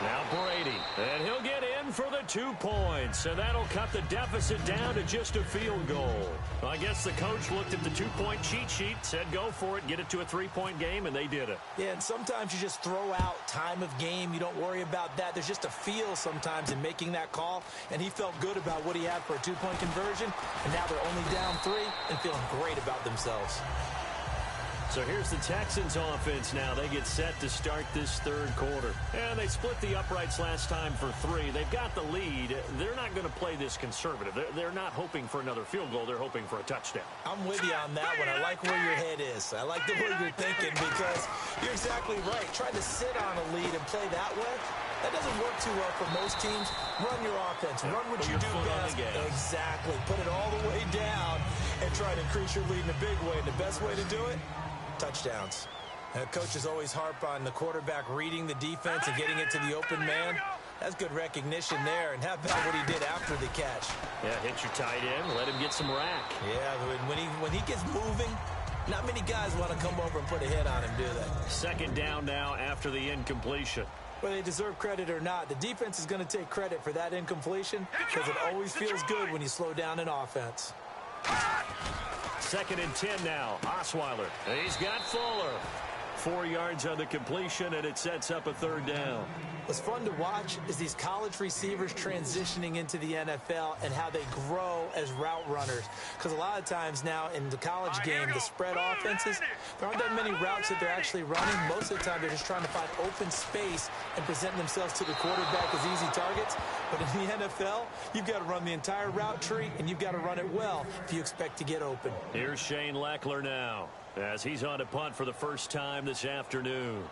Now Brady, and he'll get in for the 2 points, and that'll cut the deficit down to just a field goal. I guess the coach looked at the 2-point cheat sheet, said go for it, get it to a 3-point game, and they did it. Yeah, and sometimes you just throw out time of game. You don't worry about that. There's just a feel sometimes in making that call, and he felt good about what he had for a 2-point conversion, and now they're only down 3 and feeling great about themselves. So here's the Texans offense now. They get set to start this third quarter. And they split the uprights last time for 3. They've got the lead. They're not going to play this conservative. They're not hoping for another field goal. They're hoping for a touchdown. I'm with you on that one. I like where your head is. I like the way you're thinking because you're exactly right. Trying to sit on a lead and play that way, that doesn't work too well for most teams. Run your offense. Run what you do best. Exactly. Put it all the way down and try to increase your lead in a big way. And the best way to do it, touchdowns. And coaches always harp on the quarterback reading the defense and getting it to the open man. That's good recognition there. And how about what he did after the catch? Yeah, hit your tight end, let him get some rack. Yeah, when he gets moving, not many guys want to come over and put a hit on him, do they? Second down now after the incompletion. Whether they deserve credit or not, the defense is going to take credit for that incompletion because it always feels good when you slow down an offense. Second and 10 now. Osweiler. He's got Fuller. 4 yards on the completion, and it sets up a third down. What's fun to watch is these college receivers transitioning into the NFL and how they grow as route runners. Because a lot of times now in the college game, the spread offenses, there aren't that many routes that they're actually running. Most of the time, they're just trying to find open space and present themselves to the quarterback as easy targets. But in the NFL, you've got to run the entire route tree, and you've got to run it well if you expect to get open. Here's Shane Leckler now as he's on to punt for the first time this afternoon.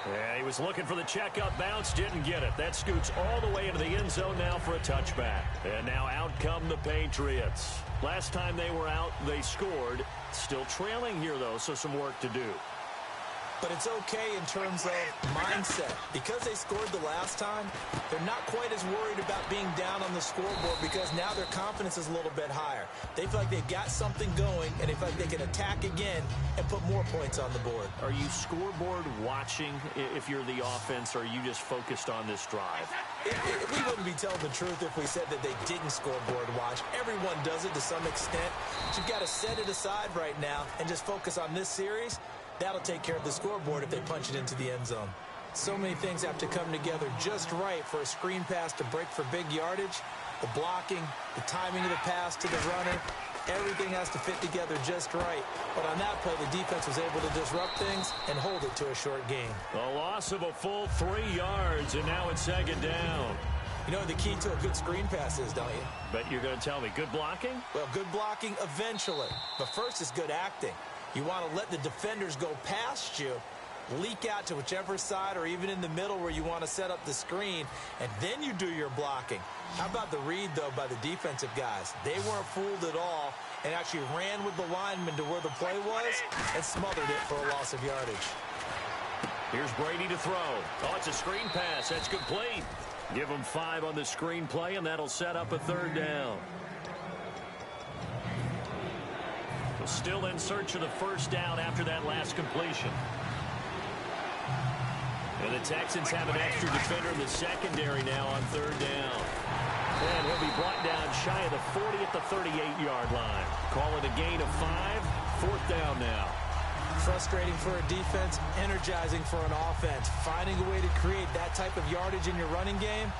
Yeah, he was looking for the checkup bounce, didn't get it. That scoots all the way into the end zone now for a touchback. And now out come the Patriots. Last time they were out, they scored. Still trailing here, though, so some work to do. But it's okay in terms of mindset. Because they scored the last time, they're not quite as worried about being down on the scoreboard because now their confidence is a little bit higher. They feel like they've got something going, and they feel like they can attack again and put more points on the board. Are you scoreboard watching if you're the offense, or are you just focused on this drive? We wouldn't be telling the truth if we said that they didn't scoreboard watch. Everyone does it to some extent. But you've got to set it aside right now and just focus on this series. That'll take care of the scoreboard if they punch it into the end zone. So many things have to come together just right for a screen pass to break for big yardage. The blocking, the timing of the pass to the runner, everything has to fit together just right. But on that play, the defense was able to disrupt things and hold it to a short game. A loss of a full 3 yards, and now it's second down. You know what the key to a good screen pass is, don't you? But you're going to tell me, good blocking? Well, good blocking eventually. But first is good acting. You want to let the defenders go past you, leak out to whichever side or even in the middle where you want to set up the screen, and then you do your blocking. How about the read, though, by the defensive guys? They weren't fooled at all and actually ran with the lineman to where the play was and smothered it for a loss of yardage. Here's Brady to throw. Oh, it's a screen pass. That's complete. Give him 5 on the screen play, and that'll set up a third down. Still in search of the first down after that last completion. And the Texans have an extra defender in the secondary now on third down. And he'll be brought down shy of the 40 at the 38-yard line. Call it a gain of 5. Fourth down now. Frustrating for a defense, energizing for an offense. Finding a way to create that type of yardage in your running game,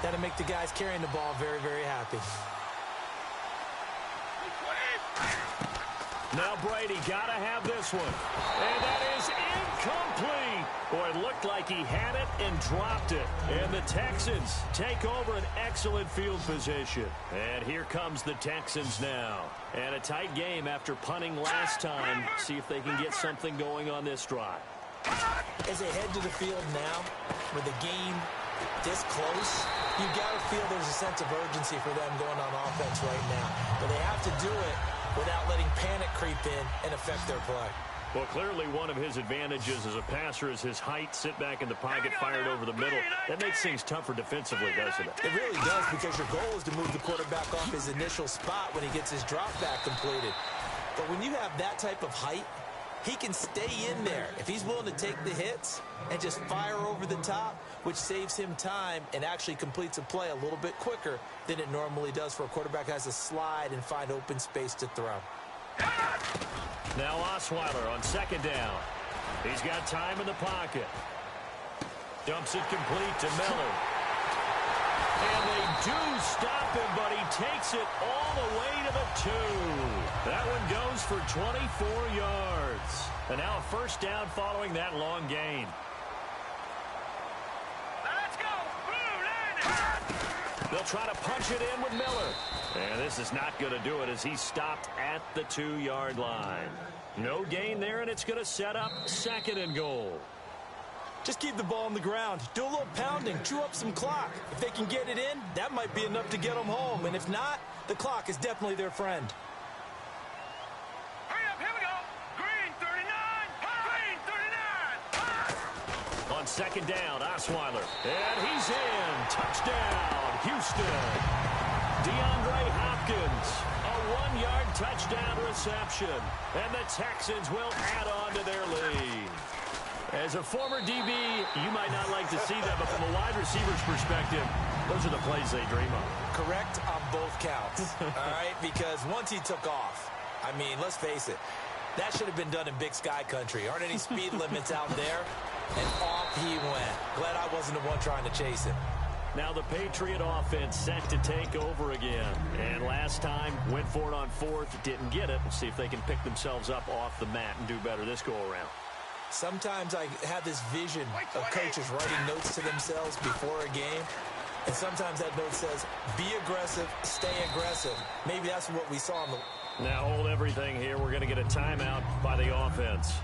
that'll make the guys carrying the ball very, very happy. Now Brady got to have this one. And that is incomplete. Boy, it looked like he had it and dropped it. And the Texans take over an excellent field position. And here comes the Texans now. And a tight game after punting last time. See if they can get something going on this drive. As they head to the field now, with the game this close, you got to feel there's a sense of urgency for them going on offense right now. But they have to do it without letting panic creep in and affect their play. Well, clearly one of his advantages as a passer is his height, sit back in the pocket, fired over the middle. That makes things tougher defensively, doesn't it? It really does, because your goal is to move the quarterback off his initial spot when he gets his drop back completed. But when you have that type of height, he can stay in there if he's willing to take the hits and just fire over the top, which saves him time and actually completes a play a little bit quicker than it normally does for a quarterback who has to slide and find open space to throw. Now Osweiler on second down. He's got time in the pocket. Dumps it complete to Miller. And they do stop him, but he takes it all the way to the 2. That one goes for 24 yards. And now a first down following that long gain. Let's go! Blue line! They'll try to punch it in with Miller. And this is not going to do it as he's stopped at the 2-yard line. No gain there, and it's going to set up second and goal. Just keep the ball on the ground. Do a little pounding. Chew up some clock. If they can get it in, that might be enough to get them home. And if not, the clock is definitely their friend. Hurry up, here we go! Green 39! Green 39! On second down, Osweiler. And he's in. Touchdown, Houston. DeAndre Hopkins, a 1-yard touchdown reception. And the Texans will add on to their lead. As a former DB, you might not like to see that, but from a wide receiver's perspective, those are the plays they dream of. Correct on both counts, all right? Because once he took off, I mean, let's face it, that should have been done in Big Sky country. Aren't any speed limits out there? And off he went. Glad I wasn't the one trying to chase him. Now the Patriot offense set to take over again. And last time, went for it on fourth, didn't get it. We'll see if they can pick themselves up off the mat and do better this go-around. Sometimes I have this vision of coaches writing notes to themselves before a game. And sometimes that note says, be aggressive, stay aggressive. Maybe that's what we saw in the... Now hold everything here. We're going to get a timeout by the offense.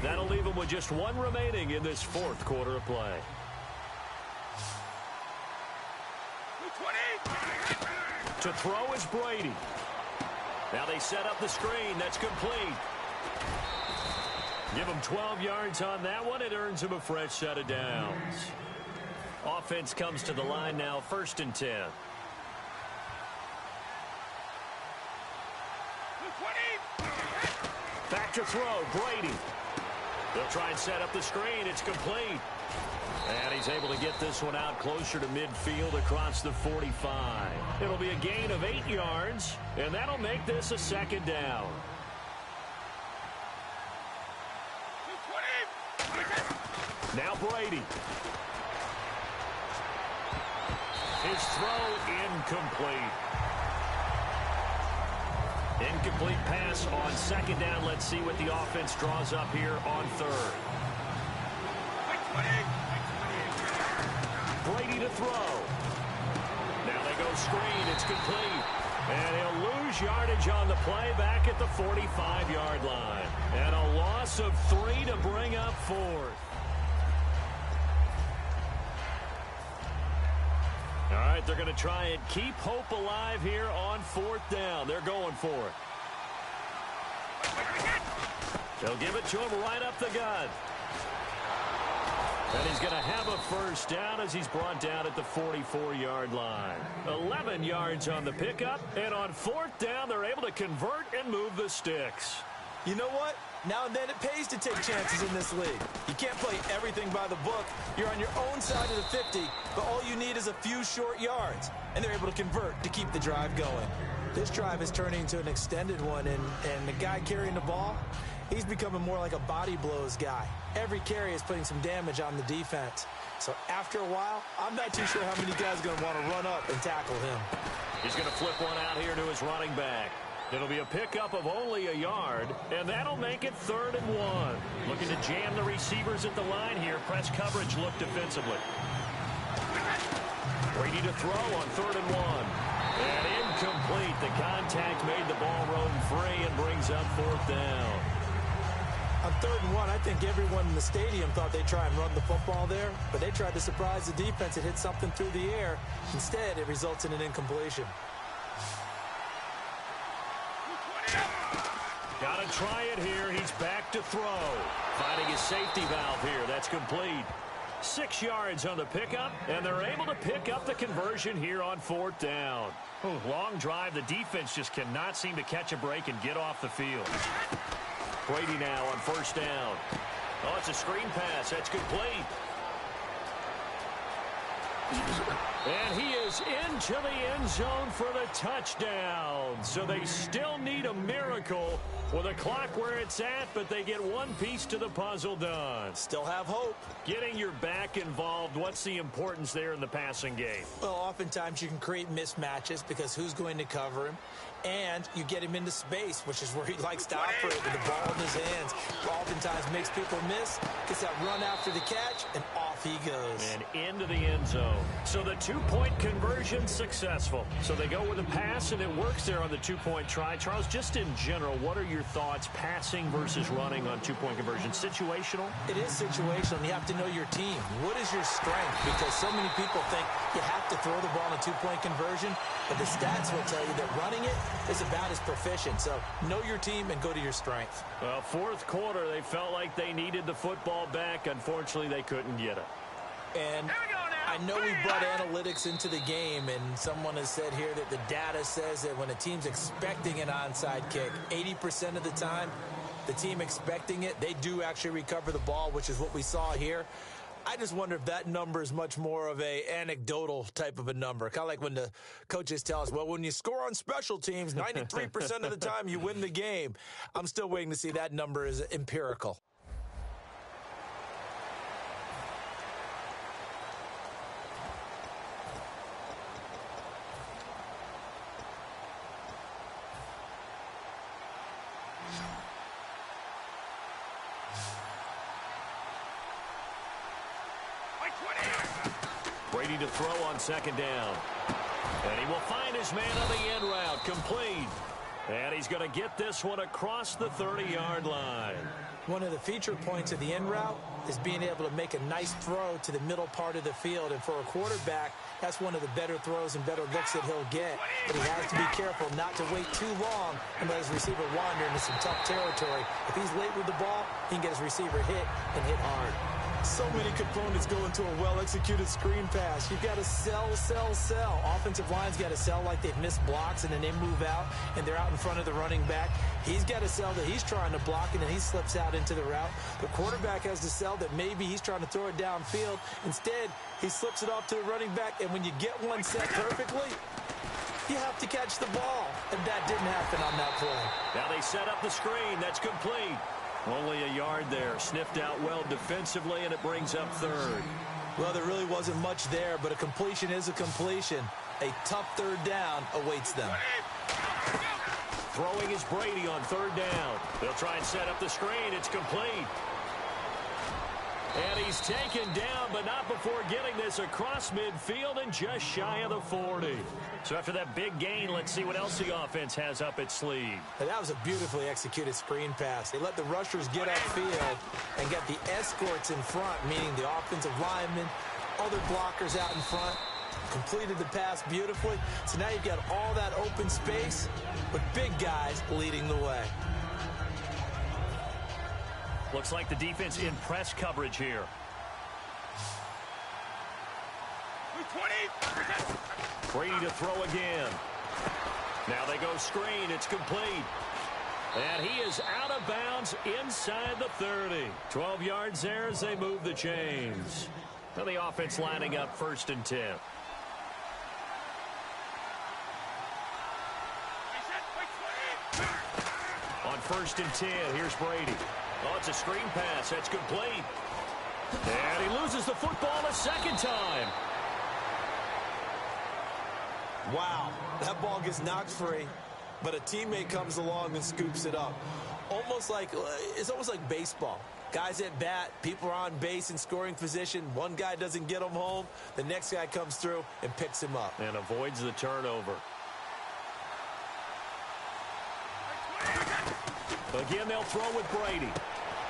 That'll leave them with just one remaining in this fourth quarter of play. 20! To throw is Brady. Now they set up the screen. That's complete. Give him 12 yards on that one. It earns him a fresh set of downs. Offense comes to the line now, 1st and 10. 20! Back to throw, Brady. They'll try and set up the screen. It's complete. And he's able to get this one out closer to midfield across the 45. It'll be a gain of 8 yards, and that'll make this a second down. 20! Now Brady. His throw incomplete. Incomplete pass on second down. Let's see what the offense draws up here on third. Brady to throw. Now they go screen. It's complete. And he'll lose yardage on the play back at the 45-yard line. And a loss of 3 to bring up fourth. All right, they're going to try and keep hope alive here on 4th down. They're going for it. They'll give it to him right up the gut. And he's going to have a first down as he's brought down at the 44-yard line. 11 yards on the pickup, and on 4th down, they're able to convert and move the sticks. You know what? Now and then it pays to take chances in this league. You can't play everything by the book. You're on your own side of the 50, but all you need is a few short yards. And they're able to convert to keep the drive going. This drive is turning into an extended one, and the guy carrying the ball, he's becoming more like a body blows guy. Every carry is putting some damage on the defense. So after a while, I'm not too sure how many guys are going to want to run up and tackle him. He's going to flip one out here to his running back. It'll be a pickup of only a yard, and that'll make it 3rd and 1. Looking to jam the receivers at the line here. Press coverage look defensively. Brady to throw on 3rd and 1. And incomplete. The contact made the ball roam free and brings up 4th down. On 3rd and 1, I think everyone in the stadium thought they'd try and run the football there, but they tried to surprise the defense and hit something through the air. Instead, it results in an incompletion. Got to try it here. He's back to throw. Finding his safety valve here. That's complete. 6 yards on the pickup, and they're able to pick up the conversion here on 4th down. Long drive. The defense just cannot seem to catch a break and get off the field. Brady now on 1st down. Oh, it's a screen pass. That's complete. And he is into the end zone for the touchdown. So they still need a miracle with the clock where it's at, but they get one piece to the puzzle done. Still have hope. Getting your back involved, what's the importance there in the passing game? Well, oftentimes you can create mismatches because who's going to cover him? And you get him into space, which is where he likes to operate with the ball in his hands. Oftentimes makes people miss, gets that run after the catch, and off he goes. And into the end zone. So the 2-point conversion successful. So they go with a pass, and it works there on the 2-point try. Charles, just in general, what are your thoughts passing versus running on 2-point conversion? Situational? It is situational, and you have to know your team. What is your strength? Because so many people think you have to throw the ball on a 2-point conversion, but the stats will tell you that running it is about as proficient. So know your team and go to your strength. Well, 4th quarter, they felt like they needed the football back. Unfortunately, they couldn't get it. And I know we brought analytics into the game, and someone has said here that the data says that when a team's expecting an onside kick, 80% of the time, the team expecting it, they do actually recover the ball, which is what we saw here. I just wonder if that number is much more of a anecdotal type of a number. Kind of like when the coaches tell us, well, when you score on special teams, 93% of the time you win the game. I'm still waiting to see that number is empirical. Brady to throw on 2nd down. And he will find his man on the end route. Complete. And he's going to get this one across the 30-yard line. One of the feature points of the end route is being able to make a nice throw to the middle part of the field. And for a quarterback, that's one of the better throws and better looks that he'll get. But he has to be careful not to wait too long and let his receiver wander into some tough territory. If he's late with the ball, he can get his receiver hit and hit hard. So many components go into a well-executed screen pass. You've got to sell. Offensive line's got to sell like they've missed blocks, and then they move out, and they're out in front of the running back. He's got to sell that he's trying to block, and then he slips out into the route. The quarterback has to sell that maybe he's trying to throw it downfield. Instead, he slips it off to the running back, and when you get one set perfectly, you have to catch the ball. And that didn't happen on that play. Now they set up the screen. That's complete. Only a yard there. Sniffed out well defensively, and it brings up 3rd. Well, there really wasn't much there, but a completion is a completion. A tough 3rd down awaits them. Throwing is Brady on 3rd down. They'll try and set up the screen. It's complete. And he's taken down, but not before getting this across midfield and just shy of the 40. So after that big gain, let's see what else the offense has up its sleeve. And that was a beautifully executed screen pass. They let the rushers get upfield and get the escorts in front, meaning the offensive linemen, other blockers out in front. Completed the pass beautifully. So now you've got all that open space with big guys leading the way. Looks like the defense in press coverage here. Brady to throw again. Now they go screen. It's complete. And he is out of bounds inside the 30. 12 yards there as they move the chains. Now the offense lining up 1st and 10. On 1st and 10, here's Brady. Oh, it's a screen pass. That's complete. And he loses the football a second time. Wow, that ball gets knocked free, but a teammate comes along and scoops it up. It's almost like baseball. Guys at bat, people are on base in scoring position. One guy doesn't get him home. The next guy comes through and picks him up. And avoids the turnover. Again, they'll throw with Brady.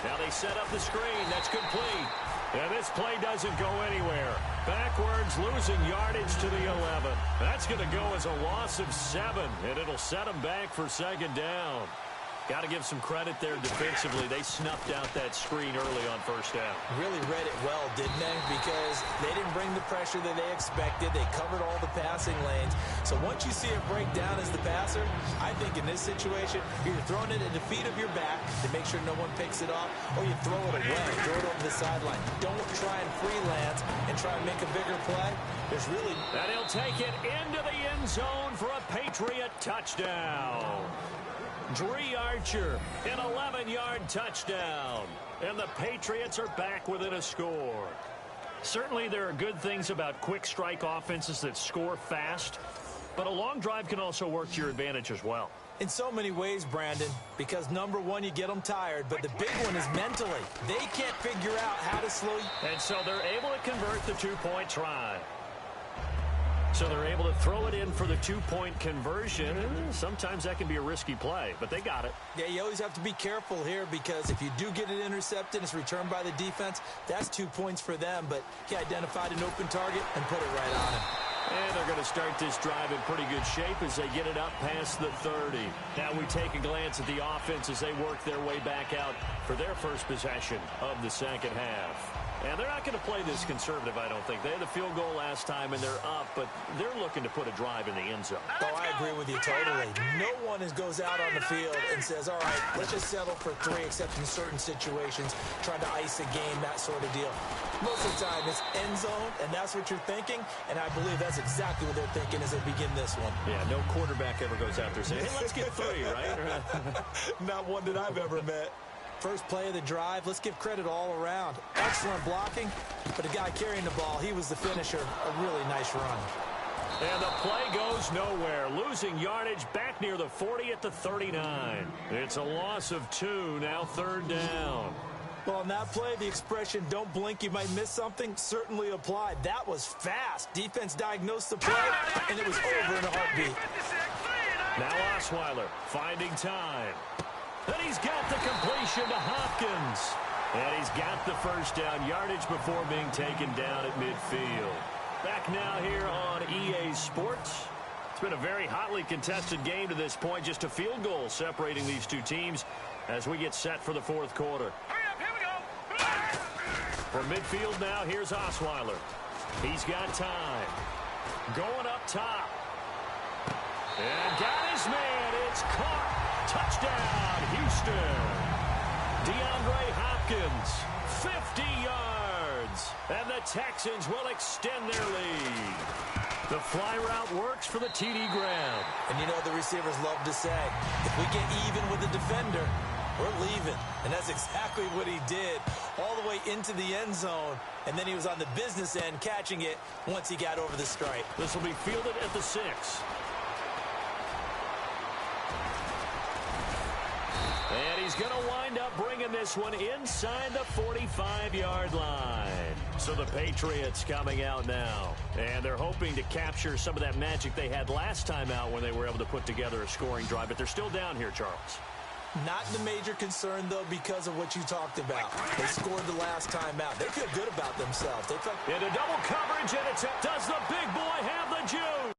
Now they set up the screen. That's complete. And this play doesn't go anywhere. Backwards, losing yardage to the 11. That's going to go as a loss of 7, and it'll set them back for 2nd down. Got to give some credit there defensively. They snuffed out that screen early on 1st down. Really read it well, didn't they? Because they didn't bring the pressure that they expected. They covered all the passing lanes. So once you see it break down as the passer, I think in this situation, you're throwing it at the feet of your back to make sure no one picks it off, or you throw it away, throw it over the sideline. Don't try and freelance and try and make a bigger play. There's really... And he'll take it into the end zone for a Patriot touchdown. Dree Archer, an 11-yard touchdown. And the Patriots are back within a score. Certainly there are good things about quick strike offenses that score fast, but a long drive can also work to your advantage as well. In so many ways, Brandon, because number one, you get them tired, but the big one is mentally. They can't figure out how to slow you. And so they're able to convert the 2-point try. So they're able to throw it in for the 2-point conversion. Sometimes that can be a risky play, but they got it. Yeah, you always have to be careful here because if you do get it intercepted, it's returned by the defense, that's 2 points for them. But he identified an open target and put it right on him. And they're going to start this drive in pretty good shape as they get it up past the 30. Now we take a glance at the offense as they work their way back out for their first possession of the 2nd half. And they're not going to play this conservative, I don't think. They had the field goal last time, and they're up, but they're looking to put a drive in the end zone. Oh, I agree with you totally. No one goes out on the field and says, all right, let's just settle for 3, except in certain situations, trying to ice a game, that sort of deal. Most of the time, it's end zone, and that's what you're thinking, and I believe that's exactly what they're thinking as they begin this one. Yeah, no quarterback ever goes out there saying, hey, let's get 3, right? Not one that I've ever met. First play of the drive, let's give credit all around. Excellent blocking, but the guy carrying the ball, he was the finisher. A really nice run. And the play goes nowhere. Losing yardage back near the 40 at the 39. It's a loss of 2, now 3rd down. Well, on that play, the expression, don't blink, you might miss something, certainly applied. That was fast. Defense diagnosed the play, and it was over in a heartbeat. Now Osweiler finding time. Then he's got the completion to Hopkins. And he's got the 1st down yardage before being taken down at midfield. Back now here on EA Sports. It's been a very hotly contested game to this point. Just a field goal separating these two teams as we get set for the 4th quarter. Here we go. From midfield now, here's Osweiler. He's got time. Going up top. And got his man. It's caught. Touchdown, Houston. DeAndre Hopkins, 50 yards. And the Texans will extend their lead. The fly route works for the TD grab. And you know the receivers love to say, if we get even with the defender, we're leaving. And that's exactly what he did, all the way into the end zone. And then he was on the business end catching it once he got over the stripe. This will be fielded at the 6. And he's going to wind up bringing this one inside the 45-yard line. So the Patriots coming out now. And they're hoping to capture some of that magic they had last time out when they were able to put together a scoring drive. But they're still down here, Charles. Not the major concern, though, because of what you talked about. They scored the last time out. They feel good about themselves. They felt... Into double coverage, and it's up. Does the big boy have the juice?